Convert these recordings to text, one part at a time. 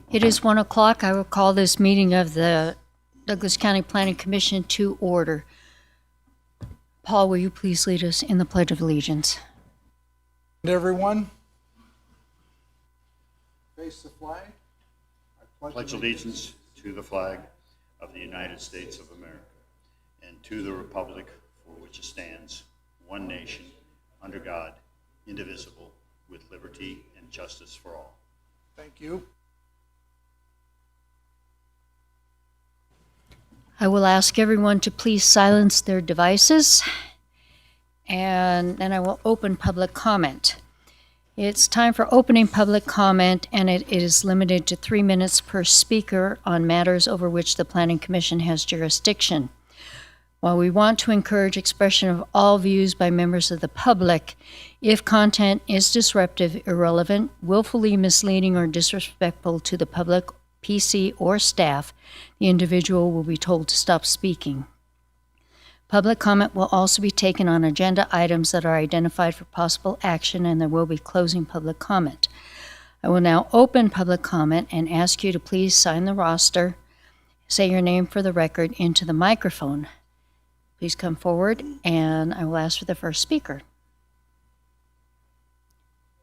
It is 1 o'clock. I will call this meeting of the Douglas County Planning Commission to order. Paul, will you please lead us in the Pledge of Allegiance? And everyone, face the flag. I pledge allegiance to the flag of the United States of America and to the republic for which it stands, one nation, under God, indivisible, with liberty and justice for all. Thank you. I will ask everyone to please silence their devices, and then I will open public comment. It's time for opening public comment, and it is limited to 3 minutes per speaker on matters over which the Planning Commission has jurisdiction. While we want to encourage expression of all views by members of the public, if content is disruptive, irrelevant, willfully misleading, or disrespectful to the public, PC, or staff, the individual will be told to stop speaking. Public comment will also be taken on agenda items that are identified for possible action, and there will be closing public comment. I will now open public comment and ask you to please sign the roster, say your name for the record into the microphone. Please come forward, and I will ask for the first speaker.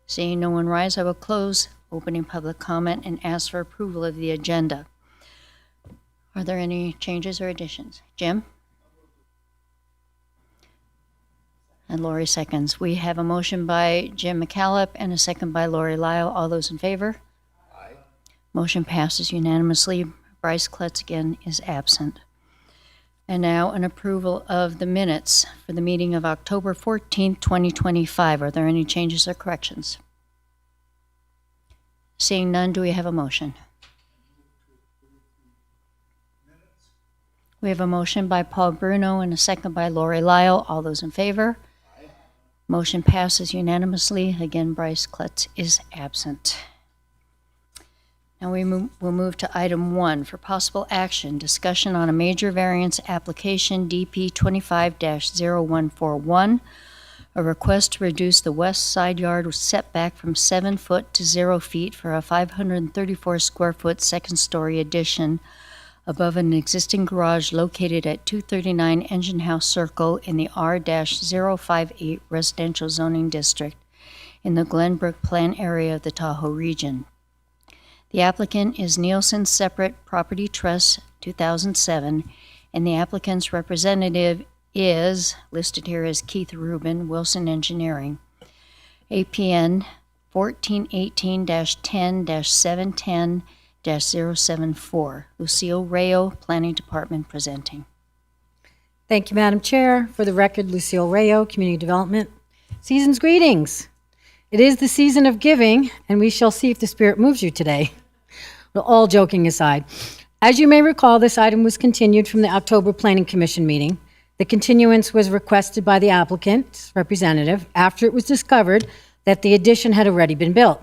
Seeing no one rise, I will close opening public comment and ask for approval of the agenda. Are there any changes or additions? Jim? And Lori seconds. We have a motion by Jim McCallop and a second by Lori Lyle. All those in favor? Aye. Motion passes unanimously. Bryce Klutz again is absent. And now an approval of the minutes for the meeting of October 14th, 2025. Are there any changes or corrections? Seeing none, do we have a motion? We have a motion by Paul Bruno and a second by Lori Lyle. All those in favor? Aye. Motion passes unanimously. Again, Bryce Klutz is absent. Now we'll move to item 1 for possible action, discussion on a major variance application DP 25-0141, a request to reduce the west side yard setback from 7 foot to 0 feet for a 534 square foot second story addition above an existing garage located at 239 Engine House Circle in the R-058 residential zoning district in the Glenbrook Plan area of the Tahoe region. The applicant is Nielsen Separate Property Trust 2007, and the applicant's representative is listed here as Keith Rubin, Wilson Engineering. APN 1418-10-710-074. Lucille Rayo, Planning Department, presenting. Thank you, Madam Chair. For the record, Lucille Rayo, Community Development. Season's greetings. It is the season of giving, and we shall see if the spirit moves you today. Well, all joking aside, as you may recall, this item was continued from the October Planning Commission meeting. The continuance was requested by the applicant's representative after it was discovered that the addition had already been built.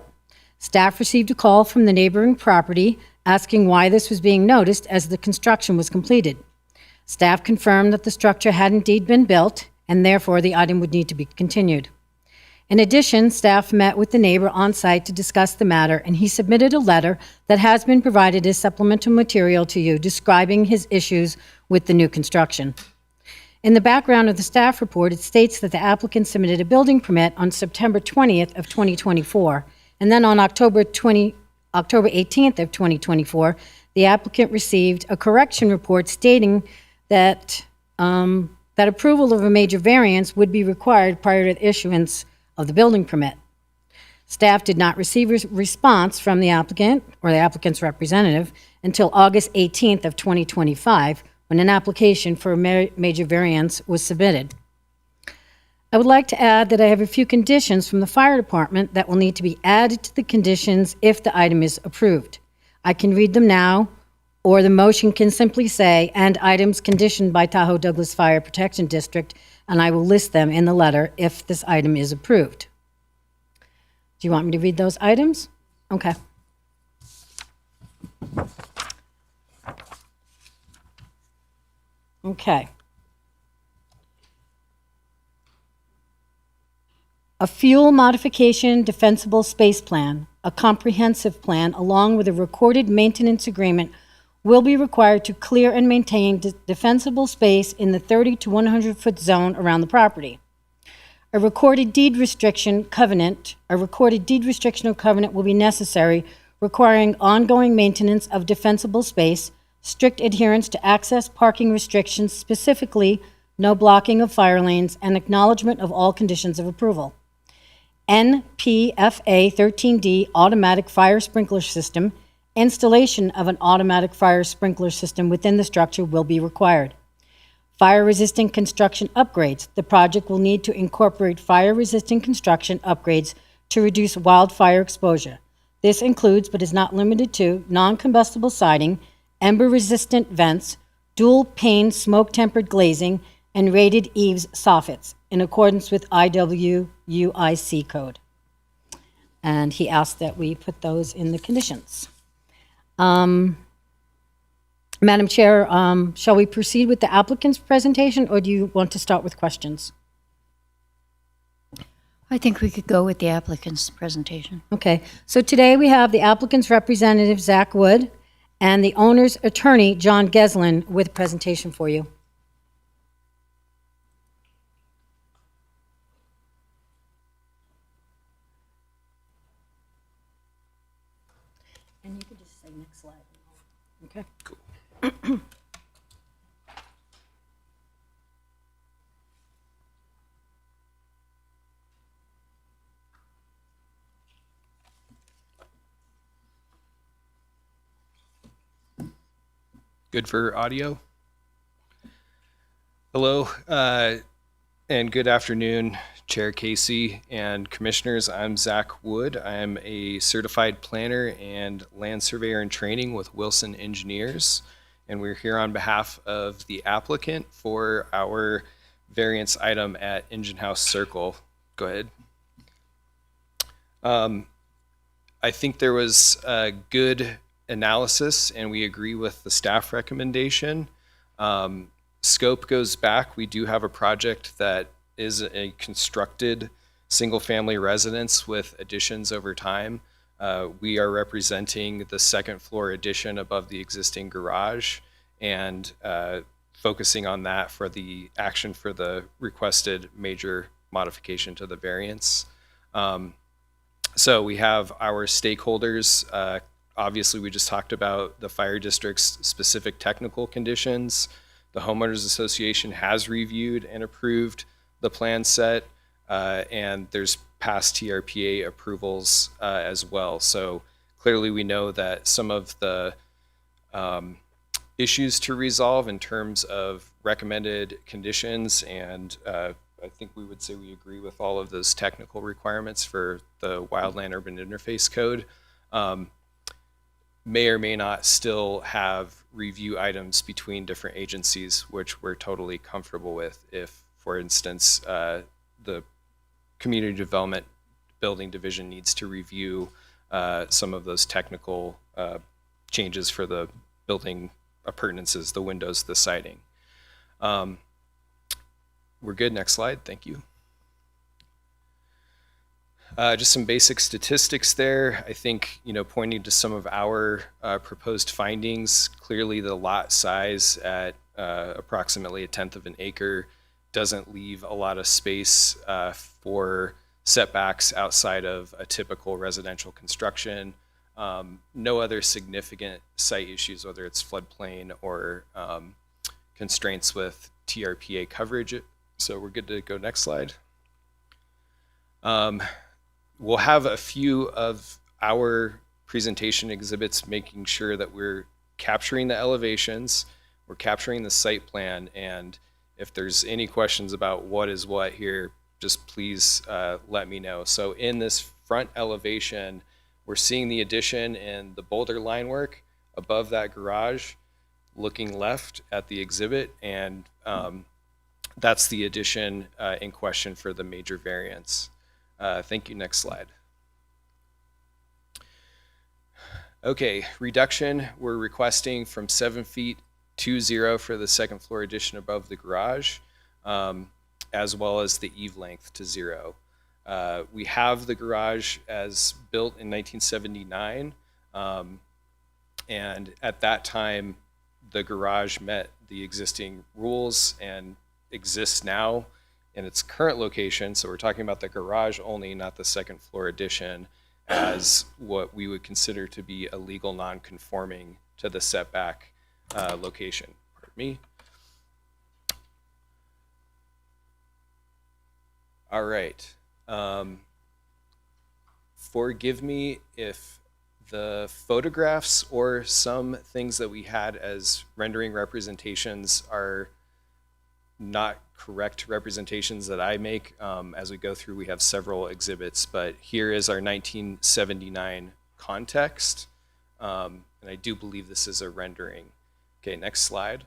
Staff received a call from the neighboring property asking why this was being noticed as the construction was completed. Staff confirmed that the structure had indeed been built, and therefore the item would need to be continued. In addition, staff met with the neighbor on site to discuss the matter, and he submitted a letter that has been provided as supplemental material to you describing his issues with the new construction. In the background of the staff report, it states that the applicant submitted a building permit on September 20th of 2024, and then on October 18th of 2024, the applicant received a correction report stating that that approval of a major variance would be required prior to the issuance of the building permit. Staff did not receive a response from the applicant or the applicant's representative until August 18th of 2025, when an application for a major variance was submitted. I would like to add that I have a few conditions from the fire department that will need to be added to the conditions if the item is approved. I can read them now, or the motion can simply say, and items conditioned by Tahoe Douglas Fire Protection District, and I will list them in the letter if this item is approved. Do you want me to read those items? Okay. Okay. A fuel modification defensible space plan a comprehensive plan along with a recorded maintenance agreement will be required to clear and maintain defensible space in the 30 to 100-foot zone around the property. A recorded deed restriction or covenant will be necessary, requiring ongoing maintenance of defensible space, strict adherence to access parking restrictions, specifically no blocking of fire lanes, and acknowledgement of all conditions of approval. NPFA 13D automatic fire sprinkler system. Installation of an automatic fire sprinkler system within the structure will be required. Fire-resistant construction upgrades. The project will need to incorporate fire-resistant construction upgrades to reduce wildfire exposure. This includes, but is not limited to, non-combustible siding, ember-resistant vents, dual-pane smoke-tempered glazing, and rated eaves soffits in accordance with IWUIC code. And he asked that we put those in the conditions. Madam Chair, shall we proceed with the applicant's presentation, or do you want to start with questions? I think we could go with the applicant's presentation. Okay, so today we have the applicant's representative, Zach Wood, and the owner's attorney, John Geslin, with a presentation for you. And you can just say next slide. Okay. Cool. Good for audio? Hello, and good afternoon, Chair Casey and Commissioners. I'm Zach Wood. I'm a certified planner and land surveyor in training with Wilson Engineers, and we're here on behalf of the applicant for our variance item at Engine House Circle. Go ahead. I think there was a good analysis, and we agree with the staff recommendation. Scope goes back. We do have a project that is a constructed single-family residence with additions over time. We are representing the second floor addition above the existing garage and focusing on that for the action for the requested major modification to the variance. So we have our stakeholders. Obviously, we just talked about the fire district's specific technical conditions. The Homeowners Association has reviewed and approved the plan set, and there's past TRPA approvals as well. So clearly we know that some of the issues to resolve in terms of recommended conditions, and I think we would say we agree with all of those technical requirements for the Wildland Urban Interface Code, may or may not still have review items between different agencies, which we're totally comfortable with. If, for instance, the Community Development Building Division needs to review some of those technical changes for the building appurtenances, the windows, the siding. We're good. Next slide. Thank you. Just some basic statistics there. I think, pointing to some of our proposed findings, clearly the lot size at approximately 1/10 of an acre doesn't leave a lot of space for setbacks outside of a typical residential construction. No other significant site issues, whether it's floodplain or constraints with TRPA coverage. So we're good to go next slide. We'll have a few of our presentation exhibits making sure that we're capturing the elevations, we're capturing the site plan, and if there's any questions about what is what here, just please let me know. So in this front elevation, we're seeing the addition and the boulder line work above that garage, looking left at the exhibit, and that's the addition in question for the major variance. Thank you. Next slide. Okay, reduction, we're requesting from 7 feet to 0 for the second floor addition above the garage, as well as the eave length to 0. We have the garage as built in 1979. And at that time, the garage met the existing rules and exists now in its current location. So we're talking about the garage only, not the second floor addition, as what we would consider to be a legal non-conforming to the setback location. Pardon me. All right. Forgive me if the photographs or some things that we had as rendering representations are not correct representations that I make. As we go through, we have several exhibits, but here is our 1979 context. And I do believe this is a rendering. Okay, next slide.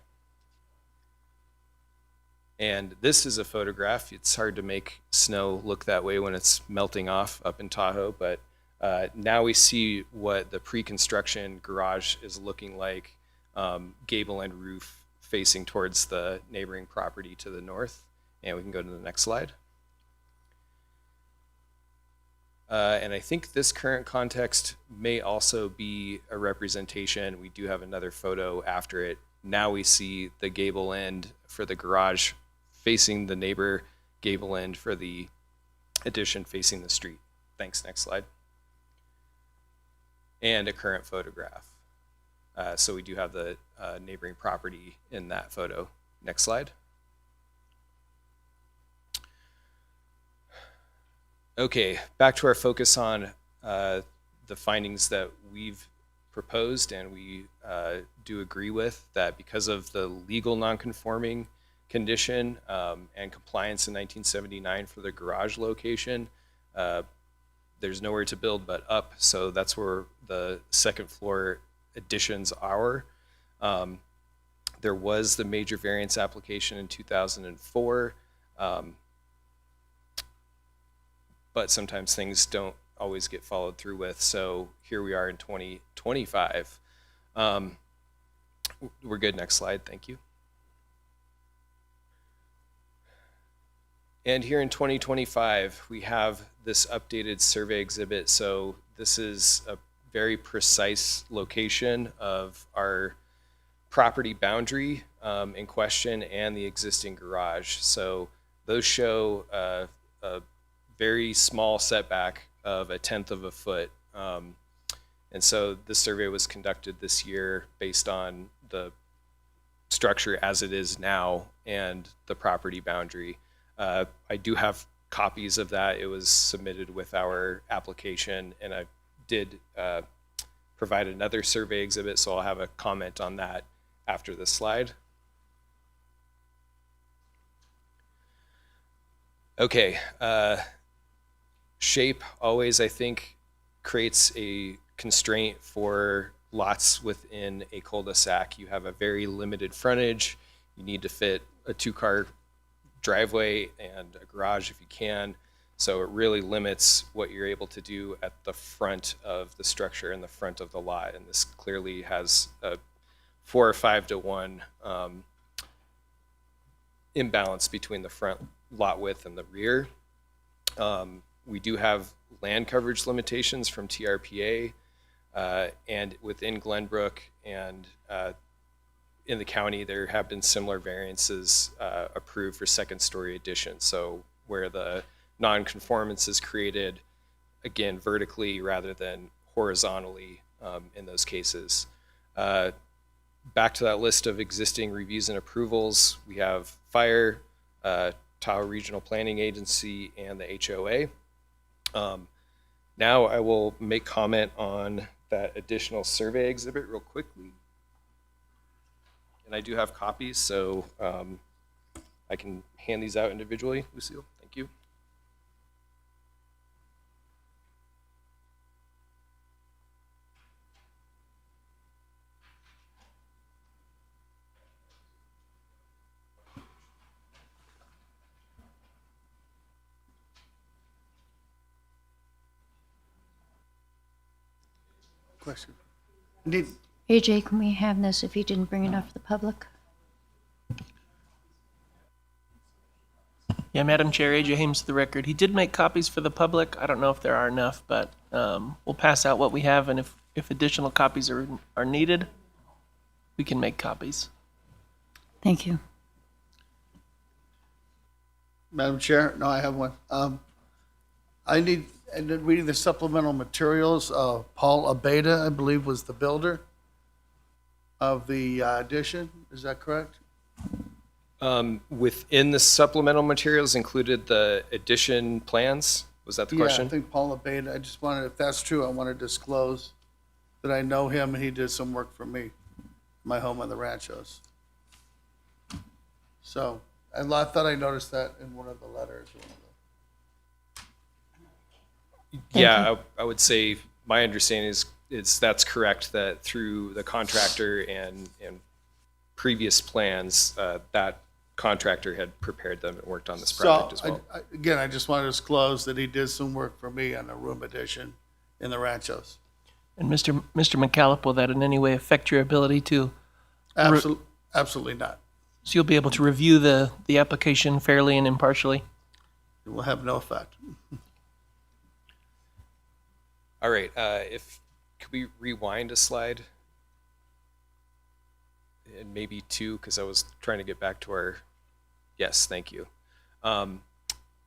And this is a photograph. It's hard to make snow look that way when it's melting off up in Tahoe, but now we see what the pre-construction garage is looking like, gable end roof facing towards the neighboring property to the north. And we can go to the next slide. And I think this current context may also be a representation. We do have another photo after it. Now we see the gable end for the garage facing the neighbor, gable end for the addition facing the street. Thanks, next slide. And a current photograph. So we do have the neighboring property in that photo. Next slide. Okay, back to our focus on the findings that we've proposed, and we do agree with that because of the legal non-conforming condition and compliance in 1979 for the garage location, there's nowhere to build but up, so that's where the second floor additions are. There was the major variance application in 2004, but sometimes things don't always get followed through with, so here we are in 2025. We're good, next slide, thank you. And here in 2025, we have this updated survey exhibit. So this is a very precise location of our property boundary in question and the existing garage. So those show a very small setback of 1/10 of a foot. And so this survey was conducted this year based on the structure as it is now and the property boundary. I do have copies of that. It was submitted with our application, and I did provide another survey exhibit, so I'll have a comment on that after this slide. Okay, shape always, I think, creates a constraint for lots within a cul-de-sac. You have a very limited frontage. You need to fit a 2-car driveway and a garage if you can. So it really limits what you're able to do at the front of the structure and the front of the lot. And this clearly has a 4 or 5 to 1 imbalance between the front lot width and the rear. We do have land coverage limitations from TRPA, and within Glenbrook and in the county, there have been similar variances approved for second-story additions. So where the non-conformance is created, again, vertically rather than horizontally in those cases. Back to that list of existing reviews and approvals, we have fire, Tahoe Regional Planning Agency, and the HOA. Now I will make comment on that additional survey exhibit real quickly. And I do have copies, so I can hand these out individually, Lucille. Thank you. Question. Did, AJ, can we have this if you didn't bring enough for the public? Yeah, Madam Chair, AJ Hames to the record. He did make copies for the public. I don't know if there are enough, but we'll pass out what we have, and if additional copies are needed, we can make copies. Thank you. Madam Chair, no, I have one. And then reading the supplemental materials, Paul Abeda, I believe, was the builder of the addition. Is that correct? Within the supplemental materials included the addition plans. Was that the Yeah, question? I think Paul Abeda. I just wanted, if that's true, I want to disclose that I know him and he did some work for me, my home on the Ranchos. So I thought I noticed that in one of the letters. Yeah, I would say my understanding is that's correct, that through the contractor and previous plans, that contractor had prepared them and worked on this project as well. Again, I just want to disclose that he did some work for me on a room addition in the Ranchos. And Mr. McCallop, will that in any way affect your ability to, Absolutely not. so you'll be able to review the application fairly and impartially? It will have no effect. All right, could we rewind a slide? And maybe two, because I was trying to get back to our, yes, thank you.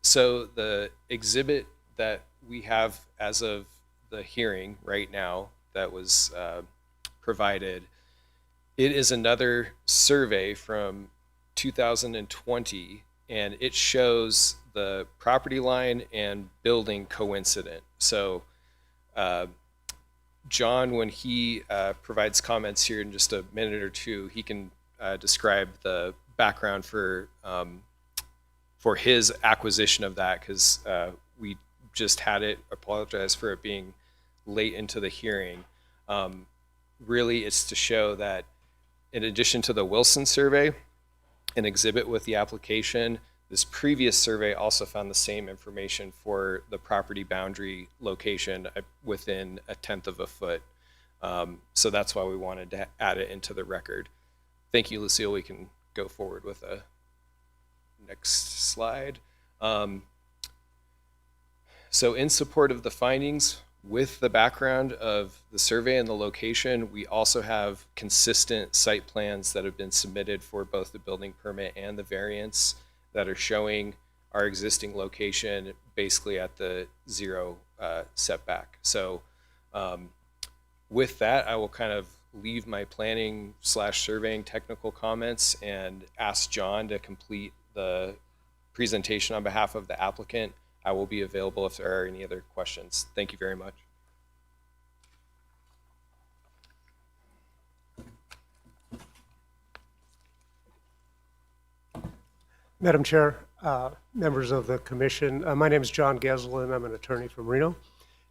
So the exhibit that we have as of the hearing right now that was provided, it is another survey from 2020, and it shows the property line and building coincident. So John, when he provides comments here in just a minute or two, he can describe the background for his acquisition of that, because we just had it. Apologize for it being late into the hearing. Really, it's to show that in addition to the Wilson survey, an exhibit with the application, this previous survey also found the same information for the property boundary location within 1/10 of a foot. So that's why we wanted to add it into the record. Thank you, Lucille. We can go forward with a next slide. So in support of the findings, with the background of the survey and the location, we also have consistent site plans that have been submitted for both the building permit and the variance that are showing our existing location basically at the 0 setback. So with that, I will kind of leave my planning / surveying technical comments and ask John to complete the presentation on behalf of the applicant. I will be available if there are any other questions. Thank you very much. Madam Chair, members of the commission, my name is John Geslin. I'm an attorney from Reno.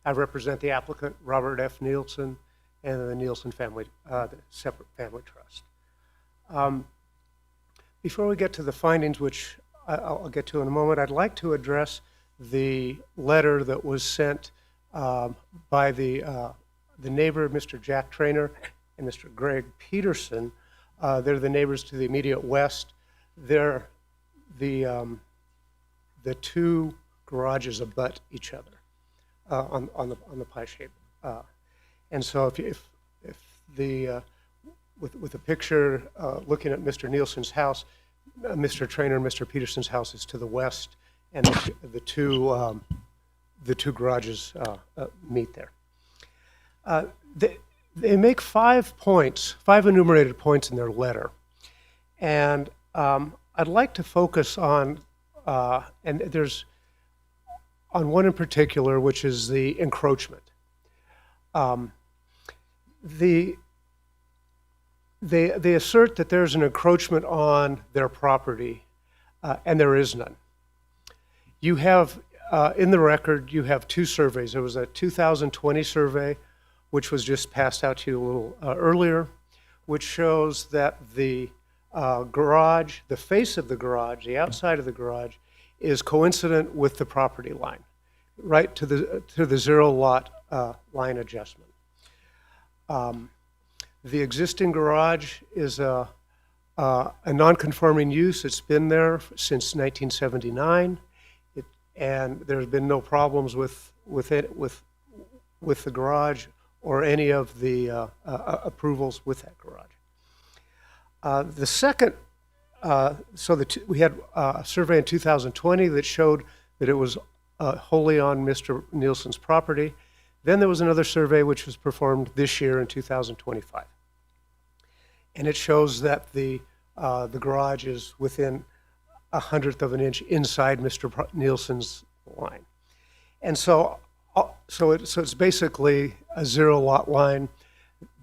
I represent the applicant, Robert F. Nielsen, and the Nielsen family, the separate family trust. Before we get to the findings, which I'll get to in a moment, I'd like to address the letter that was sent by the neighbor, Mr. Jack Trainer, and Mr. Greg Peterson. They're the neighbors to the immediate west. They're the two garages abut each other on the pie shape, and so if the with the picture looking at Mr. Nielsen's house, Mr. Trainer and Mr. Peterson's house is to the west, and the two garages meet there. They make 5 points, 5 enumerated points in their letter, and I'd like to focus on, and there's on one in particular, which is the encroachment. They assert that there's an encroachment on their property, and there is none. You have, in the record, you have 2 surveys. There was a 2020 survey, which was just passed out to you a little earlier, which shows that the garage, the face of the garage, the outside of the garage, is coincident with the property line, right to the 0 lot line adjustment. The existing garage is a a non-conforming use. It's been there since 1979, and there's been no problems with the garage or any of the approvals with that garage. The second, we had a survey in 2020 that showed that it was wholly on Mr. Nielsen's property. Then there was another survey which was performed this year in 2025. And it shows that the garage is within 1/100 of an inch inside Mr. Nielsen's line. And so it's basically a zero lot line,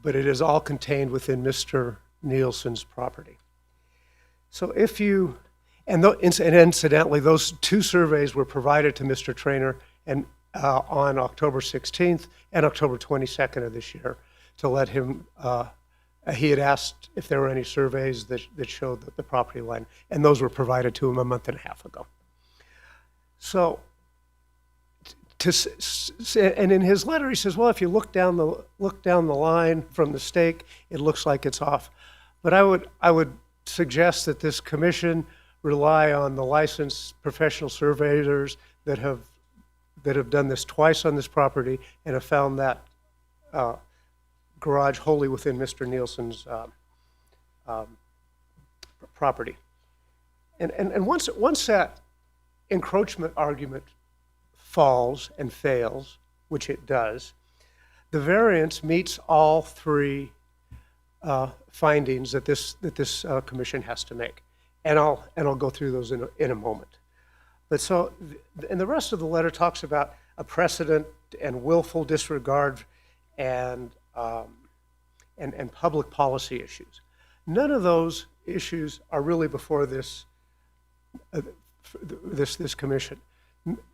but it is all contained within Mr. Nielsen's property. So if you, and incidentally, those two surveys were provided to Mr. Trainer and on October 16th and October 22nd of this year to let him, he had asked if there were any surveys that showed the property line, and those were provided to him a month and a half ago. So, and in his letter he says, well, if you look down the line from the stake, it looks like it's off. But I would suggest that this commission rely on the licensed professional surveyors that have done this twice on this property and have found that garage wholly within Mr. Nielsen's property. And once that encroachment argument falls and fails, which it does, the variance meets all three findings that this commission has to make, and I'll go through those in a moment. But so, and the rest of the letter talks about a precedent and willful disregard and public policy issues. None of those issues are really before this commission.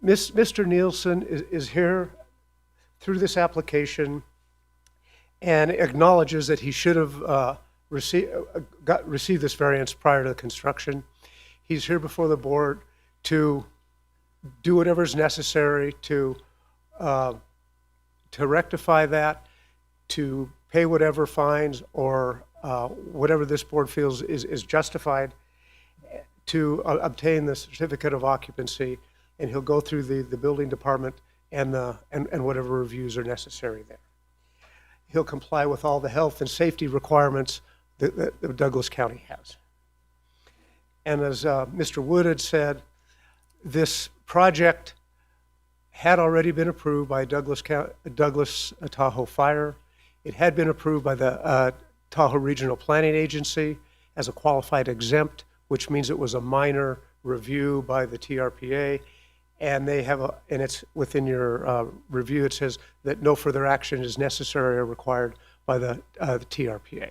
Mr. Nielsen is here through this application and acknowledges that he should have received this variance prior to the construction. He's here before the board to do whatever is necessary to rectify that, to pay whatever fines or whatever this board feels is justified, to obtain the certificate of occupancy, and he'll go through the building department and whatever reviews are necessary there. He'll comply with all the health and safety requirements that Douglas County has. And as Mr. Wood had said, this project had already been approved by Douglas Tahoe Fire. It had been approved by the Tahoe Regional Planning Agency as a qualified exempt, which means it was a minor review by the TRPA. And they have and it's within your review, it says that no further action is necessary or required by the TRPA.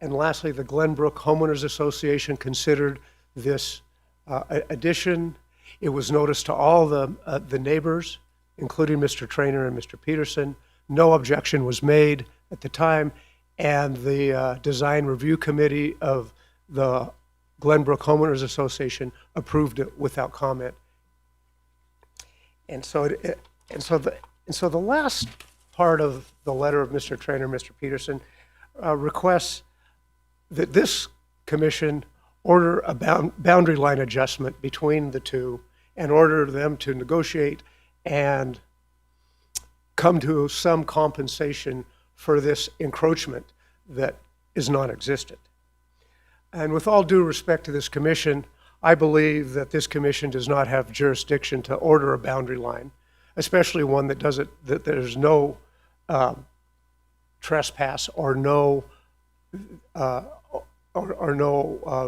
And lastly, the Glenbrook Homeowners Association considered this addition. It was noticed to all the neighbors, including Mr. Trainer and Mr. Peterson. No objection was made at the time, and the Design Review Committee of the Glenbrook Homeowners Association approved it without comment. And so the last part of the letter of Mr. Trainer, Mr. Peterson, requests that this commission order a boundary line adjustment between the two and order them to negotiate and come to some compensation for this encroachment that is non-existent. And with all due respect to this commission, I believe that this commission does not have jurisdiction to order a boundary line, especially one that that there's no trespass or no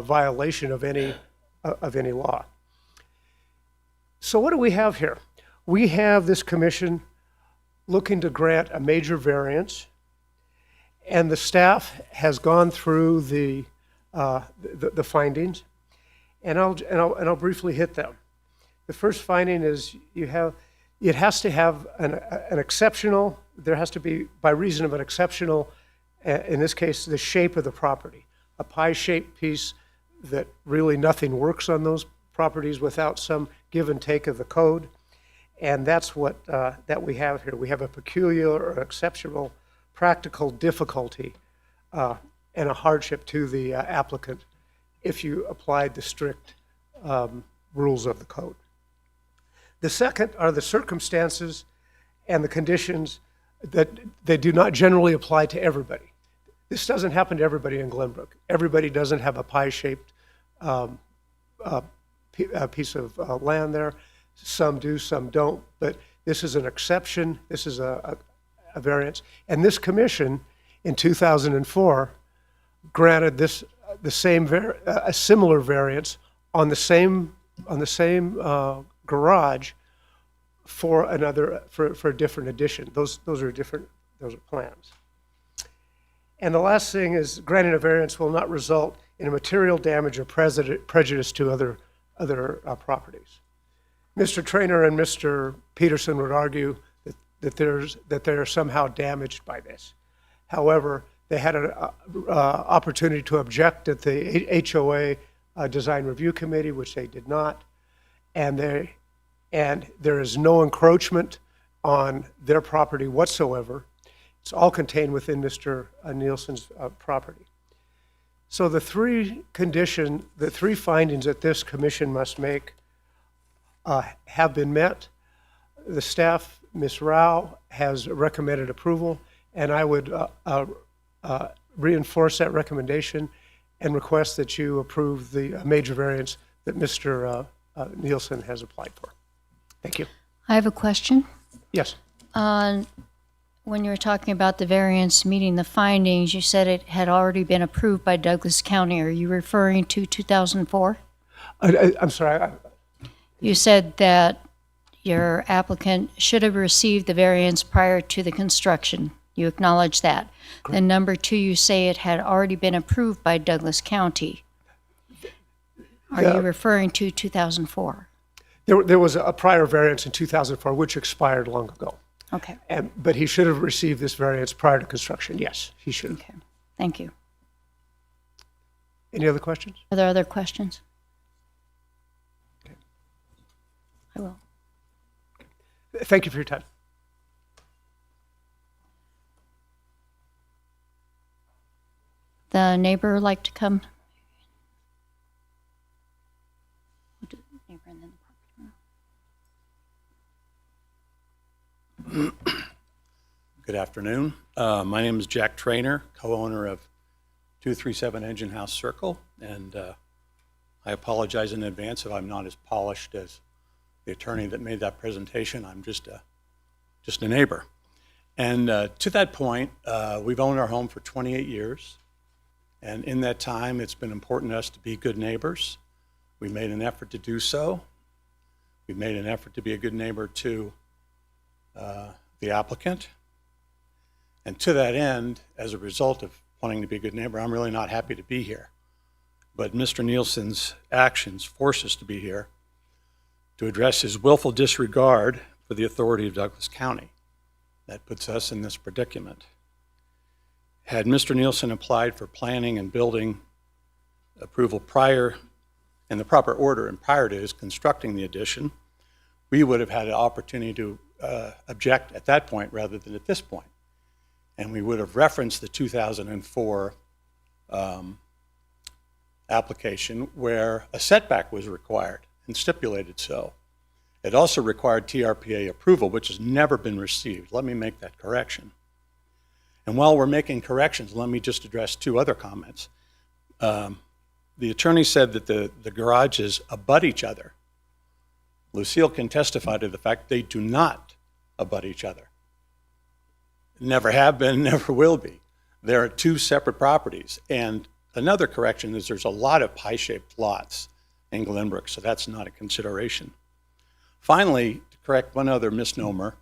violation of any law. So what do we have here? We have this commission looking to grant a major variance, and the staff has gone through the findings. And I'll briefly hit them. The first finding is it has to have an exceptional, there has to be, by reason of an exceptional, in this case, the shape of the property. A pie-shaped piece that really nothing works on those properties without some give and take of the code. And that's what that we have here. We have a peculiar or exceptional practical difficulty and a hardship to the applicant if you applied the strict rules of the code. The second are the circumstances and the conditions that they do not generally apply to everybody. This doesn't happen to everybody in Glenbrook. Everybody doesn't have a pie-shaped piece of land there. Some do, some don't, but this is an exception. This is a variance. And this commission in 2004 granted a similar variance on the same garage for a different addition. Those are plans. And the last thing is granting a variance will not result in a material damage or prejudice to other properties. Mr. Trainer and Mr. Peterson would argue that they're somehow damaged by this. However, they had an opportunity to object at the HOA Design Review Committee, which they did not, and there is no encroachment on their property whatsoever. It's all contained within Mr. Nielsen's property. So the three findings that this commission must make have been met. The staff, Ms. Rao, has recommended approval, and I would reinforce that recommendation and request that you approve the major variance that Mr. Nielsen has applied for. Thank you. I have a question. Yes. When you were talking about the variance meeting the findings, you said it had already been approved by Douglas County. Are you referring to 2004? I'm sorry. You said that your applicant should have received the variance prior to the construction. You acknowledge that. Correct. Then number two, you say it had already been approved by Douglas County. Are you referring to 2004? There was a prior variance in 2004, which expired long ago. Okay. But he should have received this variance prior to construction. Yes, he should have. Okay. Thank you. Any other questions? Are there other questions? Okay. I will. Thank you for your time. The neighbor like to come? Neighbor and then the property owner. Good afternoon. My name is Jack Trainer, co-owner of 237 Engine House Circle, and I apologize in advance if I'm not as polished as the attorney that made that presentation. I'm just a neighbor. And to that point, we've owned our home for 28 years, and in that time, it's been important to us to be good neighbors. We made an effort to do so. We've made an effort to be a good neighbor to the applicant. And to that end, as a result of wanting to be a good neighbor, I'm really not happy to be here. But Mr. Nielsen's actions force us to be here to address his willful disregard for the authority of Douglas County. That puts us in this predicament. Had Mr. Nielsen applied for planning and building approval prior, in the proper order and prior to his constructing the addition, we would have had an opportunity to object at that point rather than at this point. And we would have referenced the 2004 application where a setback was required and stipulated so. It also required TRPA approval, which has never been received. Let me make that correction. And while we're making corrections, let me just address two other comments. The attorney said that the garages abut each other. Lucille can testify to the fact they do not abut each other. Never have been, never will be. There are two separate properties. And another correction is there's a lot of pie-shaped lots in Glenbrook, so that's not a consideration. Finally, to correct one other misnomer,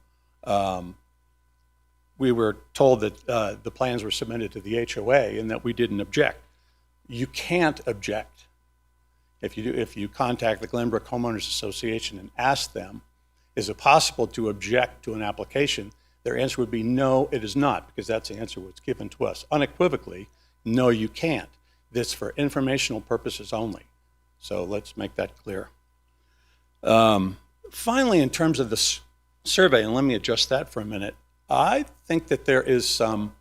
we were told that the plans were submitted to the HOA and that we didn't object. You can't object. If you contact the Glenbrook Homeowners Association and ask them, is it possible to object to an application? Their answer would be no, it is not, because that's the answer was given to us. Unequivocally, no, you can't. This for informational purposes only. So let's make that clear. Finally, in terms of the survey, and let me adjust that for a minute, I think that there is some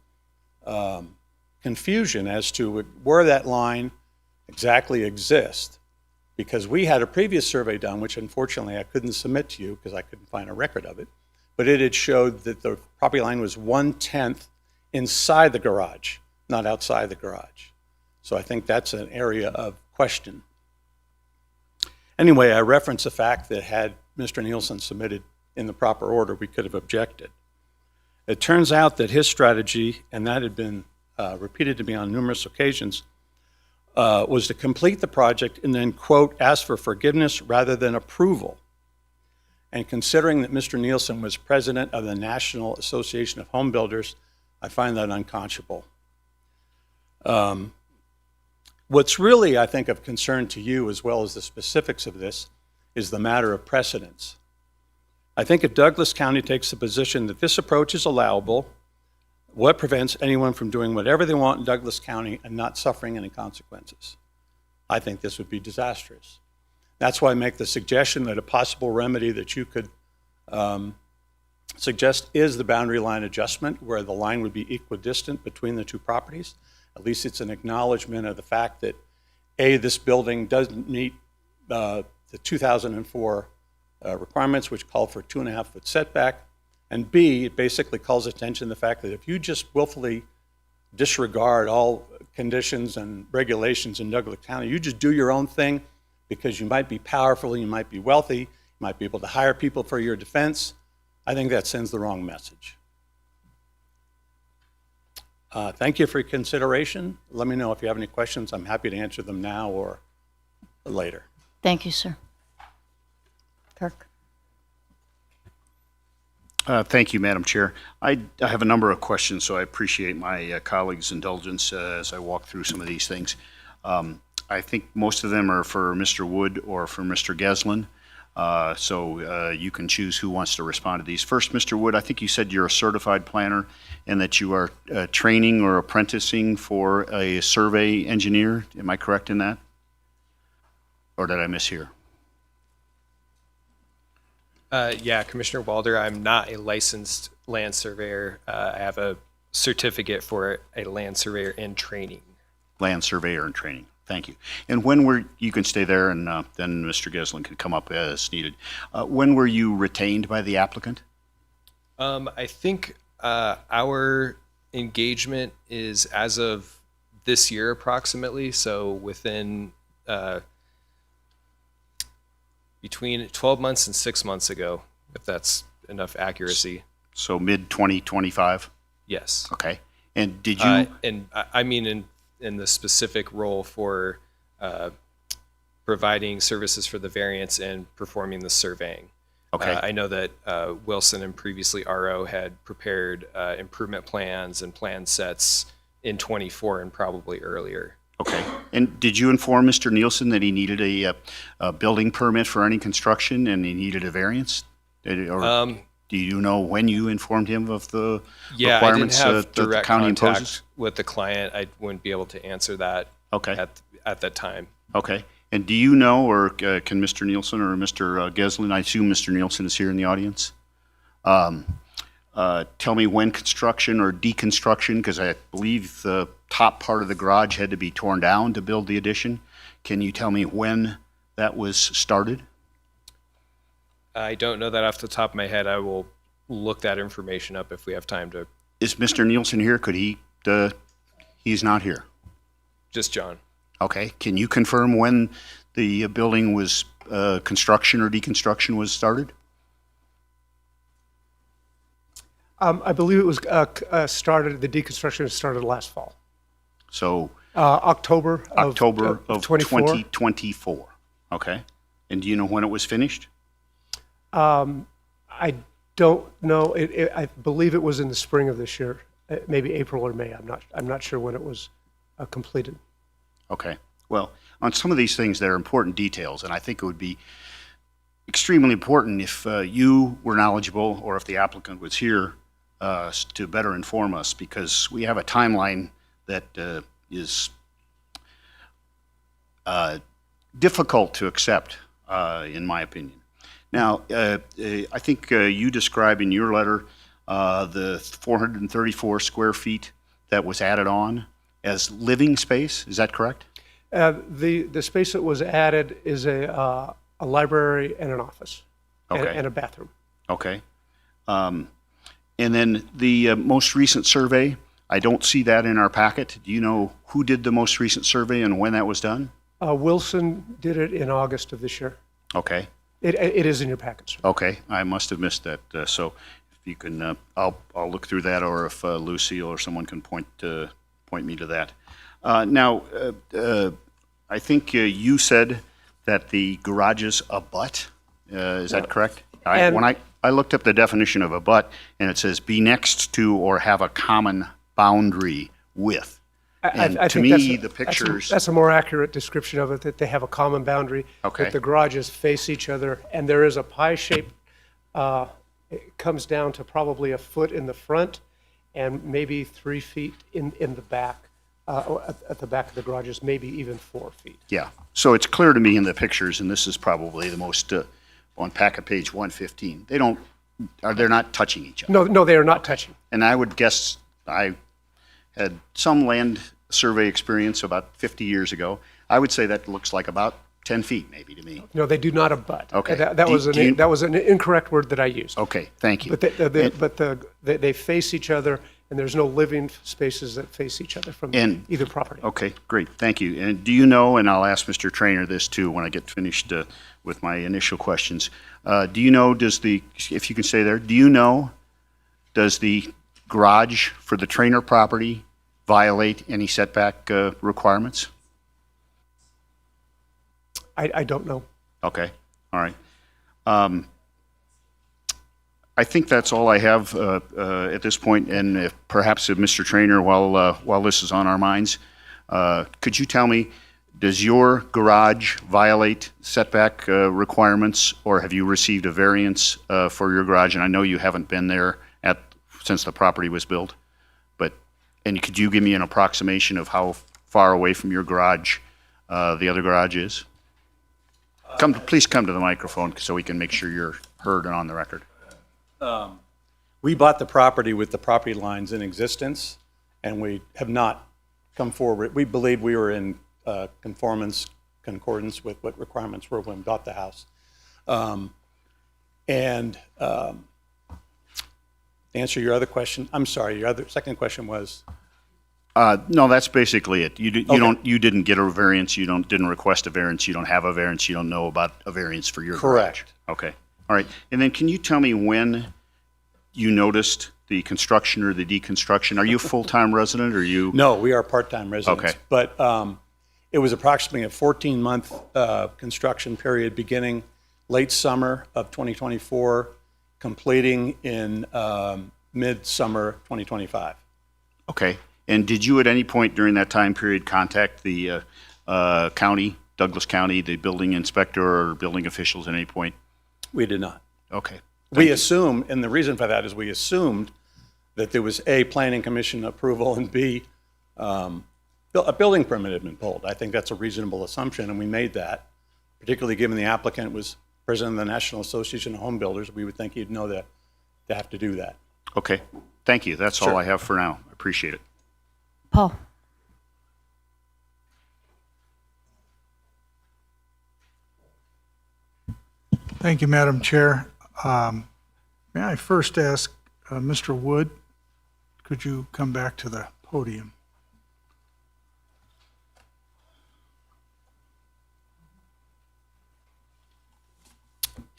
confusion as to where that line exactly exists. Because we had a previous survey done, which unfortunately I couldn't submit to you because I couldn't find a record of it, but it had showed that the property line was 1/10 inside the garage, not outside the garage. So I think that's an area of question. Anyway, I reference the fact that had Mr. Nielsen submitted in the proper order, we could have objected. It turns out that his strategy, and that had been repeated to me on numerous occasions, was to complete the project and then, quote, ask for forgiveness rather than approval. And considering that Mr. Nielsen was president of the National Association of Home Builders, I find that unconscionable. What's really, I think, of concern to you, as well as the specifics of this, is the matter of precedence. I think if Douglas County takes the position that this approach is allowable, what prevents anyone from doing whatever they want in Douglas County and not suffering any consequences? I think this would be disastrous. That's why I make the suggestion that a possible remedy that you could suggest is the boundary line adjustment, where the line would be equidistant between the two properties. At least it's an acknowledgement of the fact that, A, this building doesn't meet the 2004 requirements, which call for 2.5-foot setback, and B, it basically calls attention to the fact that if you just willfully disregard all conditions and regulations in Douglas County, you just do your own thing because you might be powerful, you might be wealthy, you might be able to hire people for your defense, I think that sends the wrong message. Thank you for your consideration. Let me know if you have any questions. I'm happy to answer them now or later. Thank you, sir. Kirk? Thank you, Madam Chair. I have a number of questions, so I appreciate my colleagues' indulgence as I walk through some of these things. I think most of them are for Mr. Wood or for Mr. Geslin, so you can choose who wants to respond to these. First, Mr. Wood, I think you said you're a certified planner and that you are training or apprenticing for a survey engineer. Am I correct in that? Or did I mishear? Yeah, Commissioner Walder, I'm not a licensed land surveyor. I have a certificate for a land surveyor in training. Land surveyor in training. Thank you. And when were, you can stay there and then Mr. Geslin can come up as needed. When were you retained by the applicant? I think our engagement is as of this year approximately, so within between 12 months and 6 months ago, if that's enough accuracy. So mid-2025? Yes. Okay. And did you? And I mean in the specific role for providing services for the variance and performing the surveying. Okay. I know that Wilson and previously RO had prepared improvement plans and plan sets in 24 and probably earlier. Okay. And did you inform Mr. Nielsen that he needed a building permit for any construction and he needed a variance? Or do you know when you informed him of the requirements I didn't have that the direct county contact imposes? with the client. I wouldn't be able to answer that Okay. at that time. Okay. And do you know, or can Mr. Nielsen or Mr. Geslin, I assume Mr. Nielsen is here in the audience, tell me when construction or deconstruction, because I believe the top part of the garage had to be torn down to build the addition. Can you tell me when that was started? I don't know that off the top of my head. I will look that information up if we have time to. Is Mr. Nielsen here? Could he, he's not here. Just John. Okay. Can you confirm when the building was, construction or deconstruction was started? I believe it was started, the deconstruction started last fall. So October of October of 24. 2024. Okay. And do you know when it was finished? I don't know. I believe it was in the spring of this year, maybe April or May. I'm not sure when it was completed. Okay. Well, on some of these things, there are important details, and I think it would be extremely important if you were knowledgeable or if the applicant was here to better inform us, because we have a timeline that is difficult to accept, in my opinion. Now, I think you describe in your letter the 434 square feet that was added on as living space, is that correct? The space that was added is a library and an office. Okay. And a bathroom. Okay. And then the most recent survey, I don't see that in our packet. Do you know who did the most recent survey and when that was done? Wilson did it in August of this year. Okay. It is in your packet, sir. Okay, I must have missed that. So if you can, I'll look through that, or if Lucille or someone can point me to that. Now, I think you said that the garages abut. Is that correct? When I looked up the definition of abut, and it says be next to or have a common boundary with. And I to think me, the pictures. That's a more accurate description of it, that they have a common boundary. Okay. That the garages face each other, and there is a pie shape. It comes down to probably a foot in the front and maybe 3 feet in the back, at the back of the garages, maybe even 4 feet. Yeah, so it's clear to me in the pictures, and this is probably the most, on packet page 115, they're not touching each other. No, they are not touching. And I would guess, I had some land survey experience about 50 years ago. I would say that looks like about 10 feet maybe to me. No, they do not abut. Okay. That was an incorrect word that I used. Okay, thank you. But they face each other, and there's no living spaces that face each other from And- either property. Okay, great, thank you. And do you know, and I'll ask Mr. Trainer this too when I get finished with my initial questions. Do you know, if you can stay there, do you know, does the garage for the Trainer property violate any setback requirements? I don't know. Okay, all right. I think that's all I have at this point, and if Mr. Trainer, while this is on our minds, could you tell me, does your garage violate setback requirements, or have you received a variance for your garage? And I know you haven't been there since the property was built, and could you give me an approximation of how far away from your garage the other garage is? Please come to the microphone so we can make sure you're heard and on the record. We bought the property with the property lines in existence, and we have not come forward. We believed we were in concordance with what requirements were when we bought the house. To answer your other question, I'm sorry, your second question was? No, that's basically it. You didn't get a variance. You didn't request a variance. You don't have a variance. You don't know about a variance for your garage. Correct. Okay. All right. And then can you tell me when you noticed the construction or the deconstruction? Are you a full-time resident, or are you? No, we are part-time residents. Okay. But it was approximately a 14-month construction period beginning late summer of 2024, completing in mid-summer 2025. Okay. And did you at any point during that time period contact the county, Douglas County, the building inspector or building officials at any point? We did not. Okay. We assumed, and the reason for that is we assumed that there was A, planning commission approval, and B, a building permit had been pulled. I think that's a reasonable assumption, and we made that, particularly given the applicant was president of the National Association of Home Builders. We would think he'd know that to have to do that. Okay. Thank you. That's all Sure. I have for now. I appreciate it. Paul? Thank you, Madam Chair. May I first ask Mr. Wood, could you come back to the podium?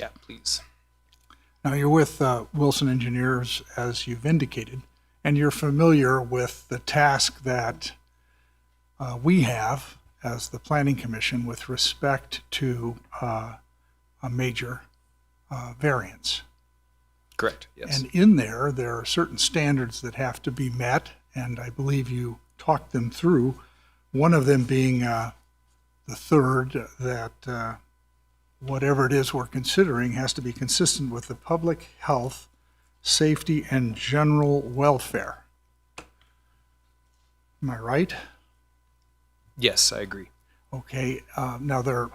Yeah, please. Now, you're with Wilson Engineers, as you've indicated, and you're familiar with the task that we have as the Planning Commission with respect to a major variance. Correct, yes. And in there are certain standards that have to be met, and I believe you talked them through, one of them being the third, that whatever it is we're considering has to be consistent with the public health, safety, and general welfare. Am I right? Yes, I agree. Okay, now there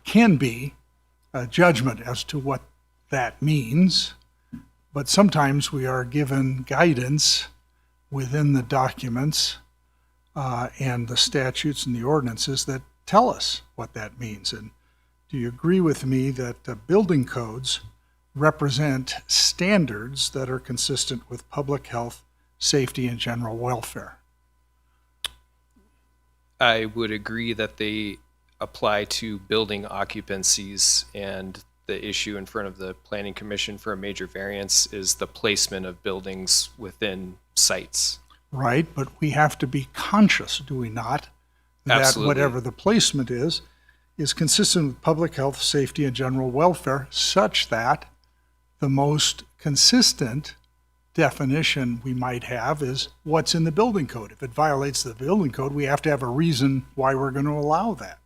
can be a judgment as to what that means, but sometimes we are given guidance within the documents and the statutes and the ordinances that tell us what that means. And do you agree with me that building codes represent standards that are consistent with public health, safety, and general welfare? I would agree that they apply to building occupancies, and the issue in front of the Planning Commission for a major variance is the placement of buildings within sites. Right, but we have to be conscious, do we not? That Absolutely. whatever the placement is consistent with public health, safety, and general welfare, such that the most consistent definition we might have is what's in the building code. If it violates the building code, we have to have a reason why we're going to allow that.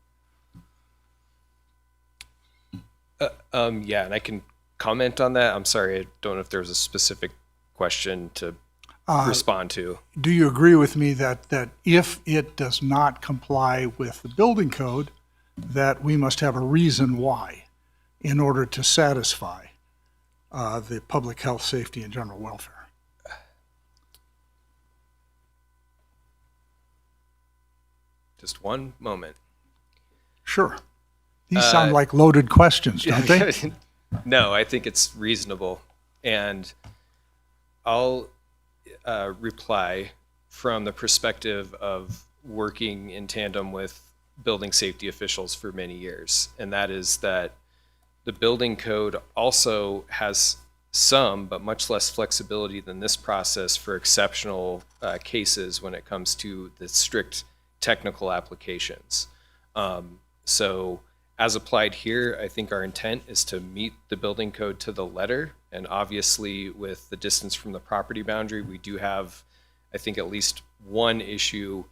Yeah, and I can comment on that. I'm sorry, I don't know if there's a specific question to respond to. Do you agree with me that if it does not comply with the building code, that we must have a reason why in order to satisfy the public health, safety, and general welfare? Just one moment. Sure. These sound like loaded questions, don't they? No, I think it's reasonable. And I'll reply from the perspective of working in tandem with building safety officials for many years. And that is that the building code also has some, but much less flexibility than this process for exceptional cases when it comes to the strict technical applications. So as applied here, I think our intent is to meet the building code to the letter. And obviously with the distance from the property boundary, we do have, I think, at least one issue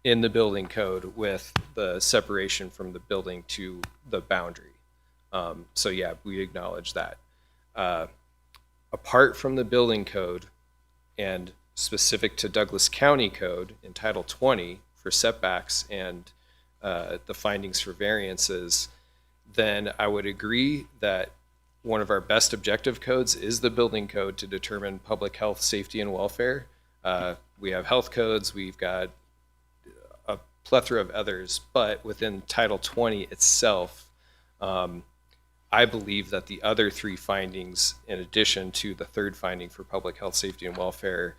in the building code with the separation from the building to the boundary. So yeah, we acknowledge that. Apart from the building code and specific to Douglas County Code in Title 20 for setbacks and the findings for variances, then I would agree that one of our best objective codes is the building code to determine public health, safety, and welfare. We have health codes, we've got a plethora of others, but within Title 20 itself, I believe that the other three findings, in addition to the third finding for public health, safety, and welfare,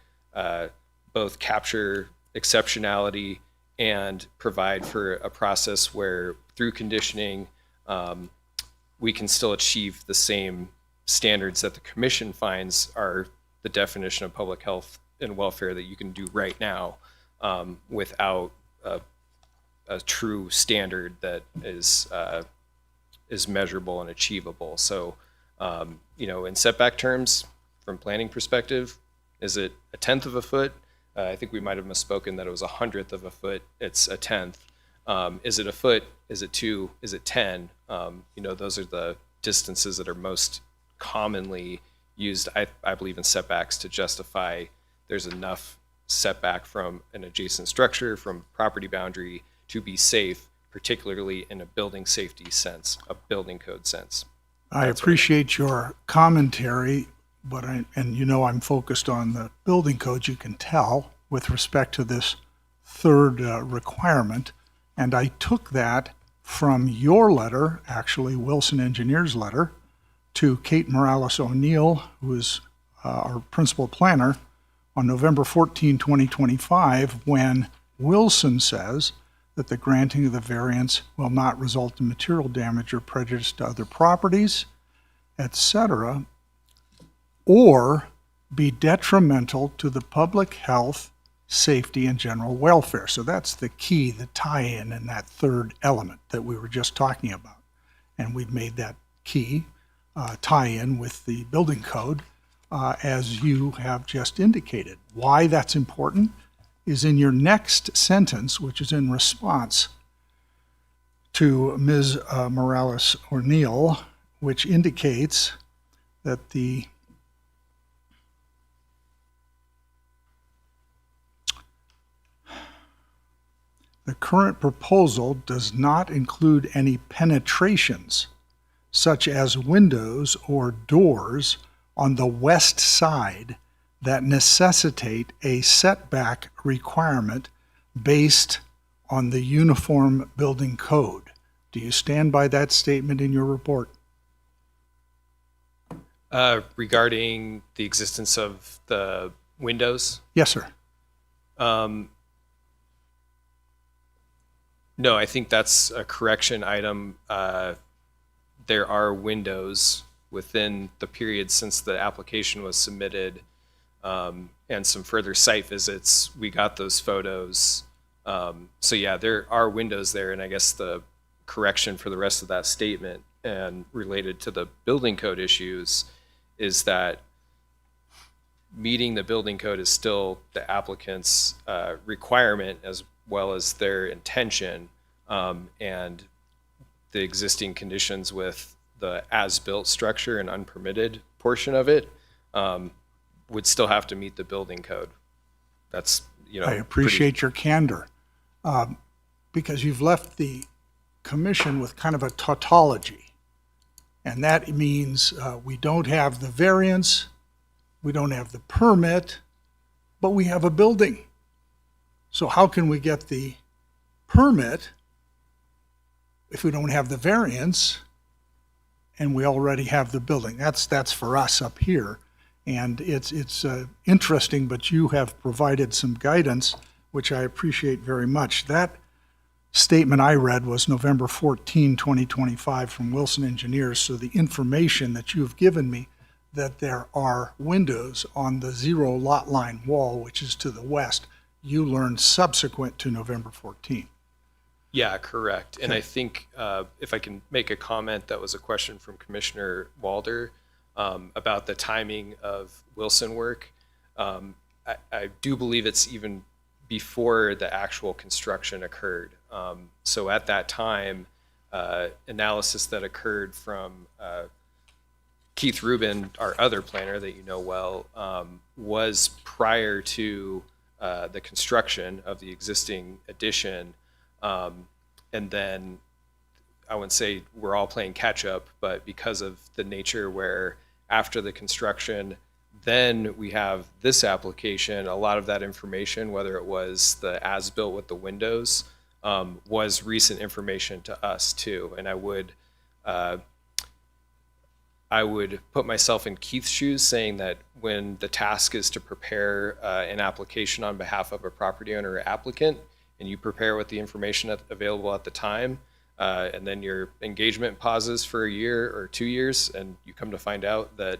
both capture exceptionality and provide for a process where through conditioning, we can still achieve the same standards that the commission finds are the definition of public health and welfare that you can do right now without a true standard that is measurable and achievable. So, in setback terms, from planning perspective, is it a 1/10 of a foot? I think we might have misspoken that it was a 100th of a foot. It's a 1/10. Is it a foot? Is it 2? Is it 10? Those are the distances that are most commonly used, I believe, in setbacks to justify there's enough setback from an adjacent structure, from property boundary to be safe, particularly in a building safety sense, a building code sense. I appreciate your commentary, but I'm focused on the building codes, you can tell, with respect to this third requirement. And I took that from your letter, actually Wilson Engineers' letter, to Kate Morales O'Neill, who is our principal planner, on November 14, 2025, when Wilson says that the granting of the variance will not result in material damage or prejudice to other properties, etc., or be detrimental to the public health, safety, and general welfare. So that's the key, the tie-in in that third element that we were just talking about. And we've made that key tie-in with the building code, as you have just indicated. Why that's important is in your next sentence, which is in response to Ms. Morales O'Neill, which indicates that the current proposal does not include any penetrations, such as windows or doors on the west side that necessitate a setback requirement based on the Uniform Building Code. Do you stand by that statement in your report? Regarding the existence of the windows, Yes, sir. no, I think that's a correction item. There are windows within the period since the application was submitted, and some further site visits. We got those photos. So yeah, there are windows there, and I guess the correction for the rest of that statement and related to the building code issues is that meeting the building code is still the applicant's requirement as well as their intention, and the existing conditions with the as-built structure and unpermitted portion of it would still have to meet the building code. That's, I appreciate your candor, because you've left the commission with kind of a tautology. And that means we don't have the variance, we don't have the permit, but we have a building. So how can we get the permit if we don't have the variance and we already have the building? That's for us up here. And it's interesting, but you have provided some guidance, which I appreciate very much. That statement I read was November 14, 2025 from Wilson Engineers. So the information that you've given me that there are windows on the 0 lot line wall, which is to the west, you learned subsequent to November 14. Yeah, correct. And I think if I can make a comment, that was a question from Commissioner Walder about the timing of Wilson work. I do believe it's even before the actual construction occurred. So at that time, analysis that occurred from Keith Rubin, our other planner that you know well, was prior to the construction of the existing addition. And then I wouldn't say we're all playing catch up, but because of the nature where after the construction, then we have this application, a lot of that information, whether it was the as-built with the windows, was recent information to us too. And I would put myself in Keith's shoes, saying that when the task is to prepare an application on behalf of a property owner or applicant, and you prepare with the information available at the time, and then your engagement pauses for a year or 2 years, and you come to find out that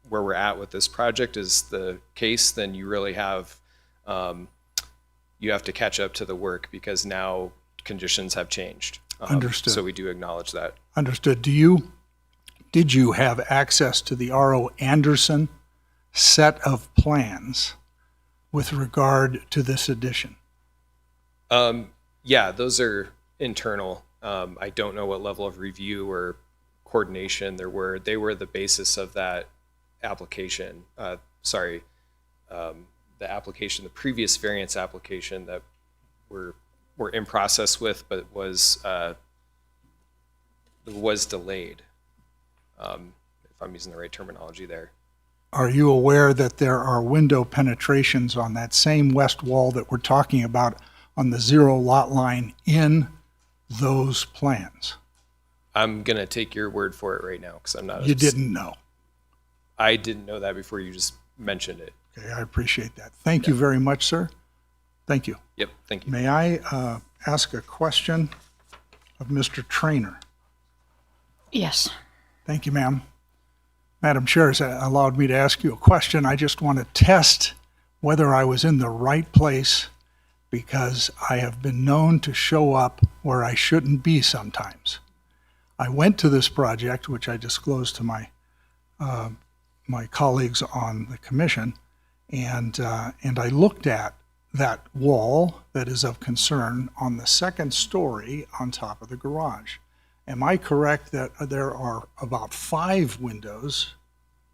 where we're at with this project is the case, then you really have you have to catch up to the work because now conditions have changed. Understood. So we do acknowledge that. Understood. Did you have access to the R.O. Anderson set of plans with regard to this addition? Yeah, those are internal. I don't know what level of review or coordination there were. They were the basis of that application. The application, the previous variance application that we're in process with, but was delayed. If I'm using the right terminology there. Are you aware that there are window penetrations on that same west wall that we're talking about on the 0 lot line in those plans? I'm going to take your word for it right now because I'm not. You didn't know. I didn't know that before you just mentioned it. Okay, I appreciate that. Thank you very much, sir. Thank you. Yep, thank you. May I ask a question of Mr. Trainer? Yes. Thank you, ma'am. Madam Chair has allowed me to ask you a question. I just want to test whether I was in the right place because I have been known to show up where I shouldn't be sometimes. I went to this project, which I disclosed to my colleagues on the commission, and I looked at that wall that is of concern on the second story on top of the garage. Am I correct that there are about 5 windows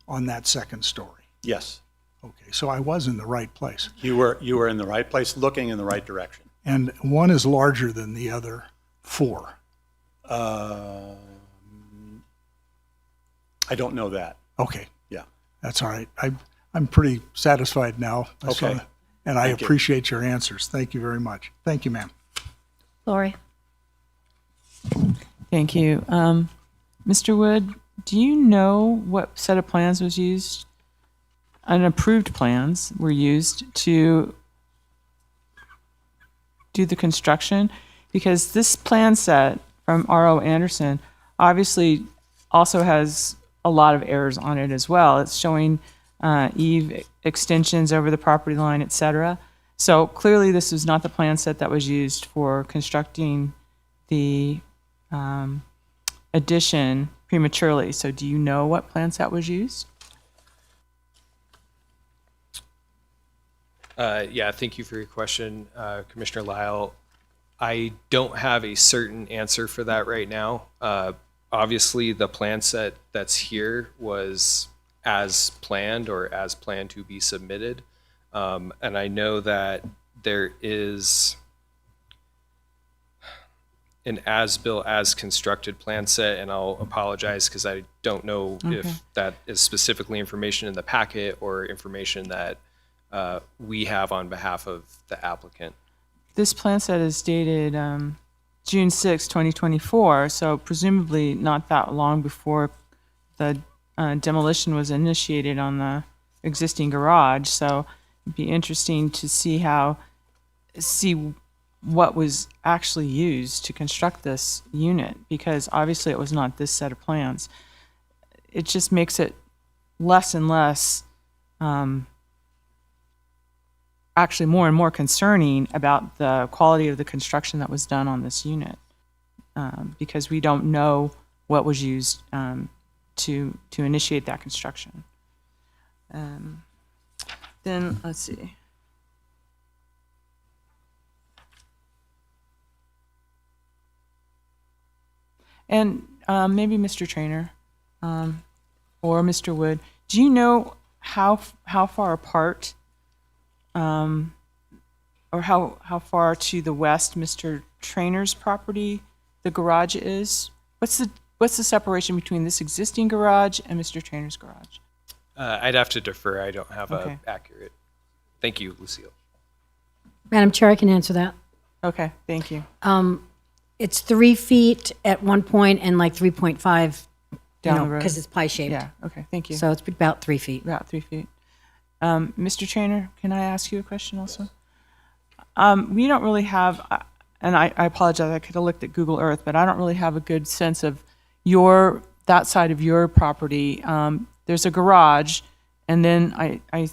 on that second story? Yes, Okay, so I was in the right place. you were in the right place, looking in the right direction. And one is larger than the other 4. I don't know that. Okay, Yeah. that's all right. I'm pretty satisfied now. I saw Okay. the and I Thank you. appreciate your answers. Thank you very much. Thank you, ma'am. Lori? Thank you. Mr. Wood, do you know what set of plans was used? Unapproved plans were used to do the construction? Because this plan set from R.O. Anderson obviously also has a lot of errors on it as well. It's showing eave extensions over the property line, et cetera. So clearly this is not the plan set that was used for constructing the addition prematurely. So do you know what plan set was used? Yeah, thank you for your question, Commissioner Lyle. I don't have a certain answer for that right now. Obviously, the plan set that's here was as planned or as planned to be submitted. And I know that there is an as-built, as-constructed plan set, and I'll apologize because I don't know if that is specifically information in the packet or information that we have on behalf of the applicant. This plan set is dated June 6, 2024, so presumably not that long before the demolition was initiated on the existing garage. So it'd be interesting to see what was actually used to construct this unit, because obviously it was not this set of plans. It just makes it less and less actually more and more concerning about the quality of the construction that was done on this unit, because we don't know what was used to initiate that construction. Then let's see. And maybe Mr. Trainer or Mr. Wood, do you know how far apart or how far to the west Mr. Trainer's property the garage is? What's the separation between this existing garage and Mr. Trainer's garage? I'd have to defer. I don't have Okay. a accurate. Thank you, Lucille. Madam Chair, I can answer that. Okay, thank you. It's 3 feet at one point and like 3.5 Down the road. because it's pie-shaped. Yeah, okay, thank you. So it's about 3 feet. About 3 feet. Mr. Trainer, can I ask you a question also? We don't really have, and I apologize, I could have looked at Google Earth, but I don't really have a good sense of that side of your property. There's a garage, and then I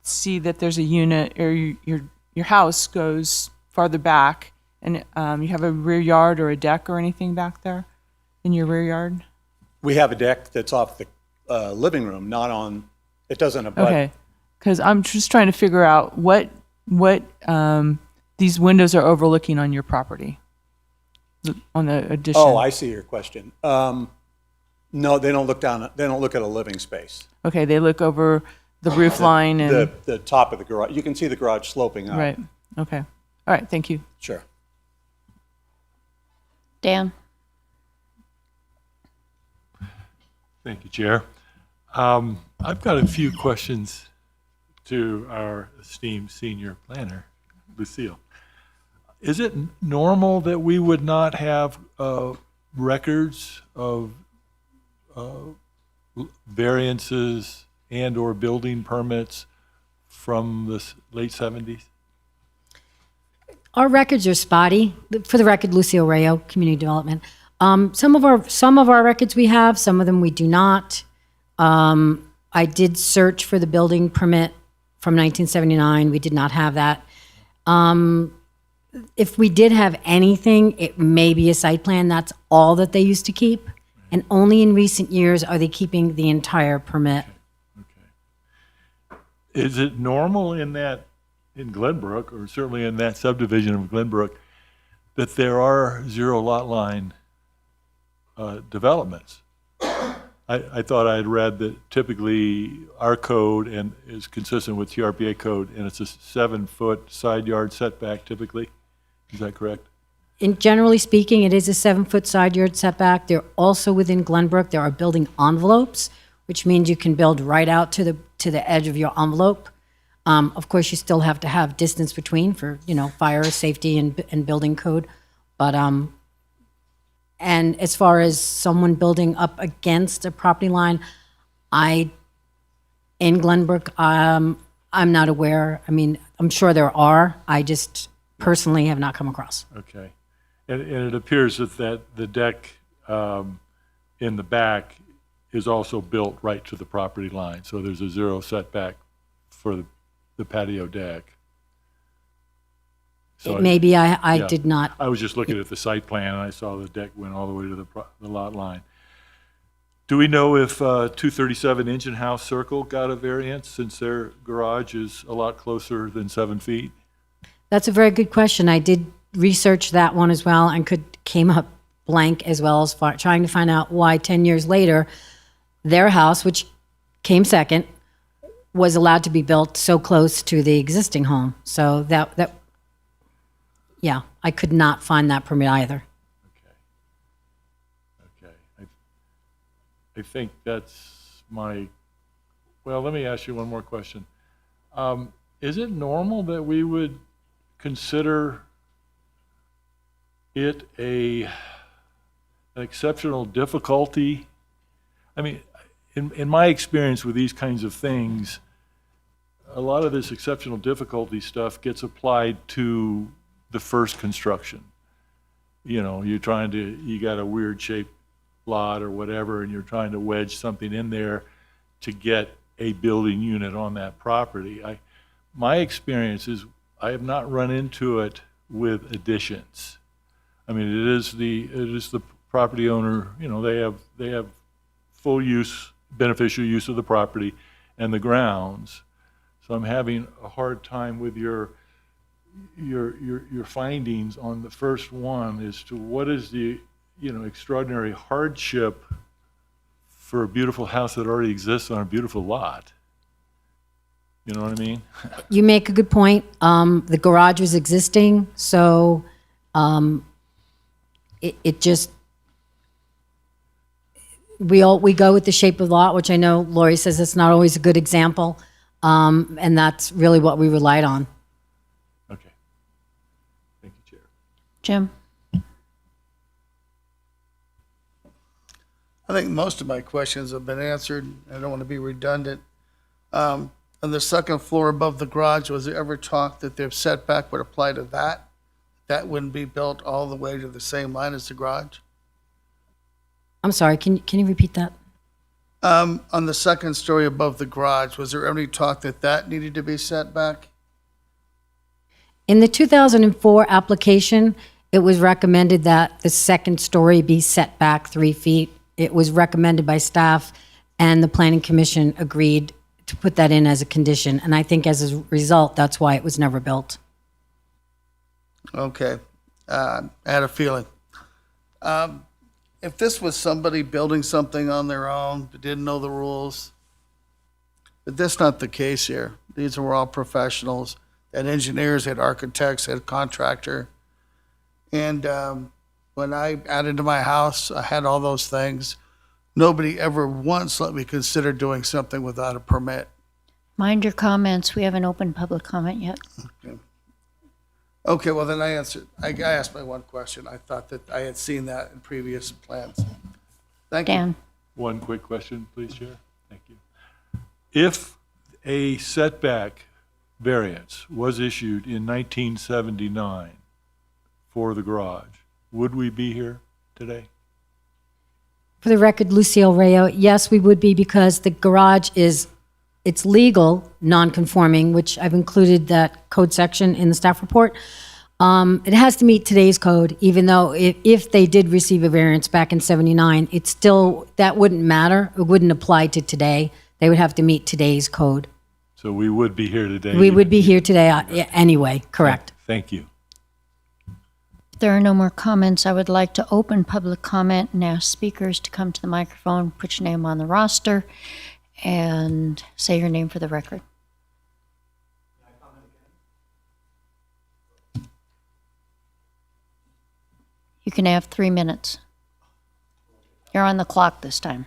see that there's a unit, or your house goes farther back, and you have a rear yard or a deck or anything back there in your rear yard? We have a deck that's off the living room, not on, it doesn't abut. Okay, because I'm just trying to figure out what these windows are overlooking on your property, on the addition. Oh, I see your question. No, they don't look down, they don't look at a living space. Okay, they look over the roof line and, The top of the garage, you can see the garage sloping up. right, okay. All right, thank you. Sure. Dan? Thank you, Chair. I've got a few questions to our esteemed senior planner, Lucille. Is it normal that we would not have records of variances and/or building permits from the late 70s? Our records are spotty. For the record, Lucille Rayo, Community Development. Some of our records we have, some of them we do not. I did search for the building permit from 1979. We did not have that. If we did have anything, it may be a site plan. That's all that they used to keep. And only in recent years are they keeping the entire permit. Is it normal in Glenbrook, or certainly in that subdivision of Glenbrook, that there are zero lot line developments? I thought I had read that typically our code and is consistent with TRPA code, and it's a 7-foot side yard setback typically. Is that correct? Generally speaking, it is a 7-foot side yard setback. They're also within Glenbrook. There are building envelopes, which means you can build right out to the edge of your envelope. Of course, you still have to have distance between for, fire safety and building code. But, and as far as someone building up against a property line, in Glenbrook, I'm not aware. I mean, I'm sure there are. I just personally have not come across. Okay. And it appears that the deck in the back is also built right to the property line. So there's a zero setback for the patio deck. So Maybe I yeah. did not. I was just looking at the site plan, and I saw the deck went all the way to the lot line. Do we know if 237 Engine House Circle got a variance since their garage is a lot closer than 7 feet? That's a very good question. I did research that one as well and came up blank as well as trying to find out why 10 years later, their house, which came second, was allowed to be built so close to the existing home. So yeah, I could not find that permit either. Okay. I think that's well, let me ask you one more question. Is it normal that we would consider it an exceptional difficulty? I mean, in my experience with these kinds of things, a lot of this exceptional difficulty stuff gets applied to the first construction. You got a weird shaped lot or whatever, and you're trying to wedge something in there to get a building unit on that property. My experience is I have not run into it with additions. I mean, it is the property owner, they have full use, beneficial use of the property and the grounds. So I'm having a hard time with your findings on the first one as to what is the extraordinary hardship for a beautiful house that already exists on a beautiful lot. You know what I mean? You make a good point. The garage was existing, so it just we go with the shape of the lot, which I know Lori says it's not always a good example, and that's really what we relied on. Okay. Thank you, Chair. Jim? I think most of my questions have been answered. I don't want to be redundant. On the second floor above the garage, was there ever talk that their setback would apply to that? That wouldn't be built all the way to the same line as the garage? I'm sorry, can you repeat that? On the second story above the garage, was there any talk that needed to be set back? In the 2004 application, it was recommended that the second story be set back 3 feet. It was recommended by staff, and the Planning Commission agreed to put that in as a condition. And I think as a result, that's why it was never built. Okay. I had a feeling. If this was somebody building something on their own, that didn't know the rules, but that's not the case here. These were all professionals, had engineers, had architects, had contractor. And when I added to my house, I had all those things. Nobody ever once let me consider doing something without a permit. Mind your comments. We haven't opened public comment yet. Okay, well then I answered. I asked my one question. I thought that I had seen that in previous plans. Thank you. Dan? One quick question, please, Chair. Thank you. If a setback variance was issued in 1979 for the garage, would we be here today? For the record, Lucille Rayo, yes, we would be, because the garage it's legal, non-conforming, which I've included that code section in the staff report. It has to meet today's code, even though if they did receive a variance back in 79, it's still, that wouldn't matter. It wouldn't apply to today. They would have to meet today's code. So we would be here today? We would be here today anyway, correct. Thank you. If there are no more comments, I would like to open public comment and ask speakers to come to the microphone, put your name on the roster, and say your name for the record. You can have 3 minutes. You're on the clock this time.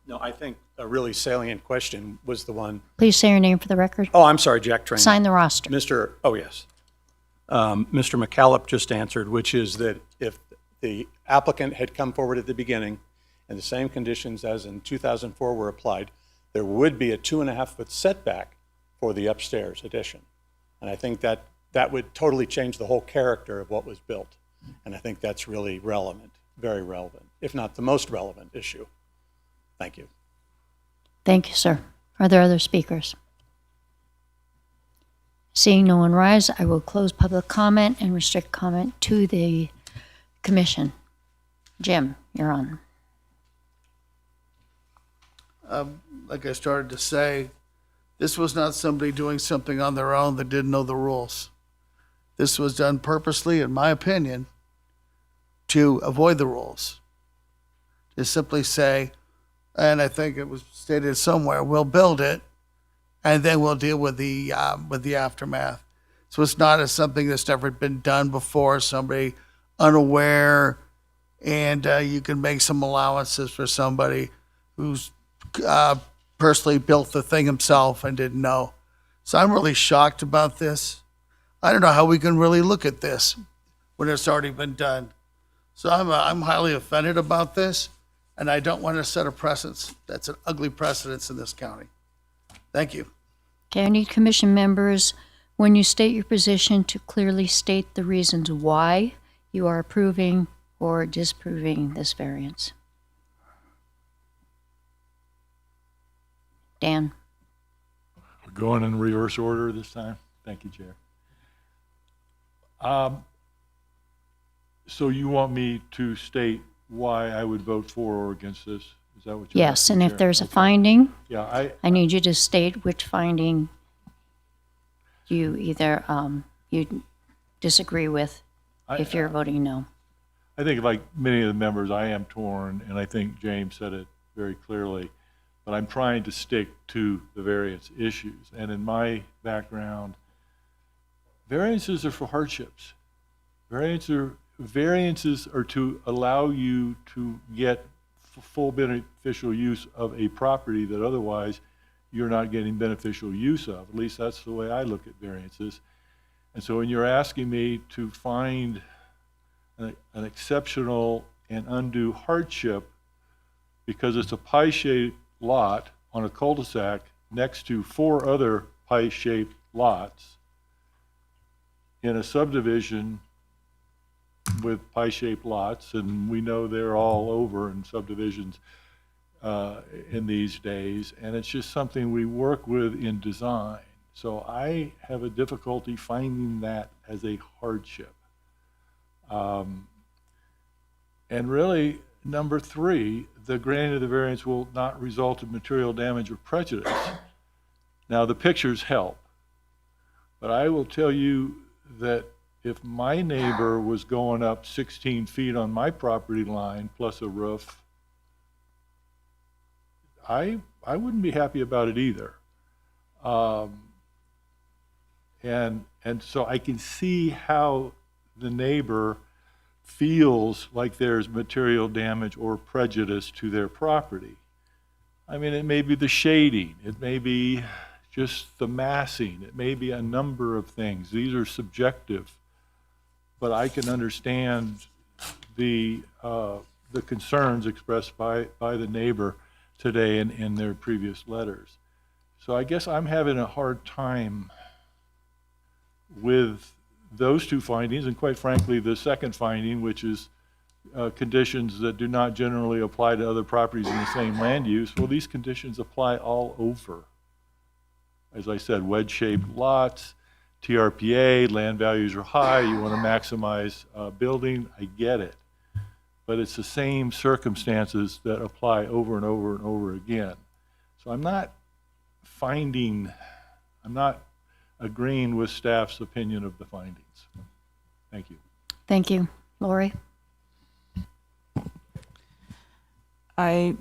No, I think a really salient question was the one, Please say your name for the record. oh, I'm sorry, Jack Trainer. Sign the roster. Oh, yes. Mr. McCallop just answered, which is that if the applicant had come forward at the beginning and the same conditions as in 2004 were applied, there would be a 2.5-foot setback for the upstairs addition. And I think that would totally change the whole character of what was built. And I think that's really relevant, very relevant, if not the most relevant issue. Thank you. Thank you, sir. Are there other speakers? Seeing no one rise, I will close public comment and restrict comment to the commission. Jim, you're on. Like I started to say, this was not somebody doing something on their own that didn't know the rules. This was done purposely, in my opinion, to avoid the rules. To simply say, and I think it was stated somewhere, we'll build it, and then we'll deal with the aftermath. So it's not as something that's never been done before, somebody unaware, and you can make some allowances for somebody who's personally built the thing himself and didn't know. So I'm really shocked about this. I don't know how we can really look at this when it's already been done. So I'm highly offended about this, and I don't want to set a precedence. That's an ugly precedence in this county. Thank you. Okay, I need commission members, when you state your position, to clearly state the reasons why you are approving or disapproving this variance. Dan? We're going in reverse order this time. Thank you, Chair. So you want me to state why I would vote for or against this? Is that what you're Yes, asking, and if Chair? there's a Okay. finding, Yeah, I need you to state which finding you either you disagree with if you're voting no. I think like many of the members, I am torn, and I think James said it very clearly, but I'm trying to stick to the various issues. And in my background, variances are for hardships. Variances are to allow you to get full beneficial use of a property that otherwise you're not getting beneficial use of. At least that's the way I look at variances. And so when you're asking me to find an exceptional and undue hardship because it's a pie-shaped lot on a cul-de-sac next to 4 other pie-shaped lots in a subdivision with pie-shaped lots, and we know they're all over in subdivisions in these days, and it's just something we work with in design. So I have a difficulty finding that as a hardship. And really, number 3, the granting of the variance will not result in material damage or prejudice. Now, the pictures help, but I will tell you that if my neighbor was going up 16 feet on my property line plus a roof, I wouldn't be happy about it either. And so I can see how the neighbor feels like there's material damage or prejudice to their property. I mean, it may be the shading, it may be just the massing, it may be a number of things. These are subjective, but I can understand the concerns expressed by the neighbor today in their previous letters. So I guess I'm having a hard time with those 2 findings, and quite frankly, the second finding, which is conditions that do not generally apply to other properties in the same land use. Well, these conditions apply all over. As I said, wedge-shaped lots, TRPA, land values are high, you want to maximize building, I get it. But it's the same circumstances that apply over and over and over again. So I'm not agreeing with staff's opinion of the findings. Thank you. Thank you. Lori? I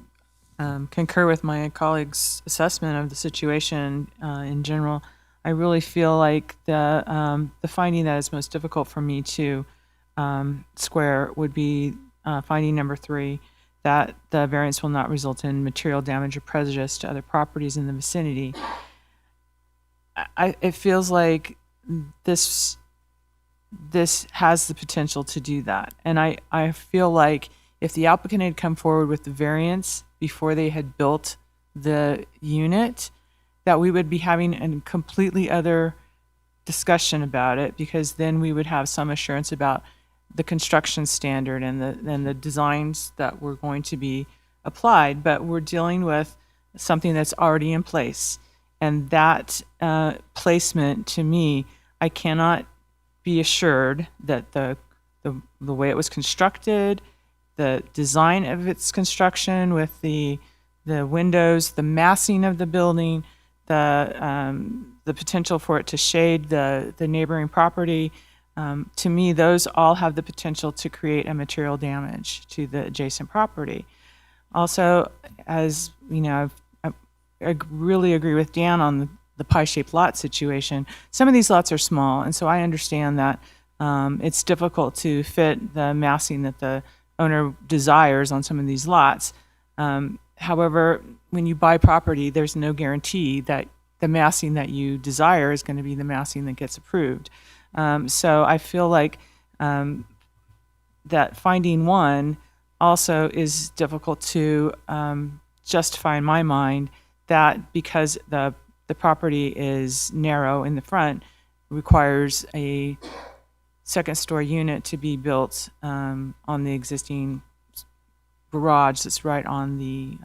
concur with my colleague's assessment of the situation in general. I really feel like the finding that is most difficult for me to square would be finding number 3, that the variance will not result in material damage or prejudice to other properties in the vicinity. It feels like this has the potential to do that. And I feel like if the applicant had come forward with the variance before they had built the unit, that we would be having a completely other discussion about it, because then we would have some assurance about the construction standard and the designs that were going to be applied. But we're dealing with something that's already in place. And that placement, to me, I cannot be assured that the way it was constructed, the design of its construction with the windows, the massing of the building, the potential for it to shade the neighboring property, to me, those all have the potential to create a material damage to the adjacent property. Also, as you know, I really agree with Dan on the pie-shaped lot situation. Some of these lots are small, and so I understand that it's difficult to fit the massing that the owner desires on some of these lots. However, when you buy property, there's no guarantee that the massing that you desire is going to be the massing that gets approved. So I feel like that finding one also is difficult to justify in my mind, that because the property is narrow in the front, requires a second-story unit to be built on the existing garage that's right on the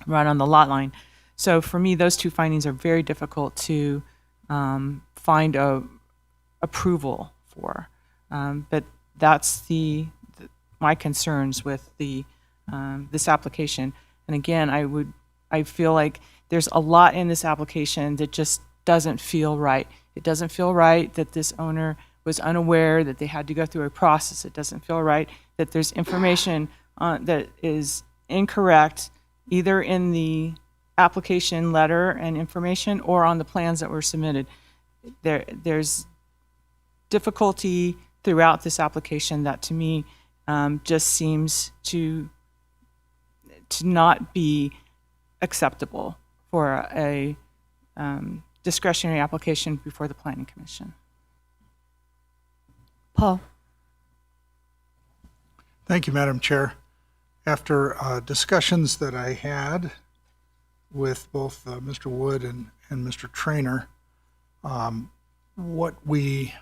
lot line. So for me, those two findings are very difficult to find approval for. But that's my concerns with this application. And again, I feel like there's a lot in this application that just doesn't feel right. It doesn't feel right that this owner was unaware that they had to go through a process. It doesn't feel right that there's information that is incorrect, either in the application letter and information or on the plans that were submitted. There's difficulty throughout this application that to me just seems to not be acceptable for a discretionary application before the Planning Commission. Paul? Thank you, Madam Chair. After discussions that I had with both Mr. Wood and Mr. Trainer, what we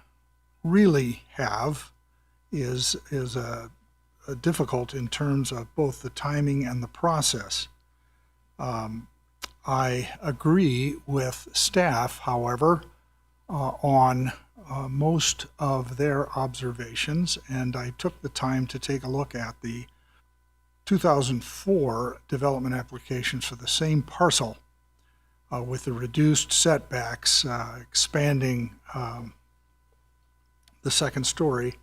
really have is difficult in terms of both the timing and the process. I agree with staff, however, on most of their observations, and I took the time to take a look at the 2004 development applications for the same parcel with the reduced setbacks, expanding the second story,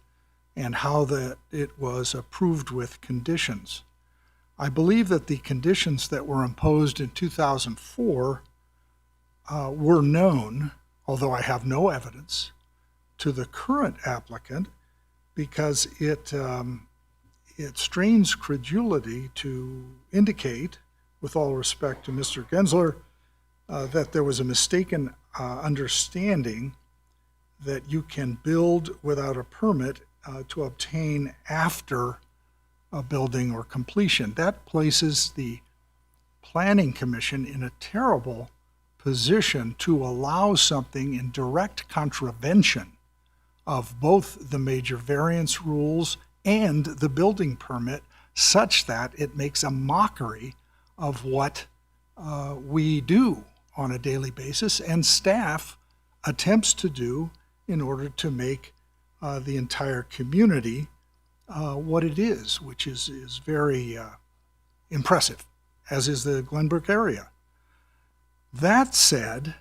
and how it was approved with conditions. I believe that the conditions that were imposed in 2004 were known, although I have no evidence, to the current applicant, because it strains credulity to indicate, with all respect to Mr. Gensler, that there was a mistaken understanding that you can build without a permit to obtain after a building or completion. That places the Planning Commission in a terrible position to allow something in direct contravention of both the major variance rules and the building permit, such that it makes a mockery of what we do on a daily basis and staff attempts to do in order to make the entire community what it is, which is very impressive, as is the Glenbrook area. That said,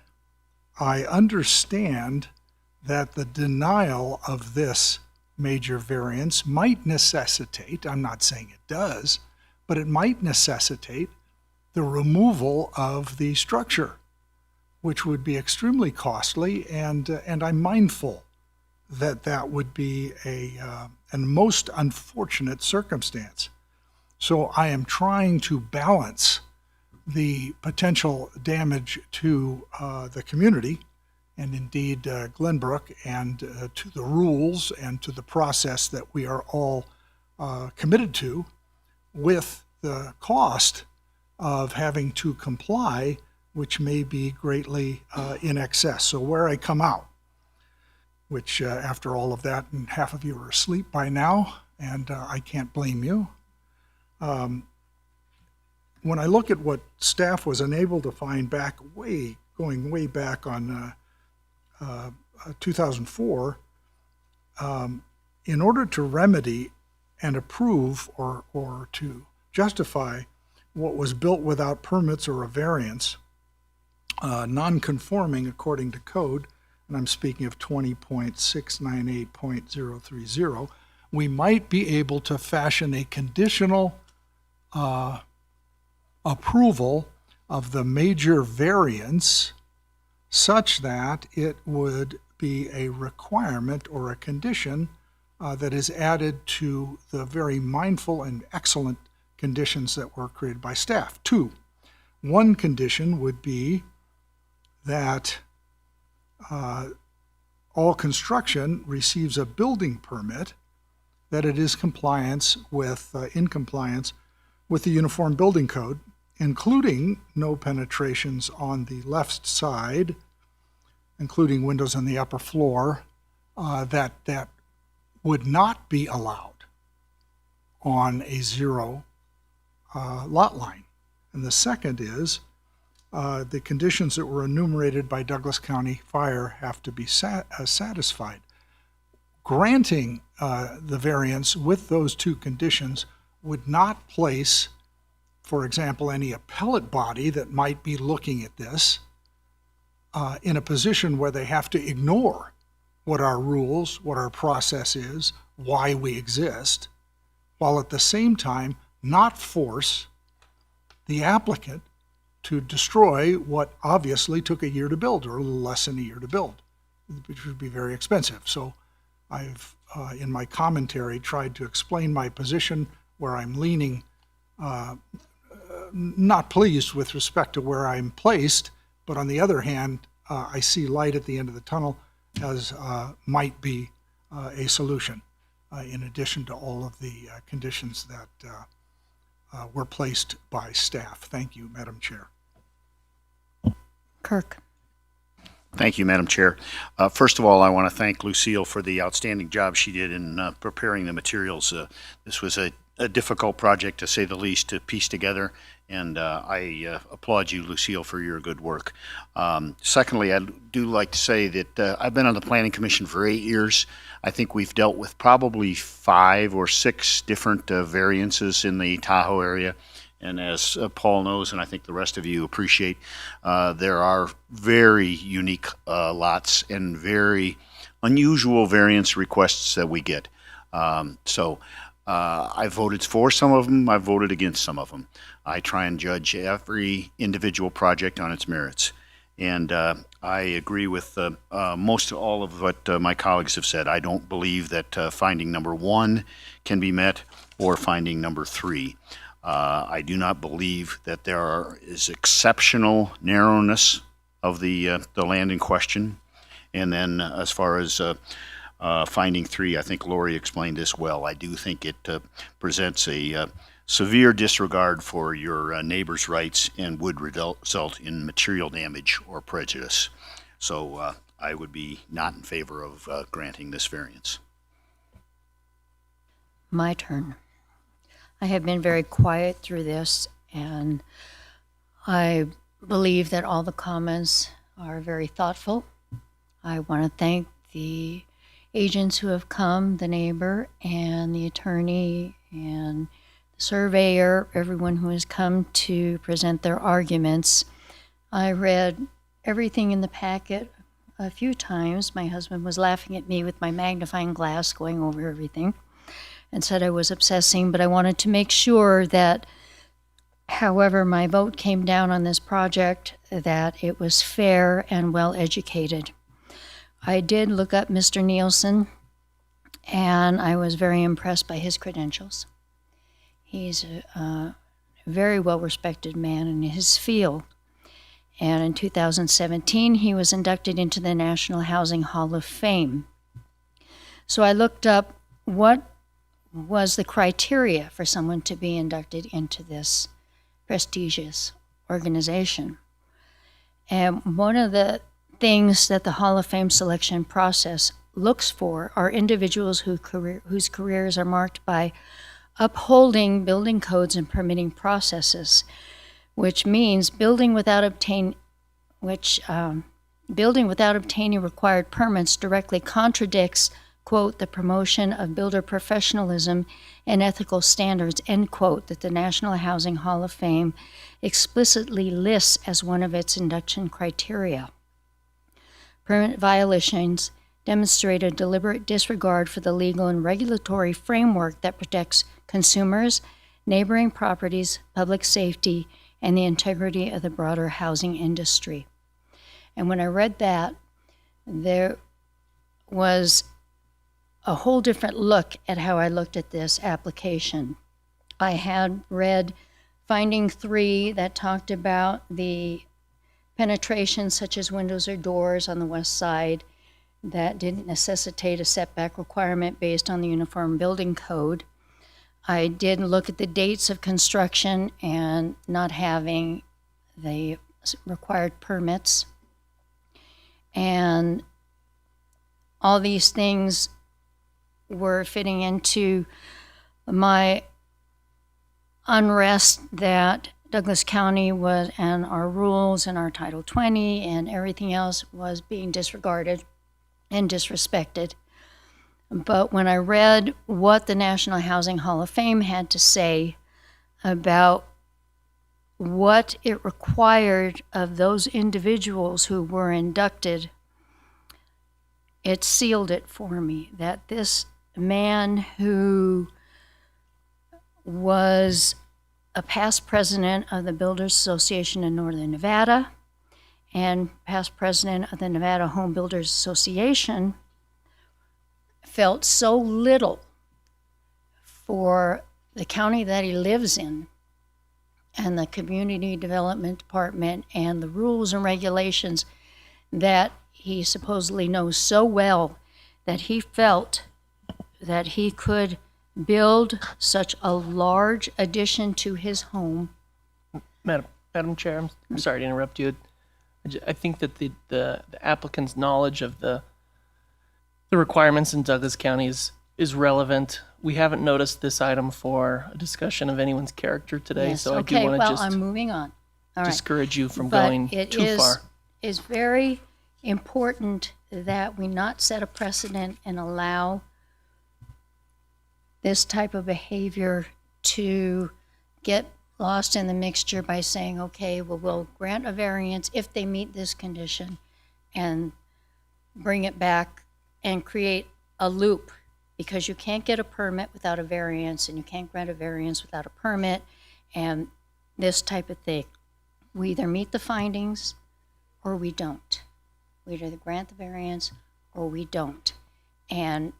I understand that the denial of this major variance might necessitate, I'm not saying it does, but it might necessitate the removal of the structure, which would be extremely costly, and I'm mindful that that would be a most unfortunate circumstance. So I am trying to balance the potential damage to the community and indeed Glenbrook and to the rules and to the process that we are all committed to, with the cost of having to comply, which may be greatly in excess. So where I come out, which after all of that, and half of you are asleep by now, and I can't blame you. When I look at what staff was unable to find going way back on 2004, in order to remedy and approve or to justify what was built without permits or a variance, non-conforming according to code, and I'm speaking of 20.698.030, we might be able to fashion a conditional approval of the major variance such that it would be a requirement or a condition that is added to the very mindful and excellent conditions that were created by staff. Two, one condition would be that all construction receives a building permit, that it is in compliance with the Uniform Building Code, including no penetrations on the left side, including windows on the upper floor, that would not be allowed on a zero lot line. And the second is the conditions that were enumerated by Douglas County Fire have to be satisfied. Granting the variance with those two conditions would not place, for example, any appellate body that might be looking at this in a position where they have to ignore what our rules, what our process is, why we exist, while at the same time not force the applicant to destroy what obviously took a year to build, or a little less than a year to build, which would be very expensive. So I've, in my commentary, tried to explain my position where I'm leaning, not pleased with respect to where I'm placed, but on the other hand, I see light at the end of the tunnel as might be a solution, in addition to all of the conditions that were placed by staff. Thank you, Madam Chair. Kirk. Thank you, Madam Chair. First of all, I want to thank Lucille for the outstanding job she did in preparing the materials. This was a difficult project, to say the least, to piece together, and I applaud you, Lucille, for your good work. Secondly, I do like to say that I've been on the Planning Commission for 8 years. I think we've dealt with probably 5 or 6 different variances in the Tahoe area. And as Paul knows, and I think the rest of you appreciate, there are very unique lots and very unusual variance requests that we get. So I voted for some of them, I voted against some of them. I try and judge every individual project on its merits. And I agree with most of all of what my colleagues have said. I don't believe that finding number 1 can be met, or finding number 3. I do not believe that there is exceptional narrowness of the land in question. And then as far as finding 3, I think Lori explained this well. I do think it presents a severe disregard for your neighbor's rights and would result in material damage or prejudice. So I would be not in favor of granting this variance. My turn. I have been very quiet through this, and I believe that all the comments are very thoughtful. I want to thank the agents who have come, the neighbor and the attorney and the surveyor, everyone who has come to present their arguments. I read everything in the packet a few times. My husband was laughing at me with my magnifying glass going over everything and said I was obsessing, but I wanted to make sure that however my vote came down on this project, that it was fair and well educated. I did look up Mr. Nielsen, and I was very impressed by his credentials. He's a very well-respected man in his field. And in 2017, he was inducted into the National Housing Hall of Fame. So I looked up what was the criteria for someone to be inducted into this prestigious organization. And one of the things that the Hall of Fame selection process looks for are individuals whose careers are marked by upholding building codes and permitting processes, which means building without obtaining required permits directly contradicts, quote, the promotion of builder professionalism and ethical standards, end quote, that the National Housing Hall of Fame explicitly lists as one of its induction criteria. Permit violations demonstrate a deliberate disregard for the legal and regulatory framework that protects consumers, neighboring properties, public safety, and the integrity of the broader housing industry. And when I read that, there was a whole different look at how I looked at this application. I had read finding 3 that talked about the penetration, such as windows or doors on the west side, that didn't necessitate a setback requirement based on the Uniform Building Code. I did look at the dates of construction and not having the required permits. And all these things were fitting into my unrest that Douglas County was, and our rules and our Title 20 and everything else was being disregarded and disrespected. But when I read what the National Housing Hall of Fame had to say about what it required of those individuals who were inducted, it sealed it for me that this man who was a past president of the Builders Association in Northern Nevada and past president of the Nevada Home Builders Association felt so little for the county that he lives in and the community development department and the rules and regulations that he supposedly knows so well, that he felt that he could build such a large addition to his home. Madam Chair, I'm sorry to interrupt you. I think that the applicant's knowledge of the requirements in Douglas County is relevant. We haven't noticed this item for a discussion of anyone's character today, Yes, so okay, I do want to well, just I'm moving on. All right. discourage you from But going it too far. is very important that we not set a precedent and allow this type of behavior to get lost in the mixture by saying, okay, well, we'll grant a variance if they meet this condition and bring it back and create a loop, because you can't get a permit without a variance and you can't grant a variance without a permit and this type of thing. We either meet the findings or we don't. We either grant the variance or we don't. And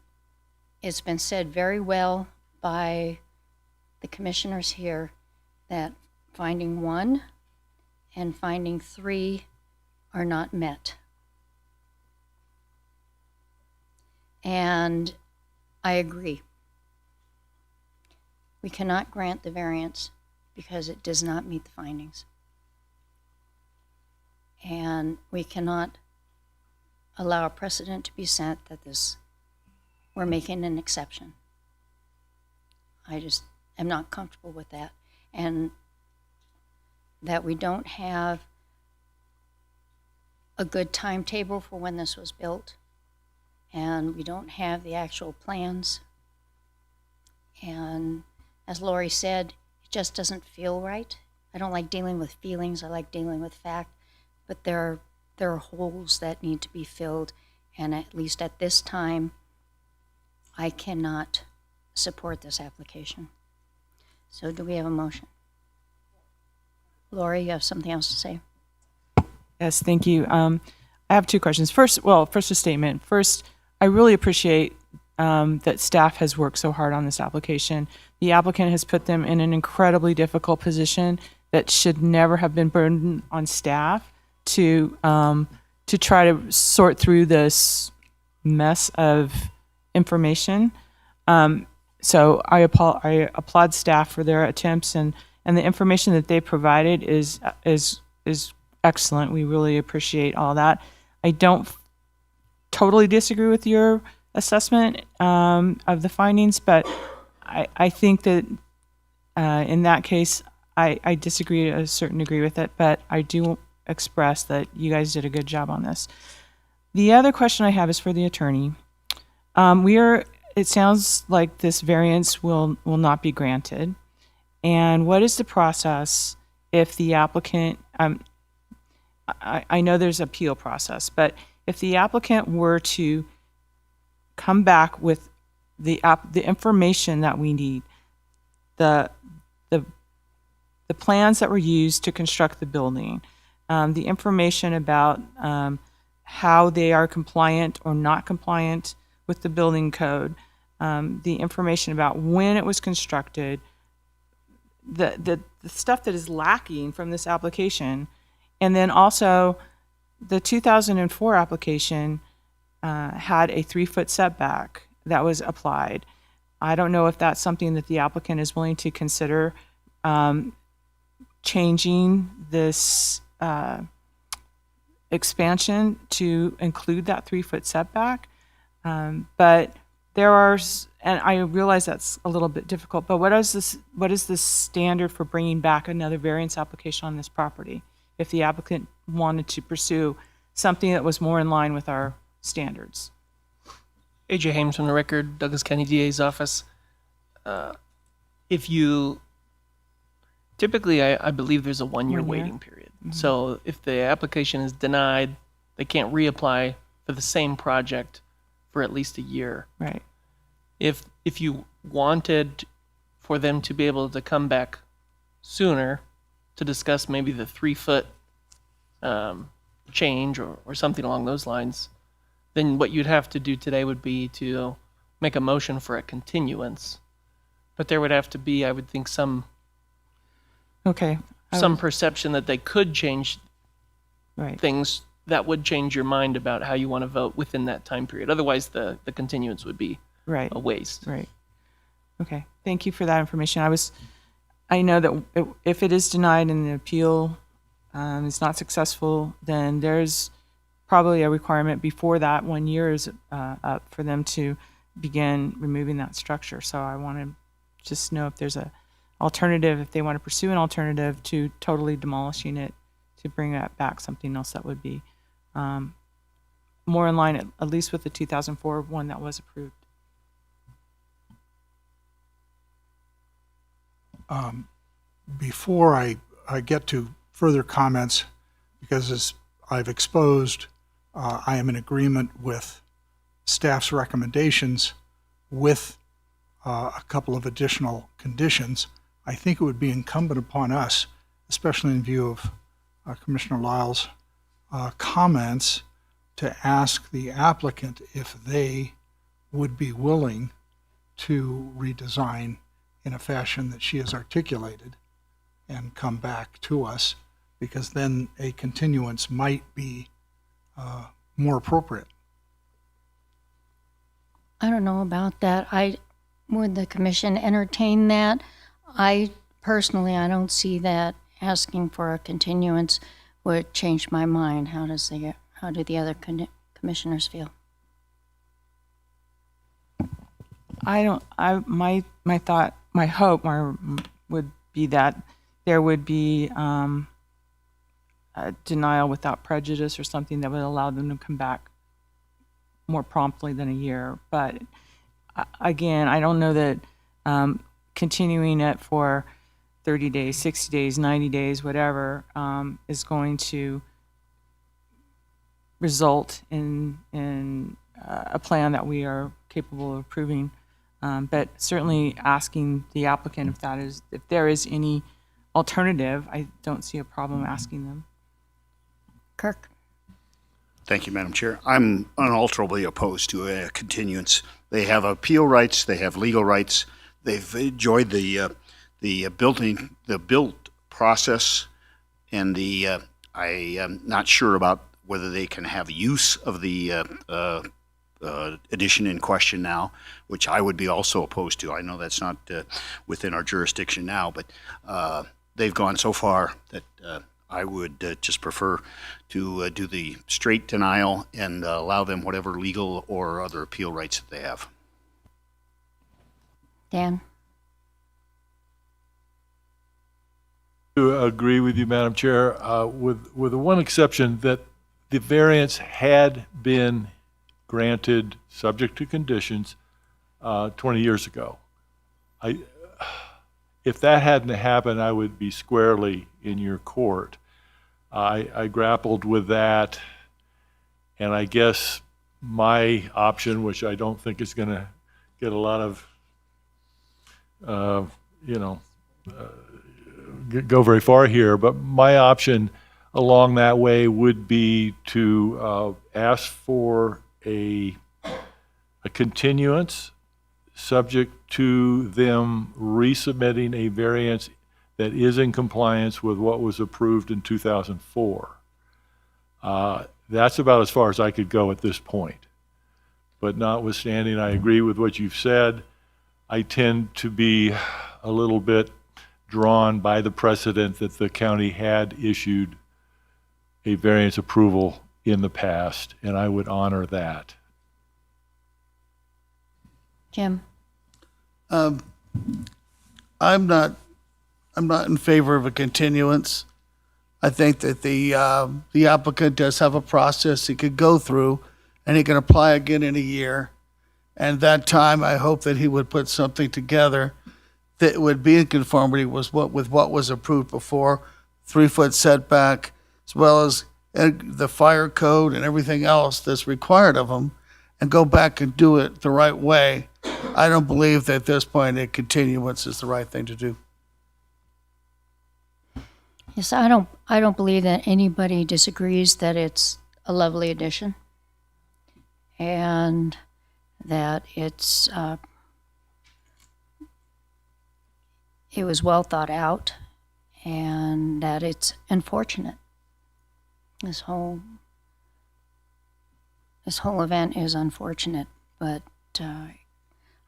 it's been said very well by the commissioners here that finding 1 and finding 3 are not met. And I agree. We cannot grant the variance because it does not meet the findings. And we cannot allow a precedent to be set that we're making an exception. I just am not comfortable with that. And that we don't have a good timetable for when this was built. And we don't have the actual plans. And as Lori said, it just doesn't feel right. I don't like dealing with feelings, I like dealing with fact, but there are holes that need to be filled, and at least at this time, I cannot support this application. So do we have a motion? Lori, you have something else to say? Yes, thank you. I have 2 questions. First a statement. First, I really appreciate that staff has worked so hard on this application. The applicant has put them in an incredibly difficult position that should never have been burdened on staff to try to sort through this mess of information. So I applaud staff for their attempts, and the information that they provided is excellent. We really appreciate all that. I don't totally disagree with your assessment of the findings, but I think that in that case, I disagree to a certain degree with it, but I do express that you guys did a good job on this. The other question I have is for the attorney. It sounds like this variance will not be granted. And what is the process if the applicant, I know there's an appeal process, but if the applicant were to come back with the information that we need, the plans that were used to construct the building, the information about how they are compliant or not compliant with the building code, the information about when it was constructed, the stuff that is lacking from this application, and then also the 2004 application had a 3-foot setback that was applied. I don't know if that's something that the applicant is willing to consider changing this expansion to include that 3-foot setback. But there are, and I realize that's a little bit difficult, but what is the standard for bringing back another variance application on this property if the applicant wanted to pursue something that was more in line with our standards? AJ Hames from the Record, Douglas County DA's office. Typically, I believe there's a 1 year 1 year. waiting period. So if the application is denied, they can't reapply for the same project for at least a year. Right. If you wanted for them to be able to come back sooner to discuss maybe the 3-foot change or something along those lines, then what you'd have to do today would be to make a motion for a continuance. But there would have to be, I would think, some Okay. perception that they could change Right. things that would change your mind about how you want to vote within that time period. Otherwise, the continuance would be Right. a waste. Right. Okay. Thank you for that information. I know that if it is denied and the appeal is not successful, then there's probably a requirement before that 1 year is up for them to begin removing that structure. So I want to just know if there's a alternative, if they want to pursue an alternative to totally demolishing it to bring that back, something else that would be more in line, at least with the 2004 one that was approved. Before I get to further comments, because as I've exposed, I am in agreement with staff's recommendations with a couple of additional conditions. I think it would be incumbent upon us, especially in view of Commissioner Lyle's comments, to ask the applicant if they would be willing to redesign in a fashion that she has articulated and come back to us, because then a continuance might be more appropriate. I don't know about that. Would the commission entertain that? I don't see that asking for a continuance would change my mind. How do the other commissioners feel? My hope would be that there would be a denial without prejudice or something that would allow them to come back more promptly than a year. But again, I don't know that continuing it for 30 days, 60 days, 90 days, whatever, is going to result in a plan that we are capable of approving. But certainly asking the applicant if there is any alternative, I don't see a problem asking them. Kirk? Thank you, Madam Chair. I'm unalterably opposed to a continuance. They have appeal rights, they have legal rights, they've enjoyed the built process, and I am not sure about whether they can have use of the addition in question now, which I would be also opposed to. I know that's not within our jurisdiction now, but they've gone so far that I would just prefer to do the straight denial and allow them whatever legal or other appeal rights that they have. Dan? To agree with you, Madam Chair, with the one exception that the variance had been granted subject to conditions 20 years ago. If that hadn't happened, I would be squarely in your court. I grappled with that, and I guess my option, which I don't think is going to get a lot of, go very far here, but my option along that way would be to ask for a continuance subject to them resubmitting a variance that is in compliance with what was approved in 2004. That's about as far as I could go at this point. But notwithstanding, I agree with what you've said. I tend to be a little bit drawn by the precedent that the county had issued a variance approval in the past, and I would honor that. Jim? I'm not in favor of a continuance. I think that the applicant does have a process he could go through, and he can apply again in a year. And that time, I hope that he would put something together that would be in conformity with what was approved before, 3-foot setback, as well as the fire code and everything else that's required of him, and go back and do it the right way. I don't believe that at this point a continuance is the right thing to do. Yes, I don't believe that anybody disagrees that it's a lovely addition and that it was well thought out and that it's unfortunate. This whole event is unfortunate, but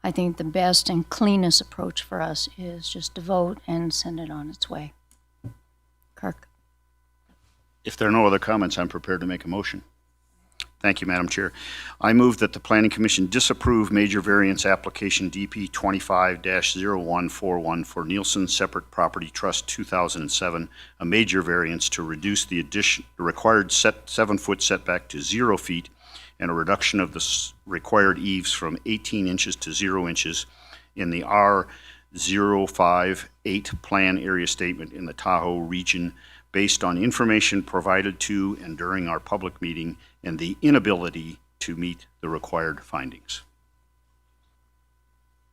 I think the best and cleanest approach for us is just to vote and send it on its way. Kirk? If there are no other comments, I'm prepared to make a motion. Thank you, Madam Chair. I move that the Planning Commission disapprove major variance application DP 25-0141 for Nielsen Separate Property Trust 2007, a major variance to reduce the required 7-foot setback to 0 feet and a reduction of the required eaves from 18 inches to 0 inches in the R058 Plan Area Statement in the Tahoe region based on information provided to and during our public meeting and the inability to meet the required findings.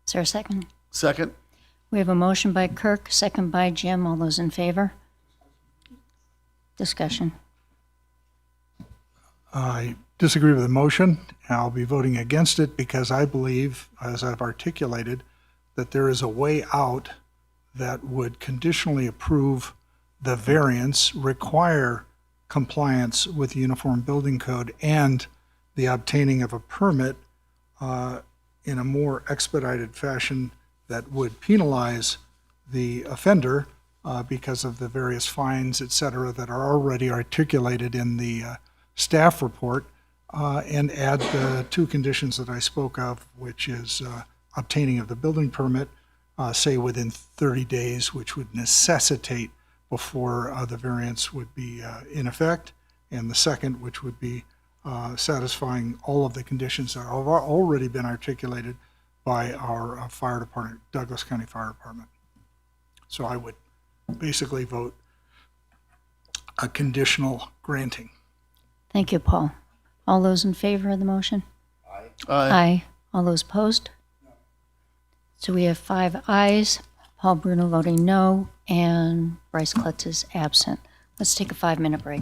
Is there a second? Second? We have a motion by Kirk, second by Jim. All those in favor? Discussion. I disagree with the motion. I'll be voting against it because I believe, as I've articulated, that there is a way out that would conditionally approve the variance, require compliance with the Uniform Building Code and the obtaining of a permit in a more expedited fashion that would penalize the offender because of the various fines, et cetera, that are already articulated in the staff report, and add the 2 conditions that I spoke of, which is obtaining of the building permit, say within 30 days, which would necessitate before the variance would be in effect, and the second, which would be satisfying all of the conditions that have already been articulated by our fire department, Douglas County Fire Department. So I would basically vote a conditional granting. Thank you, Paul. All those in favor of the motion? Aye. Aye. All those opposed? So we have 5 ayes, Paul Bruno voting no, and Bryce Klutz is absent. Let's take a 5-minute break.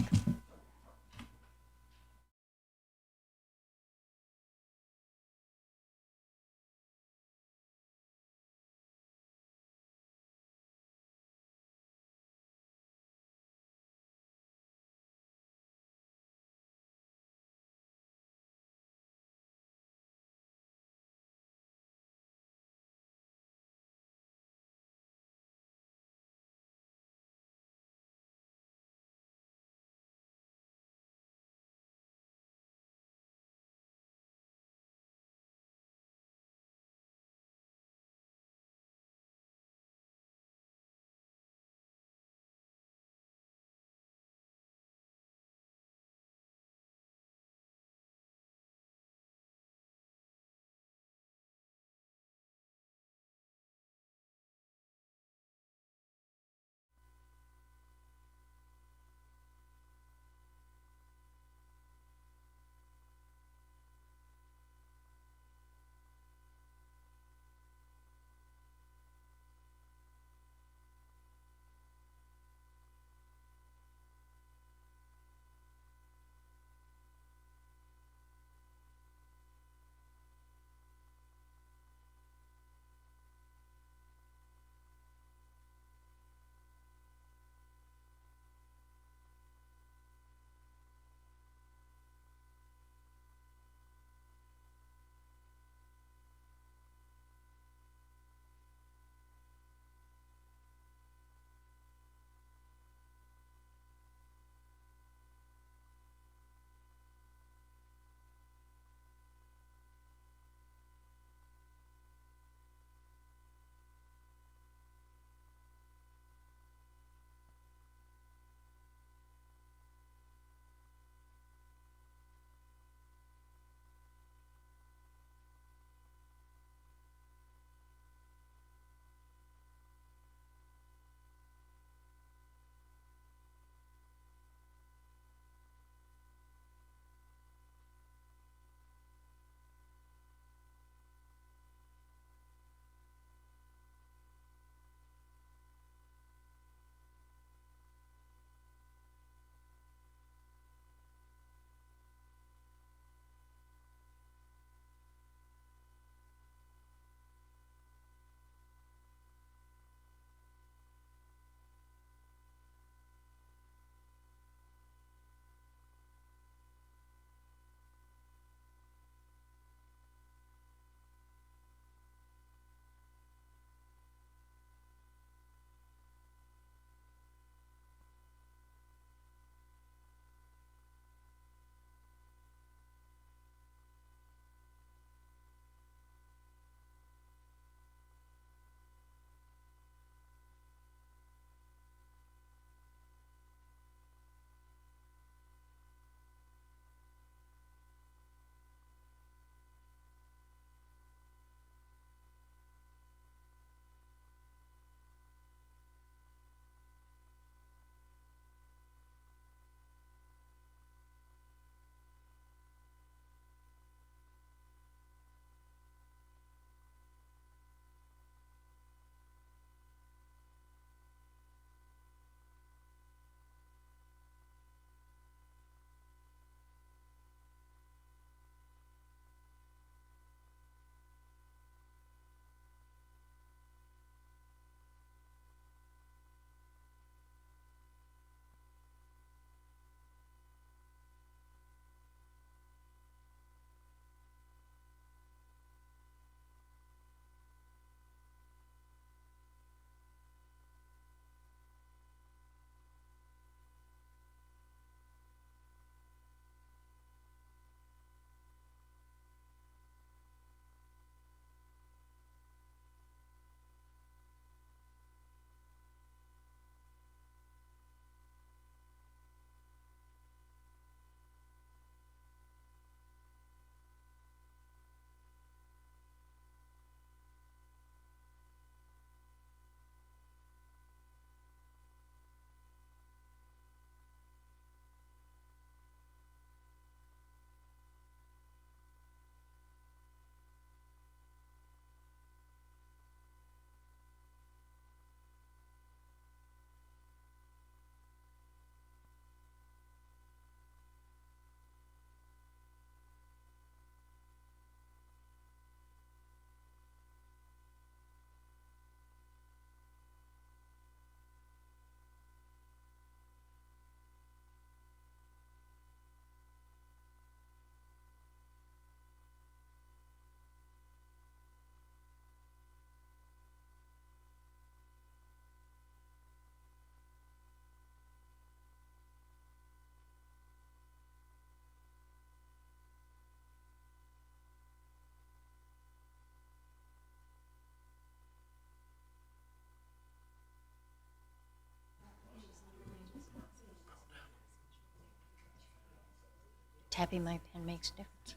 tapping my pen makes a difference.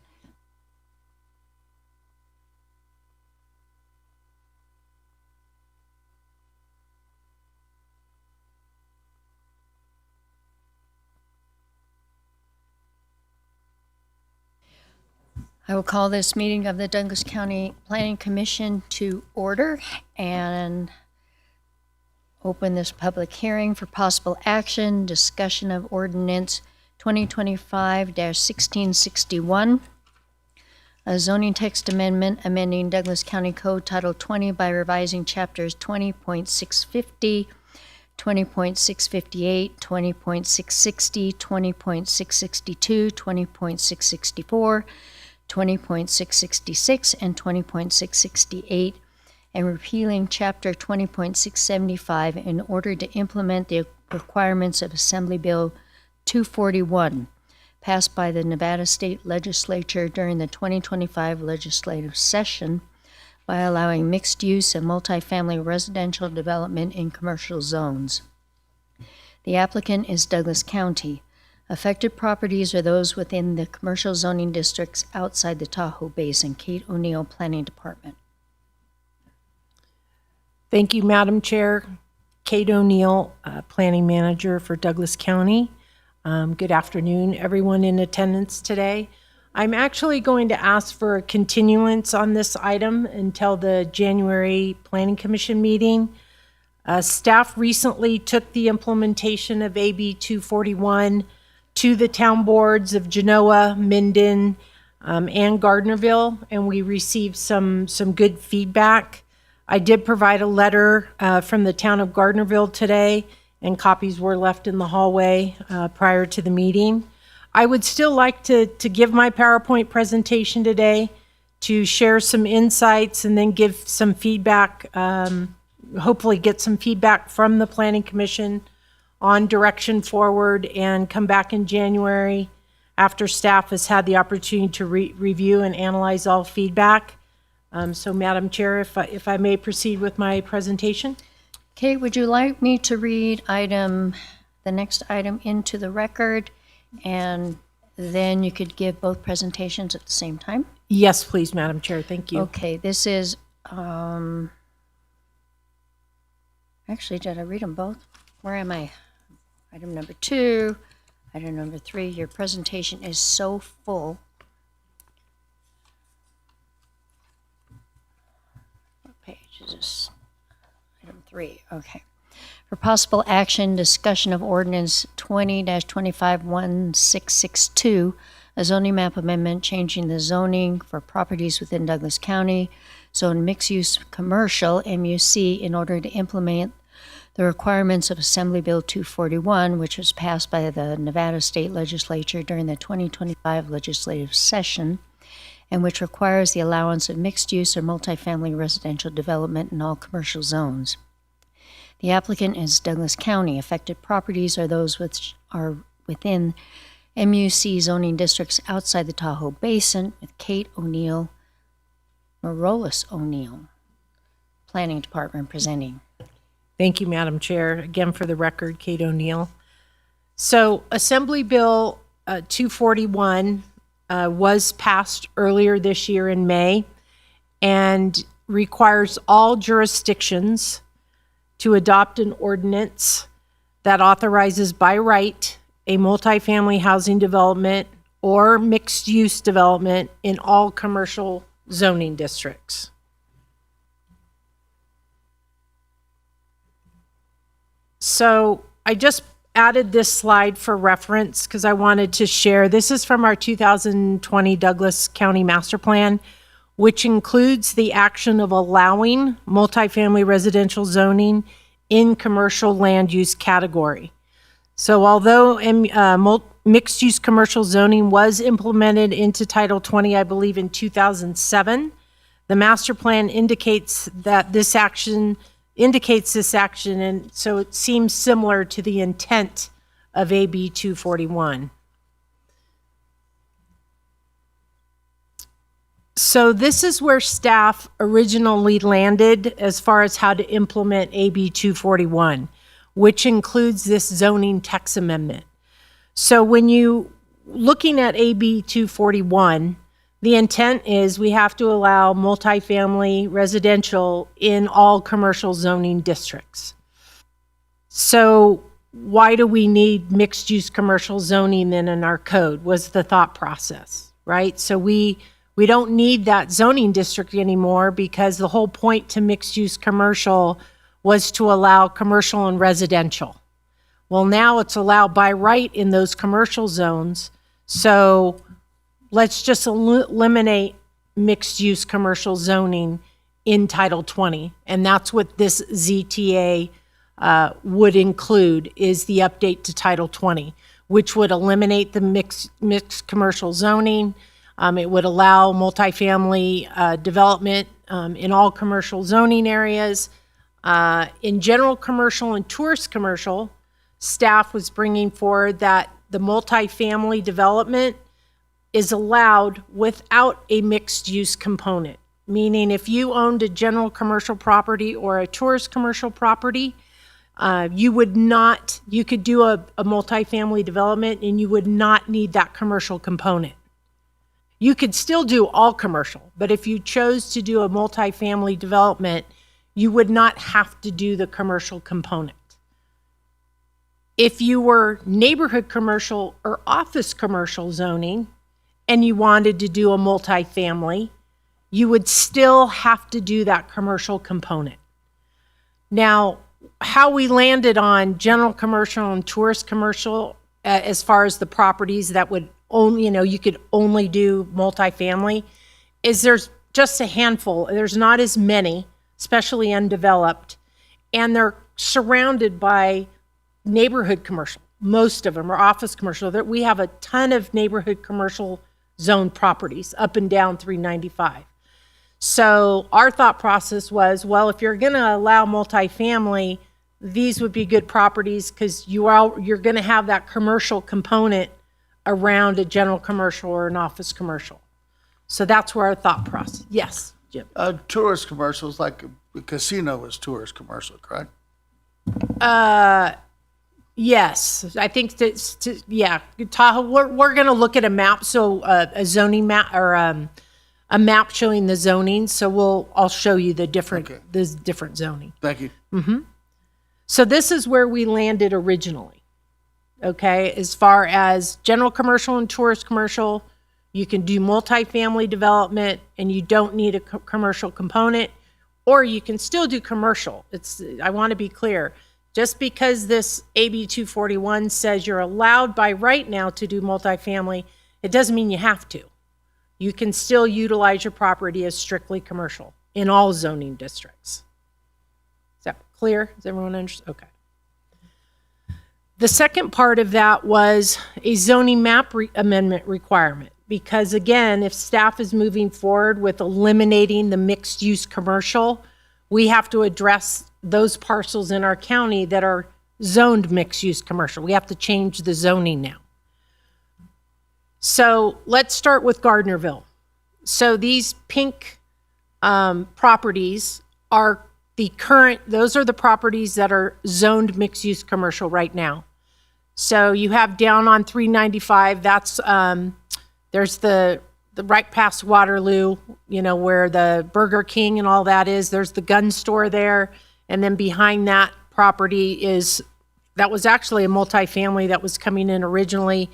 I will call this meeting of the Douglas County Planning Commission to order and open this public hearing for possible action, discussion of ordinance 2025-1661, a zoning text amendment amending Douglas County Code Title 20 by revising chapters 20.650, 20.658, 20.660, 20.662, 20.664, 20.666, and 20.668, and repealing Chapter 20.675 in order to implement the requirements of Assembly Bill 241, passed by the Nevada State Legislature during the 2025 legislative session by allowing mixed use and multifamily residential development in commercial zones. The applicant is Douglas County. Affected properties are those within the commercial zoning districts outside the Tahoe Basin. Kate O'Neill, Planning Department. Thank you, Madam Chair. Kate O'Neill, Planning Manager for Douglas County. Good afternoon, everyone in attendance today. I'm actually going to ask for a continuance on this item until the January Planning Commission meeting. Staff recently took the implementation of AB 241 to the town boards of Genoa, Minden, and Gardnerville, and we received some good feedback. I did provide a letter from the town of Gardnerville today, and copies were left in the hallway prior to the meeting. I would still like to give my PowerPoint presentation today to share some insights and then give some feedback, hopefully get some feedback from the Planning Commission on direction forward, and come back in January after staff has had the opportunity to review and analyze all feedback. So Madam Chair, if I may proceed with my presentation. Kate, would you like me to read the next item into the record, and then you could give both presentations at the same time? Yes, please, Madam Chair. Thank you. Okay, this is, actually, did I read them both? Where am I? Item number 2, item number 3. Your presentation is so full. What page is this? Item 3, okay. For possible action, discussion of ordinance 20-25-1662, a zoning map amendment changing the zoning for properties within Douglas County, zone mixed-use commercial, MUC, in order to implement the requirements of Assembly Bill 241, which was passed by the Nevada State Legislature during the 2025 legislative session, and which requires the allowance of mixed-use or multifamily residential development in all commercial zones. The applicant is Douglas County. Affected properties are those which are within MUC zoning districts outside the Tahoe Basin, with Kate O'Neill, Morales O'Neill, Planning Department, presenting. Thank you, Madam Chair. Again, for the record, Kate O'Neill. So Assembly Bill 241 was passed earlier this year in May and requires all jurisdictions to adopt an ordinance that authorizes by right a multifamily housing development or mixed-use development in all commercial zoning districts. So I just added this slide for reference because I wanted to share. This is from our 2020 Douglas County Master Plan, which includes the action of allowing multifamily residential zoning in commercial land use category. So although mixed-use commercial zoning was implemented into Title 20, I believe in 2007, the master plan indicates this action, and so it seems similar to the intent of AB 241. So this is where staff originally landed as far as how to implement AB 241, which includes this zoning text amendment. So when you looking at AB 241, the intent is we have to allow multifamily residential in all commercial zoning districts. So why do we need mixed-use commercial zoning then in our code was the thought process, right? So we don't need that zoning district anymore because the whole point to mixed-use commercial was to allow commercial and residential. Well, now it's allowed by right in those commercial zones. So let's just eliminate mixed-use commercial zoning in Title 20. And that's what this ZTA would include, is the update to Title 20, which would eliminate the mixed commercial zoning. It would allow multifamily development in all commercial zoning areas. In general commercial and tourist commercial, staff was bringing forward that the multifamily development is allowed without a mixed-use component, meaning if you owned a general commercial property or a tourist commercial property, you could do a multifamily development and you would not need that commercial component. You could still do all commercial, but if you chose to do a multifamily development, you would not have to do the commercial component. If you were neighborhood commercial or office commercial zoning and you wanted to do a multifamily, you would still have to do that commercial component. Now, how we landed on general commercial and tourist commercial as far as the properties that would only, you could only do multifamily, is there's just a handful. There's not as many, especially undeveloped, and they're surrounded by neighborhood commercial. Most of them are office commercial. We have a ton of neighborhood commercial zone properties up and down 395. So our thought process was, well, if you're going to allow multifamily, these would be good properties because you're going to have that commercial component around a general commercial or an office commercial. So that's where our thought process. Yes, Jim. Tourist commercials, like a casino is tourist commercial, correct? Yes, I think that's, yeah, Tahoe, we're going to look at a map, so a zoning map, or a map showing the zoning, so I'll show you the different zoning. Thank you. So this is where we landed originally, okay? As far as general commercial and tourist commercial, you can do multifamily development and you don't need a commercial component, or you can still do commercial. I want to be clear. Just because this AB 241 says you're allowed by right now to do multifamily, it doesn't mean you have to. You can still utilize your property as strictly commercial in all zoning districts. Is that clear? Does everyone understand? Okay. The second part of that was a zoning map amendment requirement, because again, if staff is moving forward with eliminating the mixed use commercial, we have to address those parcels in our county that are zoned mixed use commercial. We have to change the zoning now. So let's start with Gardnerville. So these pink properties are those are the properties that are zoned mixed use commercial right now. So you have down on 395, that's, there's the right past Waterloo, where the Burger King and all that is. There's the gun store there. And then behind that property that was actually a multifamily that was coming in originally.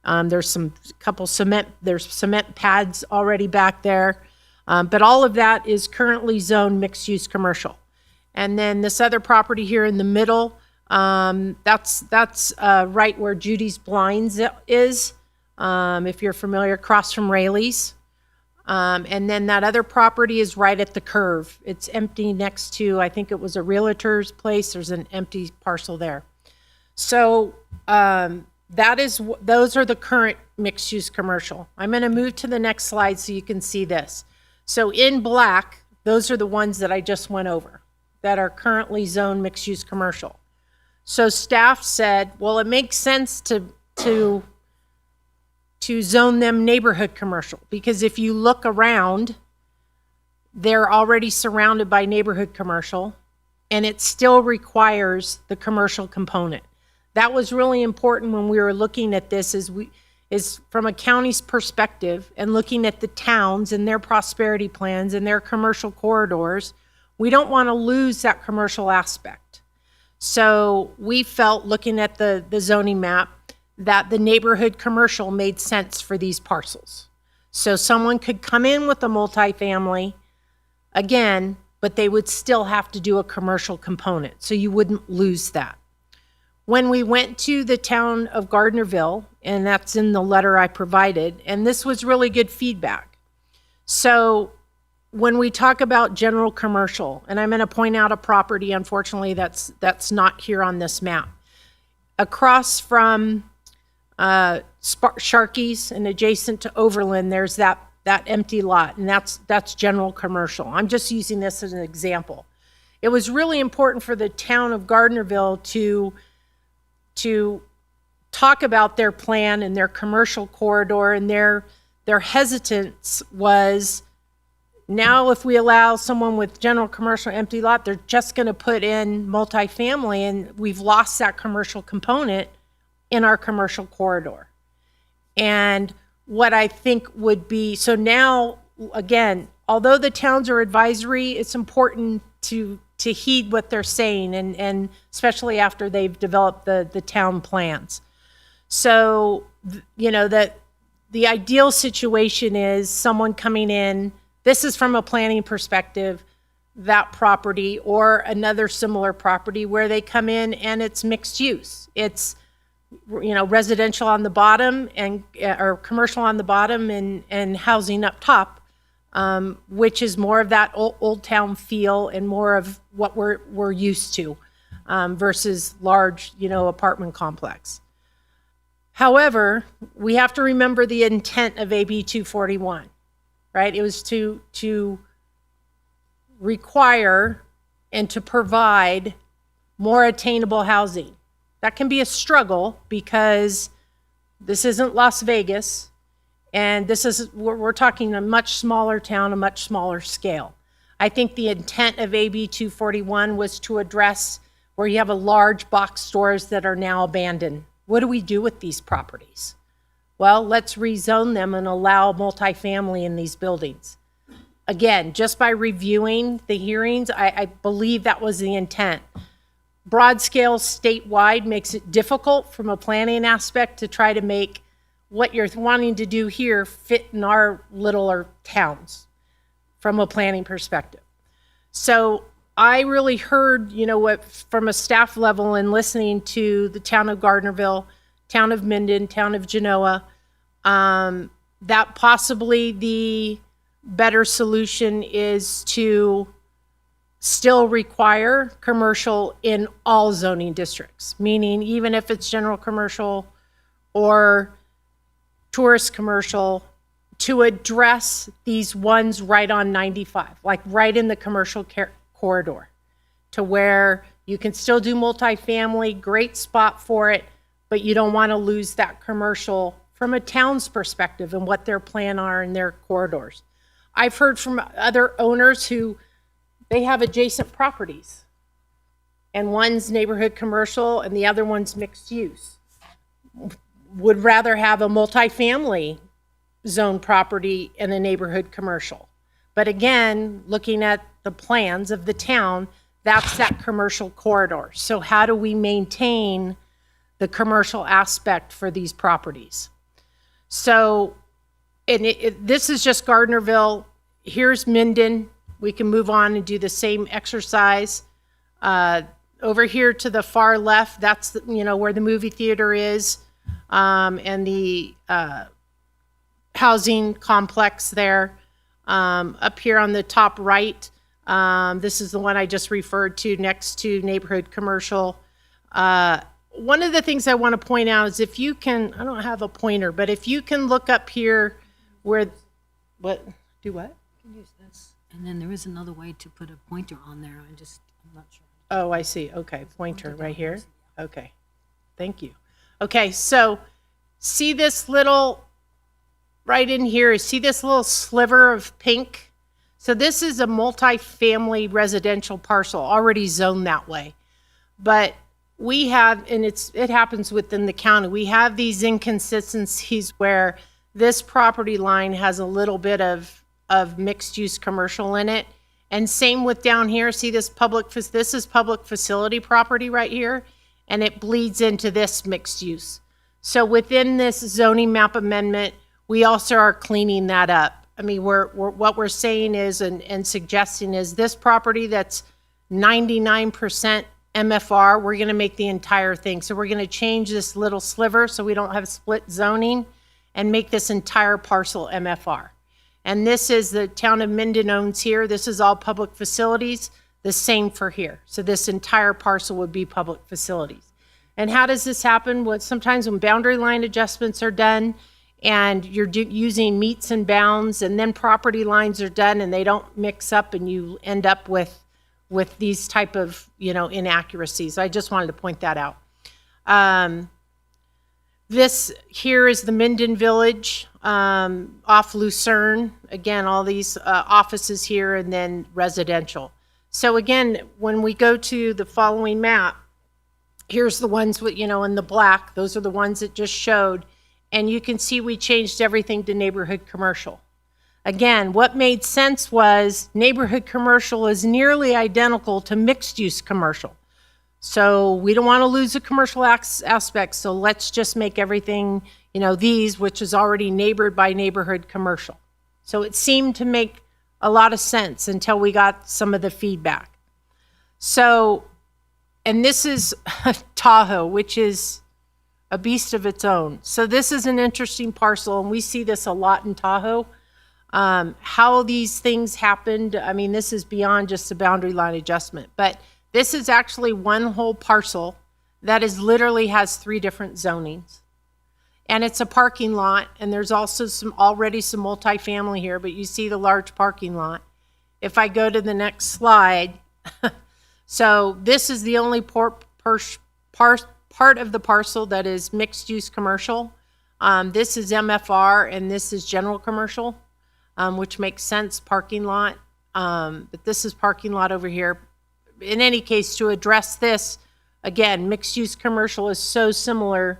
There's cement pads already back there. But all of that is currently zoned mixed use commercial. And then this other property here in the middle, that's right where Judy's Blinds is. If you're familiar, across from Rayleigh's. And then that other property is right at the curve. It's empty next to, I think it was a realtor's place. There's an empty parcel there. So those are the current mixed-use commercial. I'm going to move to the next slide so you can see this. So in black, those are the ones that I just went over that are currently zoned mixed-use commercial. So staff said, well, it makes sense to zone them neighborhood commercial, because if you look around, they're already surrounded by neighborhood commercial, and it still requires the commercial component. That was really important when we were looking at this, is from a county's perspective and looking at the towns and their prosperity plans and their commercial corridors, we don't want to lose that commercial aspect. So we felt, looking at the zoning map, that the neighborhood commercial made sense for these parcels. So someone could come in with a multifamily, again, but they would still have to do a commercial component, so you wouldn't lose that. When we went to the town of Gardnerville, and that's in the letter I provided, and this was really good feedback. So when we talk about general commercial, and I'm going to point out a property, unfortunately, that's not here on this map. Across from Sharkey's and adjacent to Overland, there's that empty lot, and that's general commercial. I'm just using this as an example. It was really important for the town of Gardnerville to talk about their plan and their commercial corridor, and their hesitance was, now if we allow someone with general commercial empty lot, they're just going to put in multifamily, and we've lost that commercial component in our commercial corridor. And what I think would be, so now, again, although the towns are advisory, it's important to heed what they're saying, and especially after they've developed the town plans. So, that the ideal situation is someone coming in, this is from a planning perspective, that property or another similar property where they come in and it's mixed use. It's, residential on the bottom or commercial on the bottom and housing up top. Which is more of that old town feel and more of what we're used to, versus large, apartment complex. However, we have to remember the intent of AB 241, right? It was to require and to provide more attainable housing. That can be a struggle because this isn't Las Vegas. And we're talking a much smaller town, a much smaller scale. I think the intent of AB 241 was to address where you have a large box stores that are now abandoned. What do we do with these properties? Well, let's rezone them and allow multifamily in these buildings. Again, just by reviewing the hearings, I believe that was the intent. Broad scale statewide makes it difficult from a planning aspect to try to make what you're wanting to do here fit in our littler towns from a planning perspective. So I really heard, what from a staff level and listening to the town of Gardnerville, town of Minden, town of Genoa, that possibly the better solution is to still require commercial in all zoning districts, meaning even if it's general commercial or tourist commercial, to address these ones right on 95, like right in the commercial corridor, to where you can still do multifamily, great spot for it, but you don't want to lose that commercial from a town's perspective and what their plan are in their corridors. I've heard from other owners who they have adjacent properties, and one's neighborhood commercial and the other one's mixed use. Would rather have a multifamily zone property in a neighborhood commercial. But again, looking at the plans of the town, that's that commercial corridor. So how do we maintain the commercial aspect for these properties? So, and this is just Gardnerville. Here's Minden. We can move on and do the same exercise. Over here to the far left, that's where the movie theater is. And the housing complex there. Up here on the top right, this is the one I just referred to next to neighborhood commercial. One of the things I want to point out is if you can, I don't have a pointer, but if you can look up here where, do what? Use this. And then there is another way to put a pointer on there. I'm not sure. Oh, I see. Okay, pointer right here. Okay, thank you. Okay, so see this little, right in here, see this little sliver of pink? So this is a multi-family residential parcel, already zoned that way. But we have, and it happens within the county, we have these inconsistencies where this property line has a little bit of mixed-use commercial in it. And same with down here, see this this is public facility property right here, and it bleeds into this mixed use. So within this zoning map amendment, we also are cleaning that up. I mean, what we're saying is, and suggesting is, this property that's 99% MFR, we're gonna make the entire thing. So we're gonna change this little sliver so we don't have split zoning and make this entire parcel MFR. And this is the town of Minden owns here. This is all public facilities, the same for here. So this entire parcel would be public facilities. And how does this happen? Well, sometimes when boundary line adjustments are done and you're using meets and bounds, and then property lines are done and they don't mix up, and you end up with these type of, inaccuracies. I just wanted to point that out. This here is the Minden Village off Lucerne. Again, all these offices here, and then residential. So again, when we go to the following map, here's the ones with, in the black. Those are the ones that just showed. And you can see we changed everything to neighborhood commercial. Again, what made sense was neighborhood commercial is nearly identical to mixed use commercial. So we don't want to lose the commercial aspect, so let's just make everything, these, which is already neighbored by neighborhood commercial. So it seemed to make a lot of sense until we got some of the feedback. So, and this is Tahoe, which is a beast of its own. So this is an interesting parcel, and we see this a lot in Tahoe. How these things happened, I mean, this is beyond just a boundary line adjustment, but this is actually one whole parcel that literally has 3 different zonings. And it's a parking lot, and there's also already some multifamily here, but you see the large parking lot. If I go to the next slide, so this is the only part of the parcel that is mixed use commercial. This is MFR, and this is general commercial, which makes sense, parking lot. But this is parking lot over here. In any case, to address this, again, mixed-use commercial is so similar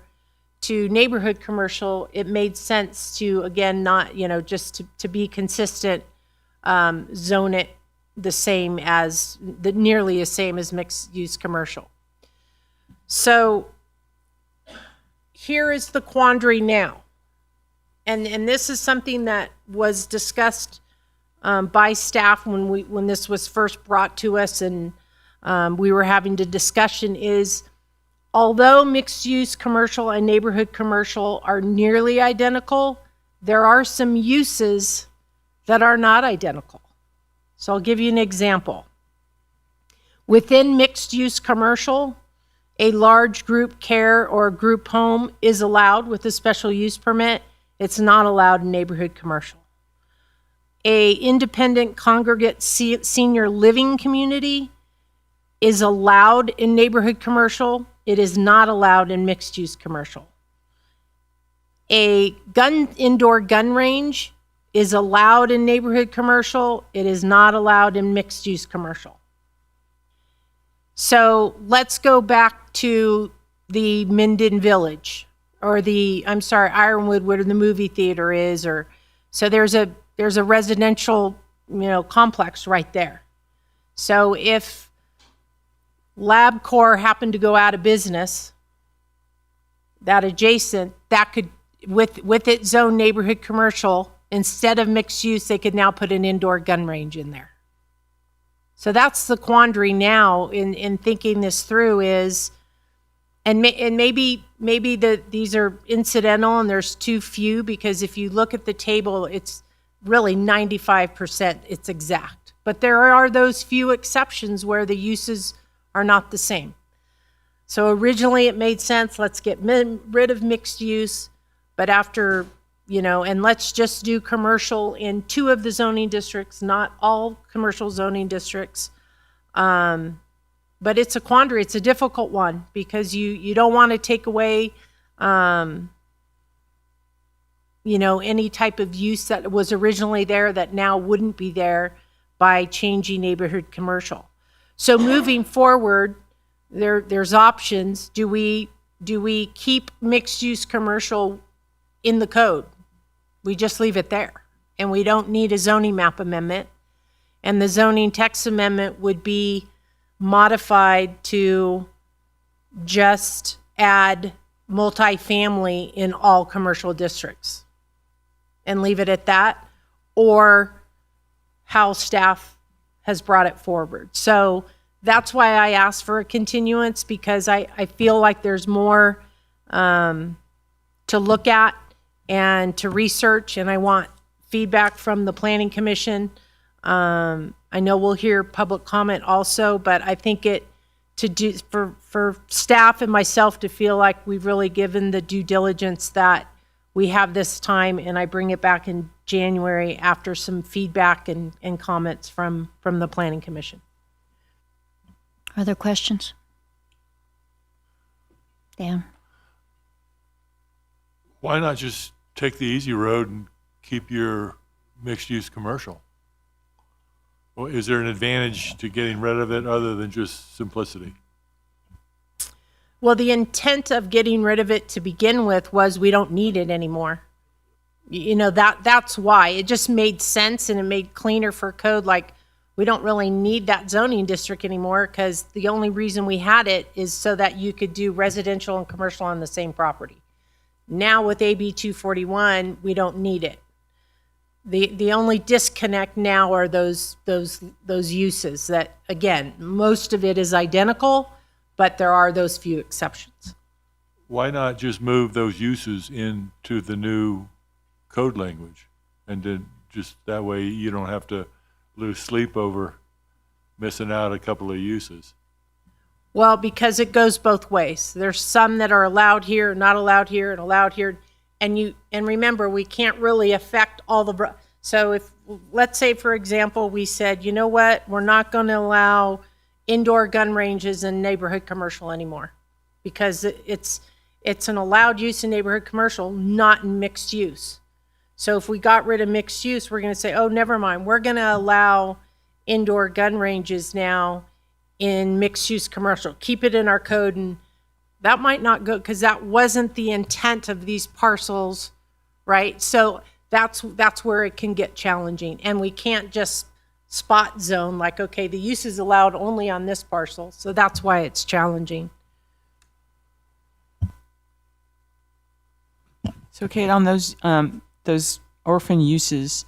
to neighborhood commercial, it made sense to, again, not, just to be consistent, zone it the same as, nearly the same as mixed-use commercial. So here is the quandary now. And this is something that was discussed by staff when this was first brought to us, and we were having the discussion is, although mixed-use commercial and neighborhood commercial are nearly identical, there are some uses that are not identical. So I'll give you an example. Within mixed-use commercial, a large group care or group home is allowed with a special use permit. It's not allowed in neighborhood commercial. A independent congregate senior living community is allowed in neighborhood commercial. It is not allowed in mixed use commercial. A indoor gun range is allowed in neighborhood commercial. It is not allowed in mixed use commercial. So let's go back to the Minden Village, or Ironwood, where the movie theater is, so there's a residential, complex right there. So if LabCorp happened to go out of business, that adjacent, that could, with its own neighborhood commercial, instead of mixed use, they could now put an indoor gun range in there. So that's the quandary now in thinking this through is, and maybe these are incidental and there's too few, because if you look at the table, it's really 95%, it's exact. But there are those few exceptions where the uses are not the same. So originally it made sense, let's get rid of mixed use, but after, and let's just do commercial in 2 of the zoning districts, not all commercial zoning districts. But it's a quandary, it's a difficult one, because you don't want to take away, any type of use that was originally there that now wouldn't be there by changing neighborhood commercial. So moving forward, there's options. Do we keep mixed use commercial in the code? We just leave it there, and we don't need a zoning map amendment. And the zoning text amendment would be modified to just add multifamily in all commercial districts and leave it at that, or how staff has brought it forward. So that's why I asked for a continuance, because I feel like there's more to look at and to research, and I want feedback from the Planning Commission. I know we'll hear public comment also, but I think for staff and myself to feel like we've really given the due diligence that we have this time, and I bring it back in January after some feedback and comments from the Planning Commission. Other questions? Dan? Why not just take the easy road and keep your mixed-use commercial? Well, is there an advantage to getting rid of it other than just simplicity? Well, the intent of getting rid of it to begin with was we don't need it anymore. You know, that's why. It just made sense, and it made cleaner for code. Like, we don't really need that zoning district anymore, because the only reason we had it is so that you could do residential and commercial on the same property. Now with AB 241, we don't need it. The only disconnect now are those uses that, again, most of it is identical, but there are those few exceptions. Why not just move those uses into the new code language? And then just that way you don't have to lose sleep over missing out a couple of uses. Well, because it goes both ways. There's some that are allowed here, not allowed here, and allowed here. And remember, we can't really affect all the, so if, let's say, for example, we said, you know what, we're not going to allow indoor gun ranges in neighborhood commercial anymore, because it's an allowed use in neighborhood commercial, not in mixed use. So if we got rid of mixed use, we're going to say, oh, never mind, we're going to allow indoor gun ranges now in mixed use commercial. Keep it in our code, and that might not go, because that wasn't the intent of these parcels, right? So that's where it can get challenging, and we can't just spot zone like, okay, the use is allowed only on this parcel. So that's why it's challenging. So Kate, on those orphan uses,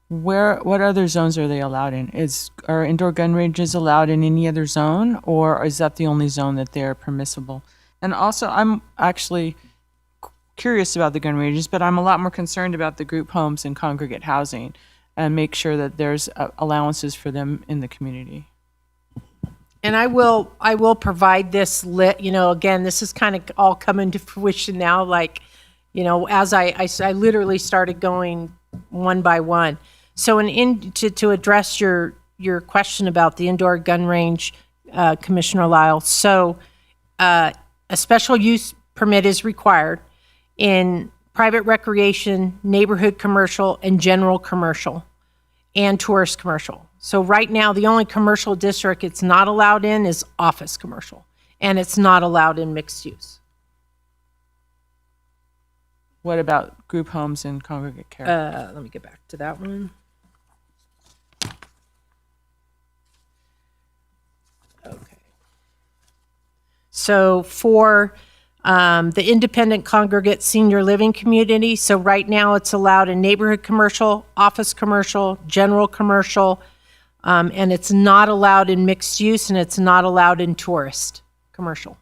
what other zones are they allowed in? Are indoor gun ranges allowed in any other zone, or is that the only zone that they're permissible? And also, I'm actually curious about the gun ranges, but I'm a lot more concerned about the group homes and congregate housing, and make sure that there's allowances for them in the community. And I will provide this again, this is kind of all coming to fruition now. Like, as I literally started going one by one. So to address your question about the indoor gun range, Commissioner Lyle, so a special use permit is required in private recreation, neighborhood commercial, and general commercial, and tourist commercial. So right now, the only commercial district it's not allowed in is office commercial, and it's not allowed in mixed use. What about group homes and congregate care? Let me get back to that one. Okay. So for the independent congregate senior living community, so right now it's allowed in neighborhood commercial, office commercial, general commercial, and it's not allowed in mixed use, and it's not allowed in tourist commercial.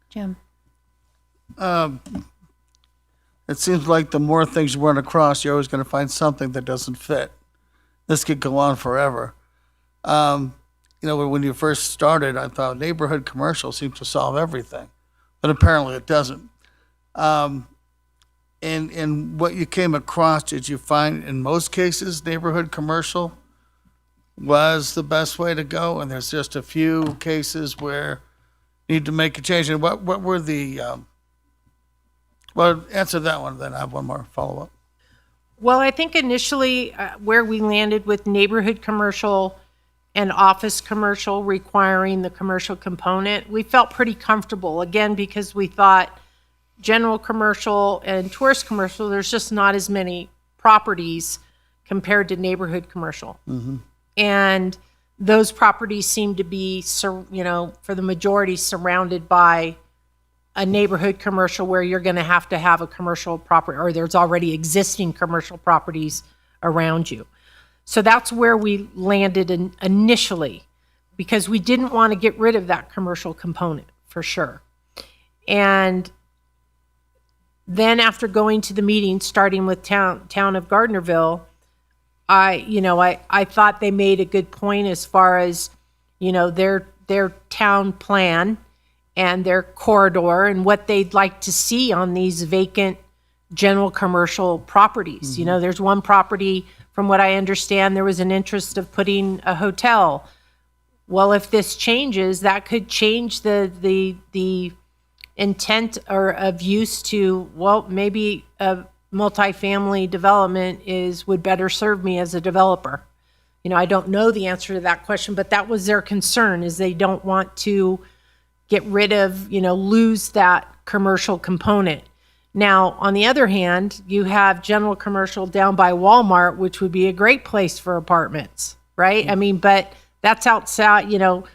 Jim? It seems like the more things you run across, you're always going to find something that doesn't fit. This could go on forever. When you first started, I thought neighborhood commercial seems to solve everything, but apparently it doesn't. And what you came across, did you find in most cases neighborhood commercial was the best way to go, and there's just a few cases where you need to make a change? And what were the well, answer that one, then I have one more follow-up. Well, I think initially where we landed with neighborhood commercial and office commercial requiring the commercial component, we felt pretty comfortable, again, because we thought general commercial and tourist commercial, there's just not as many properties compared to neighborhood commercial. And those properties seem to be, for the majority, surrounded by a neighborhood commercial where you're going to have a commercial property, or there's already existing commercial properties around you. So that's where we landed initially, because we didn't want to get rid of that commercial component for sure. And then after going to the meeting, starting with town of Gardnerville, I thought they made a good point as far as, their town plan and their corridor and what they'd like to see on these vacant general commercial properties. There's one property, from what I understand, there was an interest of putting a hotel. Well, if this changes, that could change the intent or of use to, well, maybe a multifamily development would better serve me as a developer. I don't know the answer to that question, but that was their concern, is they don't want to get rid of, lose that commercial component. Now, on the other hand, you have general commercial down by Walmart, which would be a great place for apartments, right? I mean, but that's outside,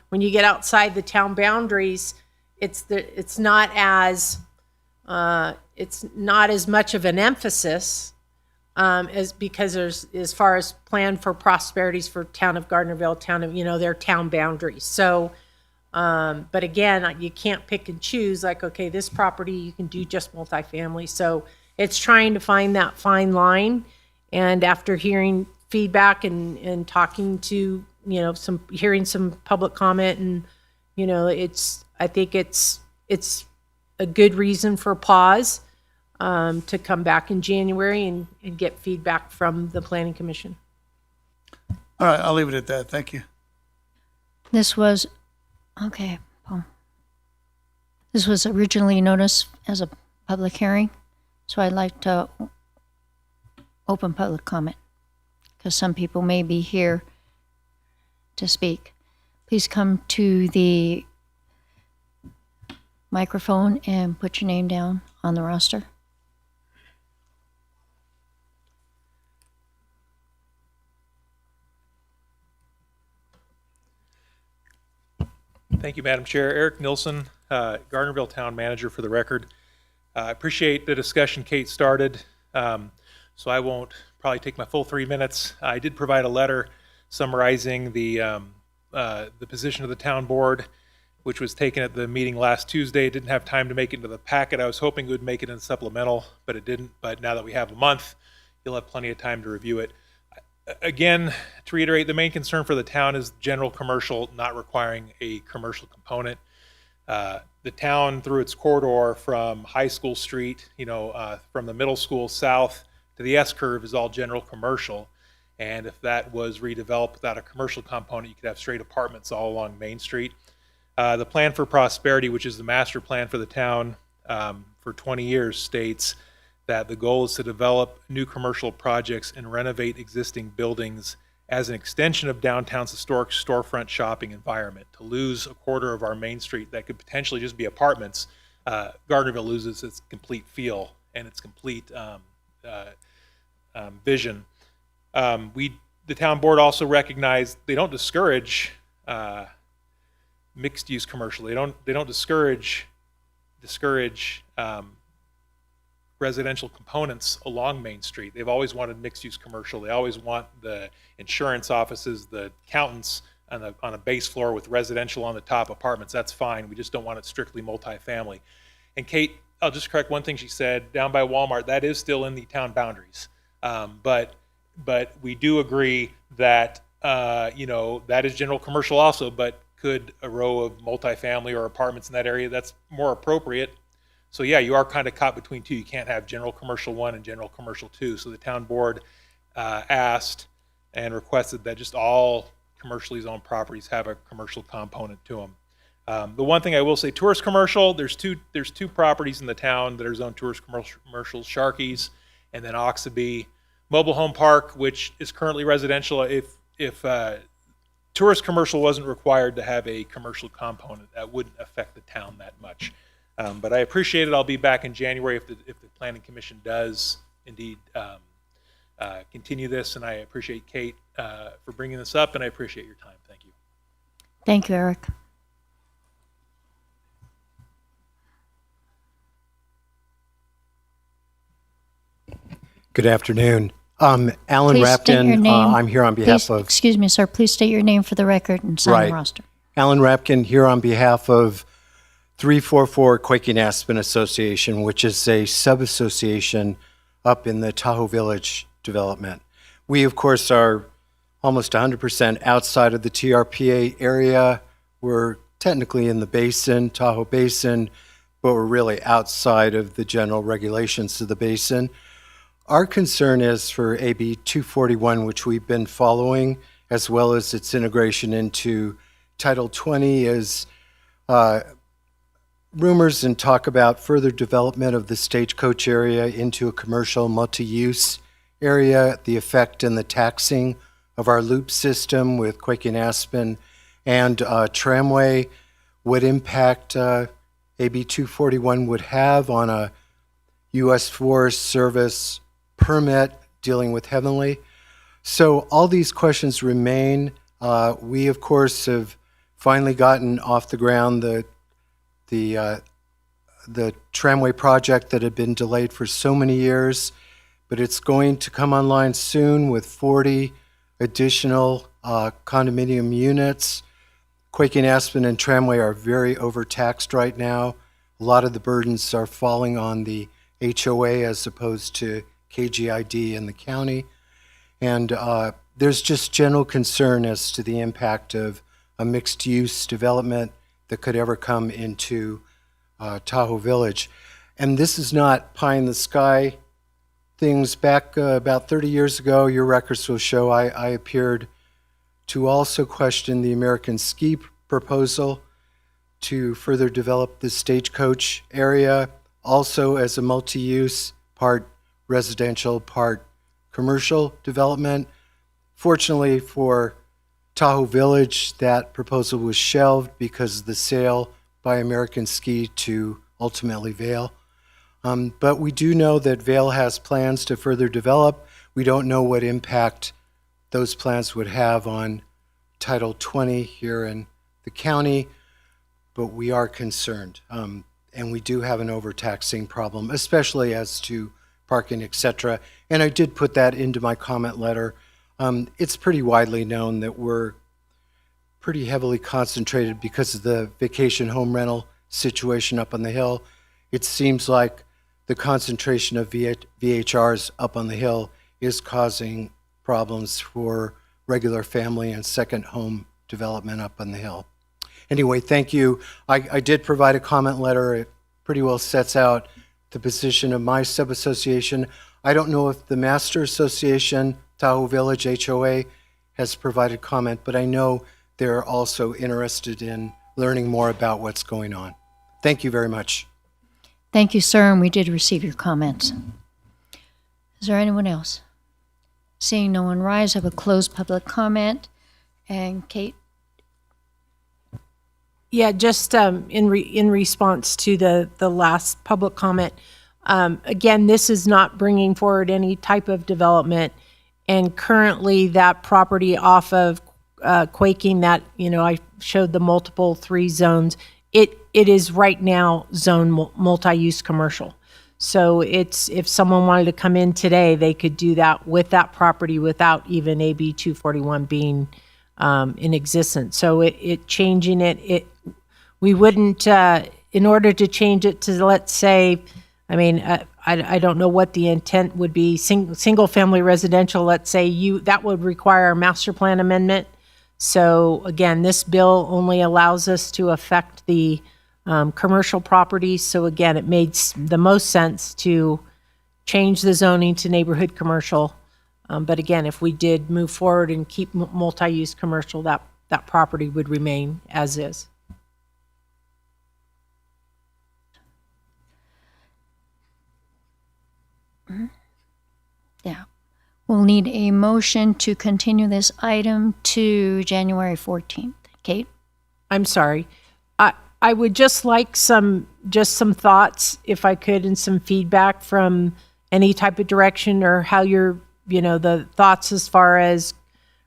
when you get outside the town boundaries, it's not as much of an emphasis as because there's, as far as plan for prosperities for town of Gardnerville, their town boundaries. So, but again, you can't pick and choose, like, okay, this property you can do just multifamily. So it's trying to find that fine line. And after hearing feedback and talking to, hearing some public comment, and, I think it's a good reason for pause, to come back in January and get feedback from the Planning Commission. All right, I'll leave it at that. Thank you. This was, okay, Paul. This was originally noticed as a public hearing, so I'd like to open public comment, because some people may be here to speak. Please come to the microphone and put your name down on the roster. Thank you, Madam Chair. Eric Nilsson, Gardnerville Town Manager, for the record. I appreciate the discussion Kate started, so I won't probably take my full 3 minutes. I did provide a letter summarizing the position of the town board, which was taken at the meeting last Tuesday. It didn't have time to make it into the packet. I was hoping it would make it in supplemental, but it didn't. But now that we have a month, you'll have plenty of time to review it. Again, to reiterate, the main concern for the town is general commercial not requiring a commercial component. The town, through its corridor from High School Street, from the middle school south to the S-curve, is all general commercial. And if that was redeveloped without a commercial component, you could have straight apartments all along Main Street. The Plan for Prosperity, which is the master plan for the town for 20 years, states that the goal is to develop new commercial projects and renovate existing buildings as an extension of downtown's historic storefront shopping environment. To lose a quarter of our Main Street that could potentially just be apartments, Gardnerville loses its complete feel and its complete vision. The town board also recognized they don't discourage mixed-use commercial. They don't discourage residential components along Main Street. They've always wanted mixed-use commercial. They always want the insurance offices, the accountants on a base floor with residential on the top, apartments. That's fine. We just don't want it strictly multifamily. And Kate, I'll just correct one thing she said. Down by Walmart, that is still in the town boundaries. But we do agree that that is general commercial also. But could a row of multifamily or apartments in that area, that's more appropriate. So yeah, you are kind of caught between two. You can't have general commercial 1 and general commercial 2. So the town board asked and requested that just all commercially zoned properties have a commercial component to them. The one thing I will say, tourist commercial, there's two properties in the town that are zoned tourist commercial, Sharky's and then Oxaby. mobile home park, which is currently residential. If tourist commercial wasn't required to have a commercial component, that wouldn't affect the town that much. But I appreciate it. I'll be back in January if the Planning Commission does indeed continue this, and I appreciate Kate for bringing this up, and I appreciate your time. Thank you. Thank you, Eric. Good afternoon. Alan Please state your Rapkin. name. I'm here on behalf Please, of excuse me, sir. Please state your name for the record and sign Right. the roster. Alan Rapkin here on behalf of 344 Quaking Aspen Association, which is a sub-association up in the Tahoe Village development. We, of course, are almost 100% outside of the TRPA area. We're technically in the basin, Tahoe Basin, but we're really outside of the general regulations of the basin. Our concern is for AB 241, which we've been following, as well as its integration into Title 20, is rumors and talk about further development of the Stagecoach area into a commercial multi-use area, the effect and the taxing of our loop system with Quaking Aspen and Tramway, what impact AB 241 would have on a U.S. Forest Service permit dealing with Heavenly. So all these questions remain. We, of course, have finally gotten off the ground the tramway project that had been delayed for so many years, but it's going to come online soon with 40 additional condominium units. Quaking Aspen and Tramway are very overtaxed right now. A lot of the burdens are falling on the HOA as opposed to KGID in the county. And there's just general concern as to the impact of a mixed-use development that could ever come into Tahoe Village. And this is not pie in the sky things. Back about 30 years ago, your records will show I appeared to also question the American Ski proposal to further develop the Stagecoach area, also as a multi-use, part residential, part commercial development. Fortunately for Tahoe Village, that proposal was shelved because of the sale by American Ski to ultimately Vail. But we do know that Vail has plans to further develop. We don't know what impact those plans would have on Title 20 here in the county, but we are concerned. And we do have an overtaxing problem, especially as to parking, et cetera. And I did put that into my comment letter. It's pretty widely known that we're pretty heavily concentrated because of the vacation home rental situation up on the hill. It seems like the concentration of VHRs up on the hill is causing problems for regular family and second home development up on the hill. Anyway, thank you. I did provide a comment letter. It pretty well sets out the position of my sub-association. I don't know if the Master Association, Tahoe Village HOA, has provided comment, but I know they're also interested in learning more about what's going on. Thank you very much. Thank you, sir, and we did receive your comments. Is there anyone else? Seeing no one rise, I will close public comment. And Kate? Yeah, just in response to the last public comment, again, this is not bringing forward any type of development. And currently, that property off of Quaking, that I showed the multiple 3 zones. It is right now zone multi-use commercial. So it's, if someone wanted to come in today, they could do that with that property without even AB 241 being in existence. So it changing it, we wouldn't, in order to change it to, let's say, I don't know what the intent would be, single family residential, let's say that would require a master plan amendment. So again, this bill only allows us to affect the commercial properties. So again, it made the most sense to change the zoning to neighborhood commercial. But again, if we did move forward and keep multi-use commercial, that property would remain as is. Yeah. We'll need a motion to continue this item to January 14th. Kate? I'm sorry. I would just like some thoughts, if I could, and some feedback from any type of direction, or how the thoughts as far as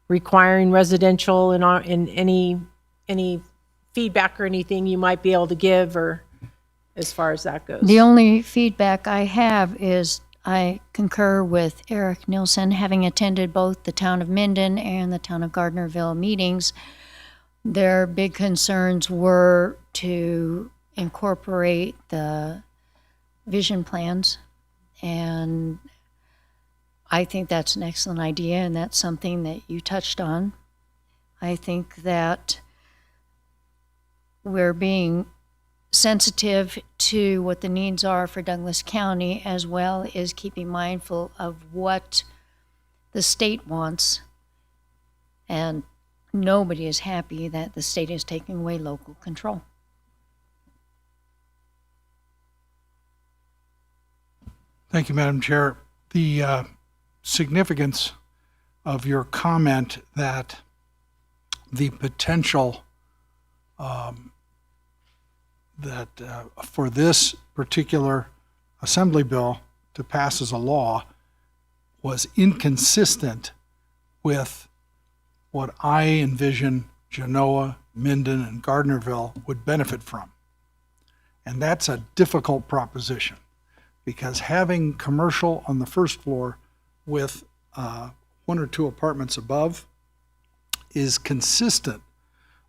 requiring residential and any feedback or anything you might be able to give, or as far as that goes. The only feedback I have is I concur with Eric Nilsson, having attended both the town of Minden and the town of Gardnerville meetings. Their big concerns were to incorporate the vision plans, and I think that's an excellent idea, and that's something that you touched on. I think that we're being sensitive to what the needs are for Douglas County, as well as keeping mindful of what the state wants. And nobody is happy that the state is taking away local control. Thank you, Madam Chair. The significance of your comment that the potential for this particular assembly bill to pass as a law was inconsistent with what I envision Genoa, Minden, and Gardnerville would benefit from. And that's a difficult proposition, because having commercial on the first floor with one or two apartments above is consistent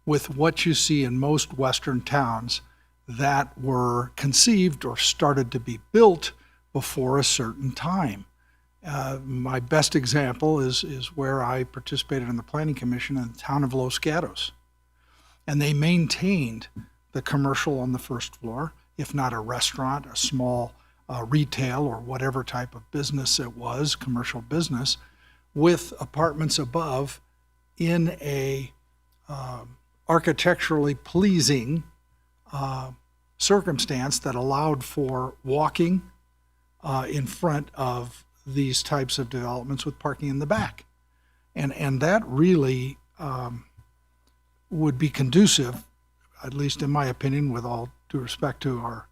with what you see in most Western towns that were conceived or started to be built before a certain time. My best example is where I participated in the Planning Commission in the town of Los Gatos. And they maintained the commercial on the first floor, if not a restaurant, a small retail or whatever type of business it was, commercial business, with apartments above in a architecturally pleasing circumstance that allowed for walking in front of these types of developments with parking in the back. And that really would be conducive, at least in my opinion, with all due respect to our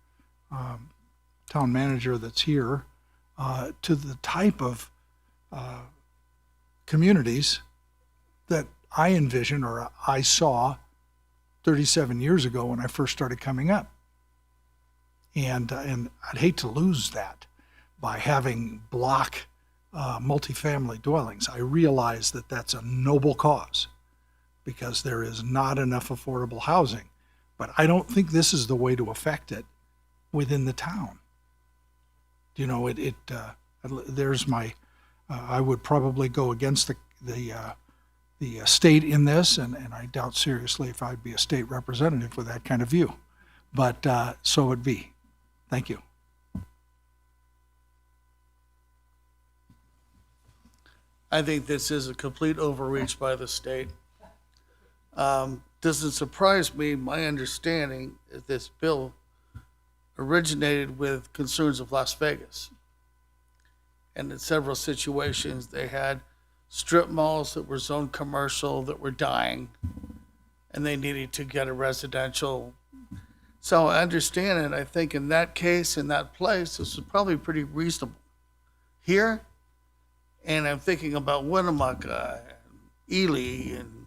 town manager that's here, to the type of communities that I envision or I saw 37 years ago when I first started coming up. And I'd hate to lose that by having block multifamily dwellings. I realize that that's a noble cause because there is not enough affordable housing. But I don't think this is the way to affect it within the town. You know, there's my, I would probably go against the state in this, and I doubt seriously if I'd be a state representative with that kind of view. But so it be. Thank you. I think this is a complete overreach by the state. Doesn't surprise me. My understanding is this bill originated with concerns of Las Vegas. And in several situations, they had strip malls that were zoned commercial that were dying, and they needed to get a residential. So I understand it. I think in that case, in that place, this is probably pretty reasonable. Here, and I'm thinking about Winnemucca, and Ely, and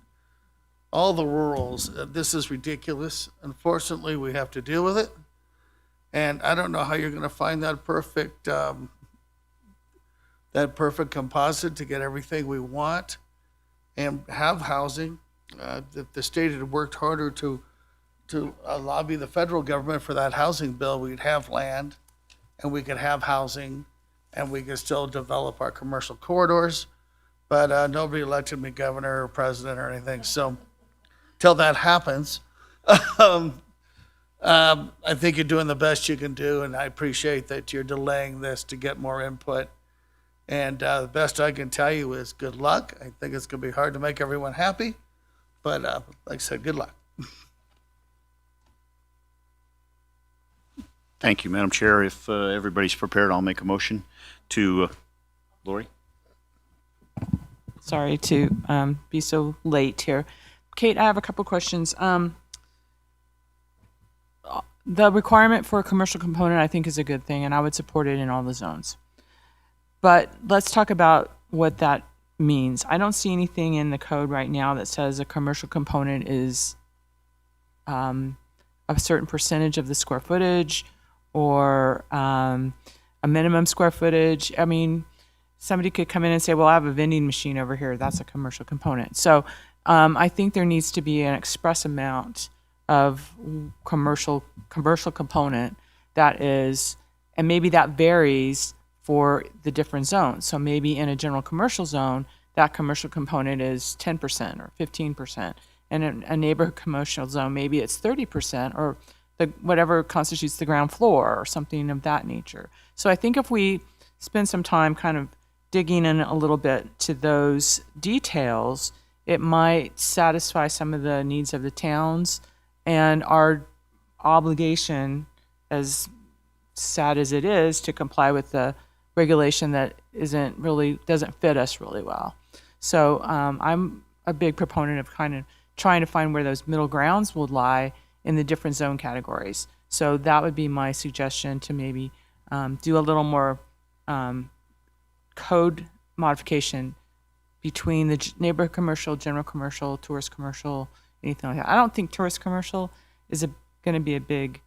all the rurals. This is ridiculous. Unfortunately, we have to deal with it. And I don't know how you're going to find that perfect composite to get everything we want and have housing. The state had worked harder to lobby the federal government for that housing bill. We'd have land, and we could have housing, and we could still develop our commercial corridors. But nobody elected me governor or president or anything. So till that happens, I think you're doing the best you can do, and I appreciate that you're delaying this to get more input. And the best I can tell you is good luck. I think it's going to be hard to make everyone happy, but like I said, good luck. Thank you, Madam Chair. If everybody's prepared, I'll make a motion to, Lori? Sorry to be so late here. Kate, I have a couple questions. The requirement for a commercial component, I think, is a good thing, and I would support it in all the zones. But let's talk about what that means. I don't see anything in the code right now that says a commercial component is a certain percentage of the square footage or a minimum square footage. I mean, somebody could come in and say, well, I have a vending machine over here. That's a commercial component. So I think there needs to be an express amount of commercial component that is, and maybe that varies for the different zones. So maybe in a general commercial zone, that commercial component is 10% or 15%. And in a neighborhood commercial zone, maybe it's 30% or whatever constitutes the ground floor or something of that nature. So I think if we spend some time kind of digging in a little bit to those details, it might satisfy some of the needs of the towns and our obligation, as sad as it is, to comply with the regulation that doesn't fit us really well. So I'm a big proponent of kind of trying to find where those middle grounds will lie in the different zone categories. So that would be my suggestion, to maybe do a little more code modification between the neighborhood commercial, general commercial, tourist commercial, anything like that. I don't think tourist commercial is going to be a big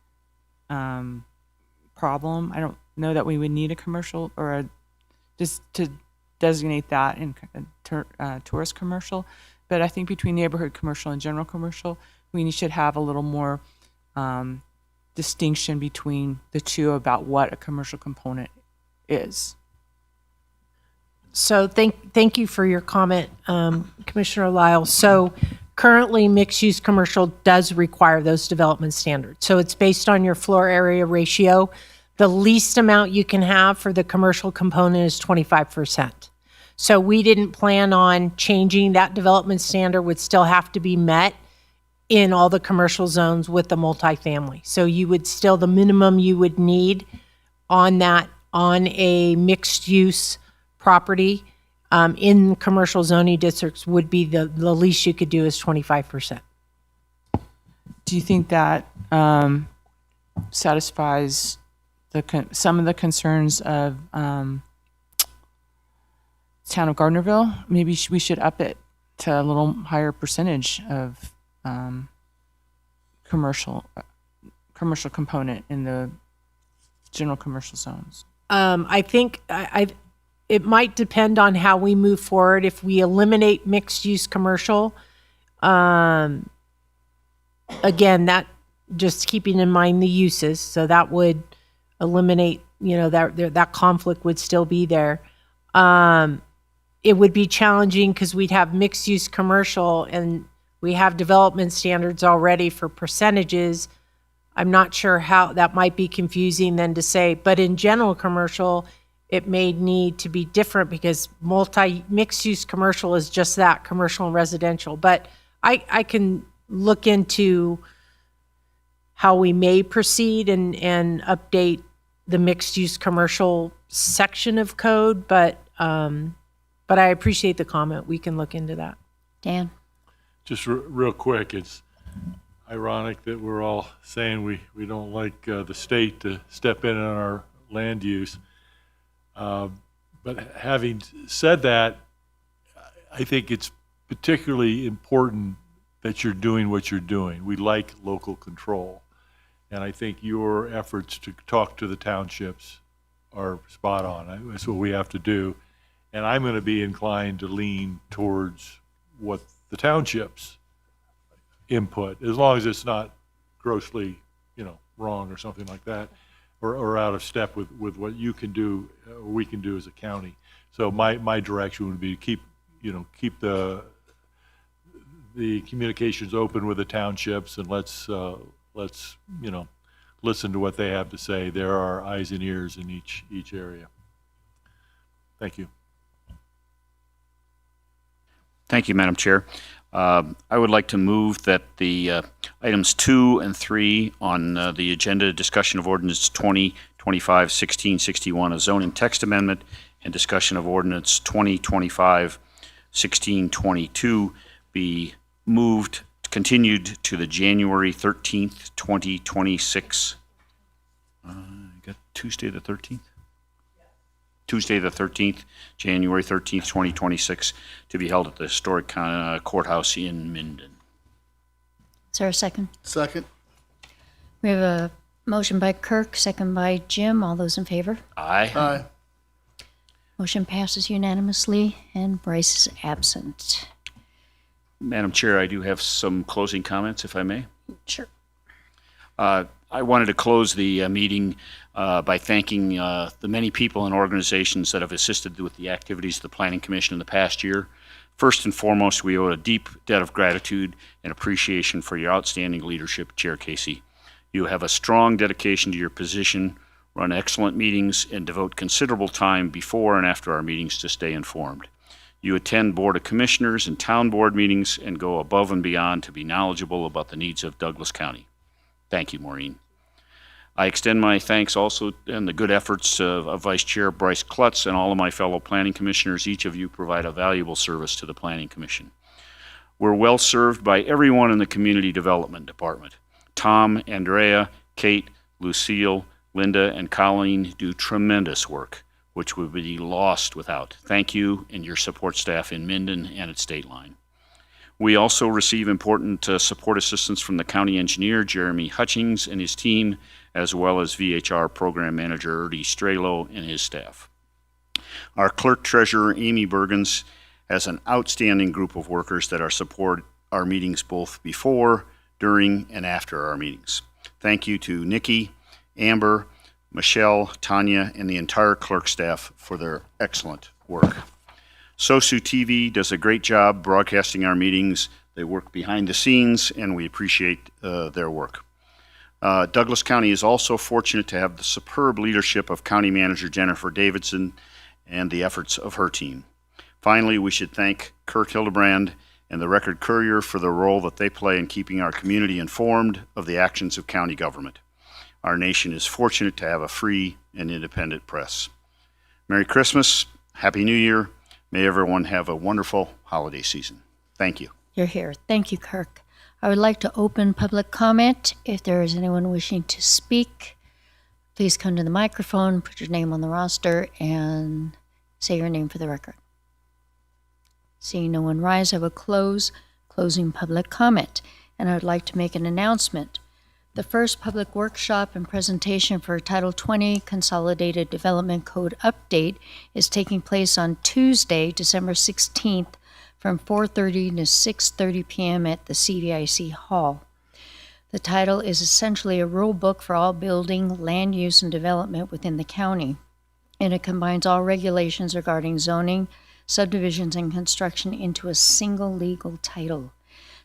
problem. I don't know that we would need a commercial or just to designate that in tourist commercial. But I think between neighborhood commercial and general commercial, we should have a little more distinction between the two about what a commercial component is. So thank you for your comment, Commissioner Lyle. So currently, mixed-use commercial does require those development standards. So it's based on your floor area ratio. The least amount you can have for the commercial component is 25%. So we didn't plan on changing that. Development standard would still have to be met in all the commercial zones with the multifamily. So you would still, the minimum you would need on a mixed-use property in commercial zoning districts would be the least you could do is 25%. Do you think that satisfies some of the concerns of town of Gardnerville? Maybe we should up it to a little higher percentage of commercial component in the general commercial zones. I think it might depend on how we move forward. If we eliminate mixed-use commercial, again, that just keeping in mind the uses, so that would eliminate, that conflict would still be there. It would be challenging because we'd have mixed-use commercial and we have development standards already for percentages. I'm not sure how that might be confusing then to say, but in general commercial, it may need to be different because mixed-use commercial is just that, commercial and residential. But I can look into how we may proceed and update the mixed-use commercial section of code, but I appreciate the comment. We can look into that. Dan? Just real quick, it's ironic that we're all saying we don't like the state to step in on our land use. But having said that, I think it's particularly important that you're doing what you're doing. We like local control. And I think your efforts to talk to the townships are spot on. That's what we have to do. And I'm going to be inclined to lean towards what the townships input, as long as it's not grossly, wrong or something like that, or out of step with what you can do, or we can do as a county. So my direction would be to keep the communications open with the townships, and let's listen to what they have to say. There are eyes and ears in each area. Thank you. Thank you, Madam Chair. I would like to move that the items 2 and 3 on the agenda, discussion of ordinance 2025-1661, a zoning text amendment, and discussion of ordinance 2025-1662, 1622 be continued to the January 13th, 2026. Got Tuesday the 13th? Tuesday the 13th, January 13th, 2026, to be held at the historic courthouse in Minden. Is there a second? Second? We have a motion by Kirk, second by Jim. All those in favor? Aye. Aye. Motion passes unanimously, and Bryce is absent. Madam Chair, I do have some closing comments, if I may. Sure. I wanted to close the meeting by thanking the many people and organizations that have assisted with the activities of the Planning Commission in the past year. First and foremost, we owe a deep debt of gratitude and appreciation for your outstanding leadership, Chair Casey. You have a strong dedication to your position, run excellent meetings, and devote considerable time before and after our meetings to stay informed. You attend Board of Commissioners and Town Board meetings and go above and beyond to be knowledgeable about the needs of Douglas County. Thank you, Maureen. I extend my thanks also and the good efforts of Vice Chair Bryce Klutz and all of my fellow planning commissioners. Each of you provide a valuable service to the Planning Commission. We're well served by everyone in the Community Development Department. Tom, Andrea, Kate, Lucille, Linda, and Colleen do tremendous work, which would be lost without. Thank you and your support staff in Minden and at State Line. We also receive important support assistance from the county engineer, Jeremy Hutchings, and his team, as well as VHR program manager, Erdy Strelo, and his staff. Our clerk treasurer, Amy Bergens, has an outstanding group of workers that support our meetings both before, during, and after our meetings. Thank you to Nikki, Amber, Michelle, Tanya, and the entire clerk staff for their excellent work. SOSU TV does a great job broadcasting our meetings. They work behind the scenes, and we appreciate their work. Douglas County is also fortunate to have the superb leadership of County Manager Jennifer Davidson and the efforts of her team. Finally, we should thank Kurt Hildebrand and the Record Courier for the role that they play in keeping our community informed of the actions of county government. Our nation is fortunate to have a free and independent press. Merry Christmas, Happy New Year. May everyone have a wonderful holiday season. Thank you. You're here. Thank you, Kirk. I would like to open public comment. If there is anyone wishing to speak, please come to the microphone, put your name on the roster, and say your name for the record. Seeing no one rise, I will closing public comment. And I would like to make an announcement. The first public workshop and presentation for Title 20 Consolidated Development Code Update is taking place on Tuesday, December 16th from 4:30 to 6:30 p.m. at the CVIC Hall. The title is essentially a rule book for all building, land use, and development within the county, and it combines all regulations regarding zoning, subdivisions, and construction into a single legal title.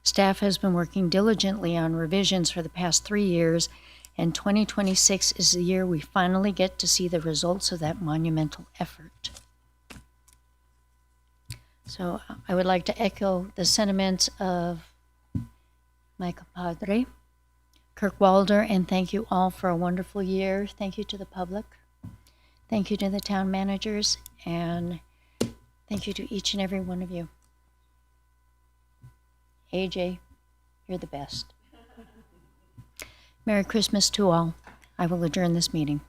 Staff has been working diligently on revisions for the past 3 years, and 2026 is the year we finally get to see the results of that monumental effort. So I would like to echo the sentiments of my compadre, Kirk Walder, and thank you all for a wonderful year. Thank you to the public. Thank you to the town managers, and thank you to each and every one of you. AJ, you're the best. Merry Christmas to all. I will adjourn this meeting.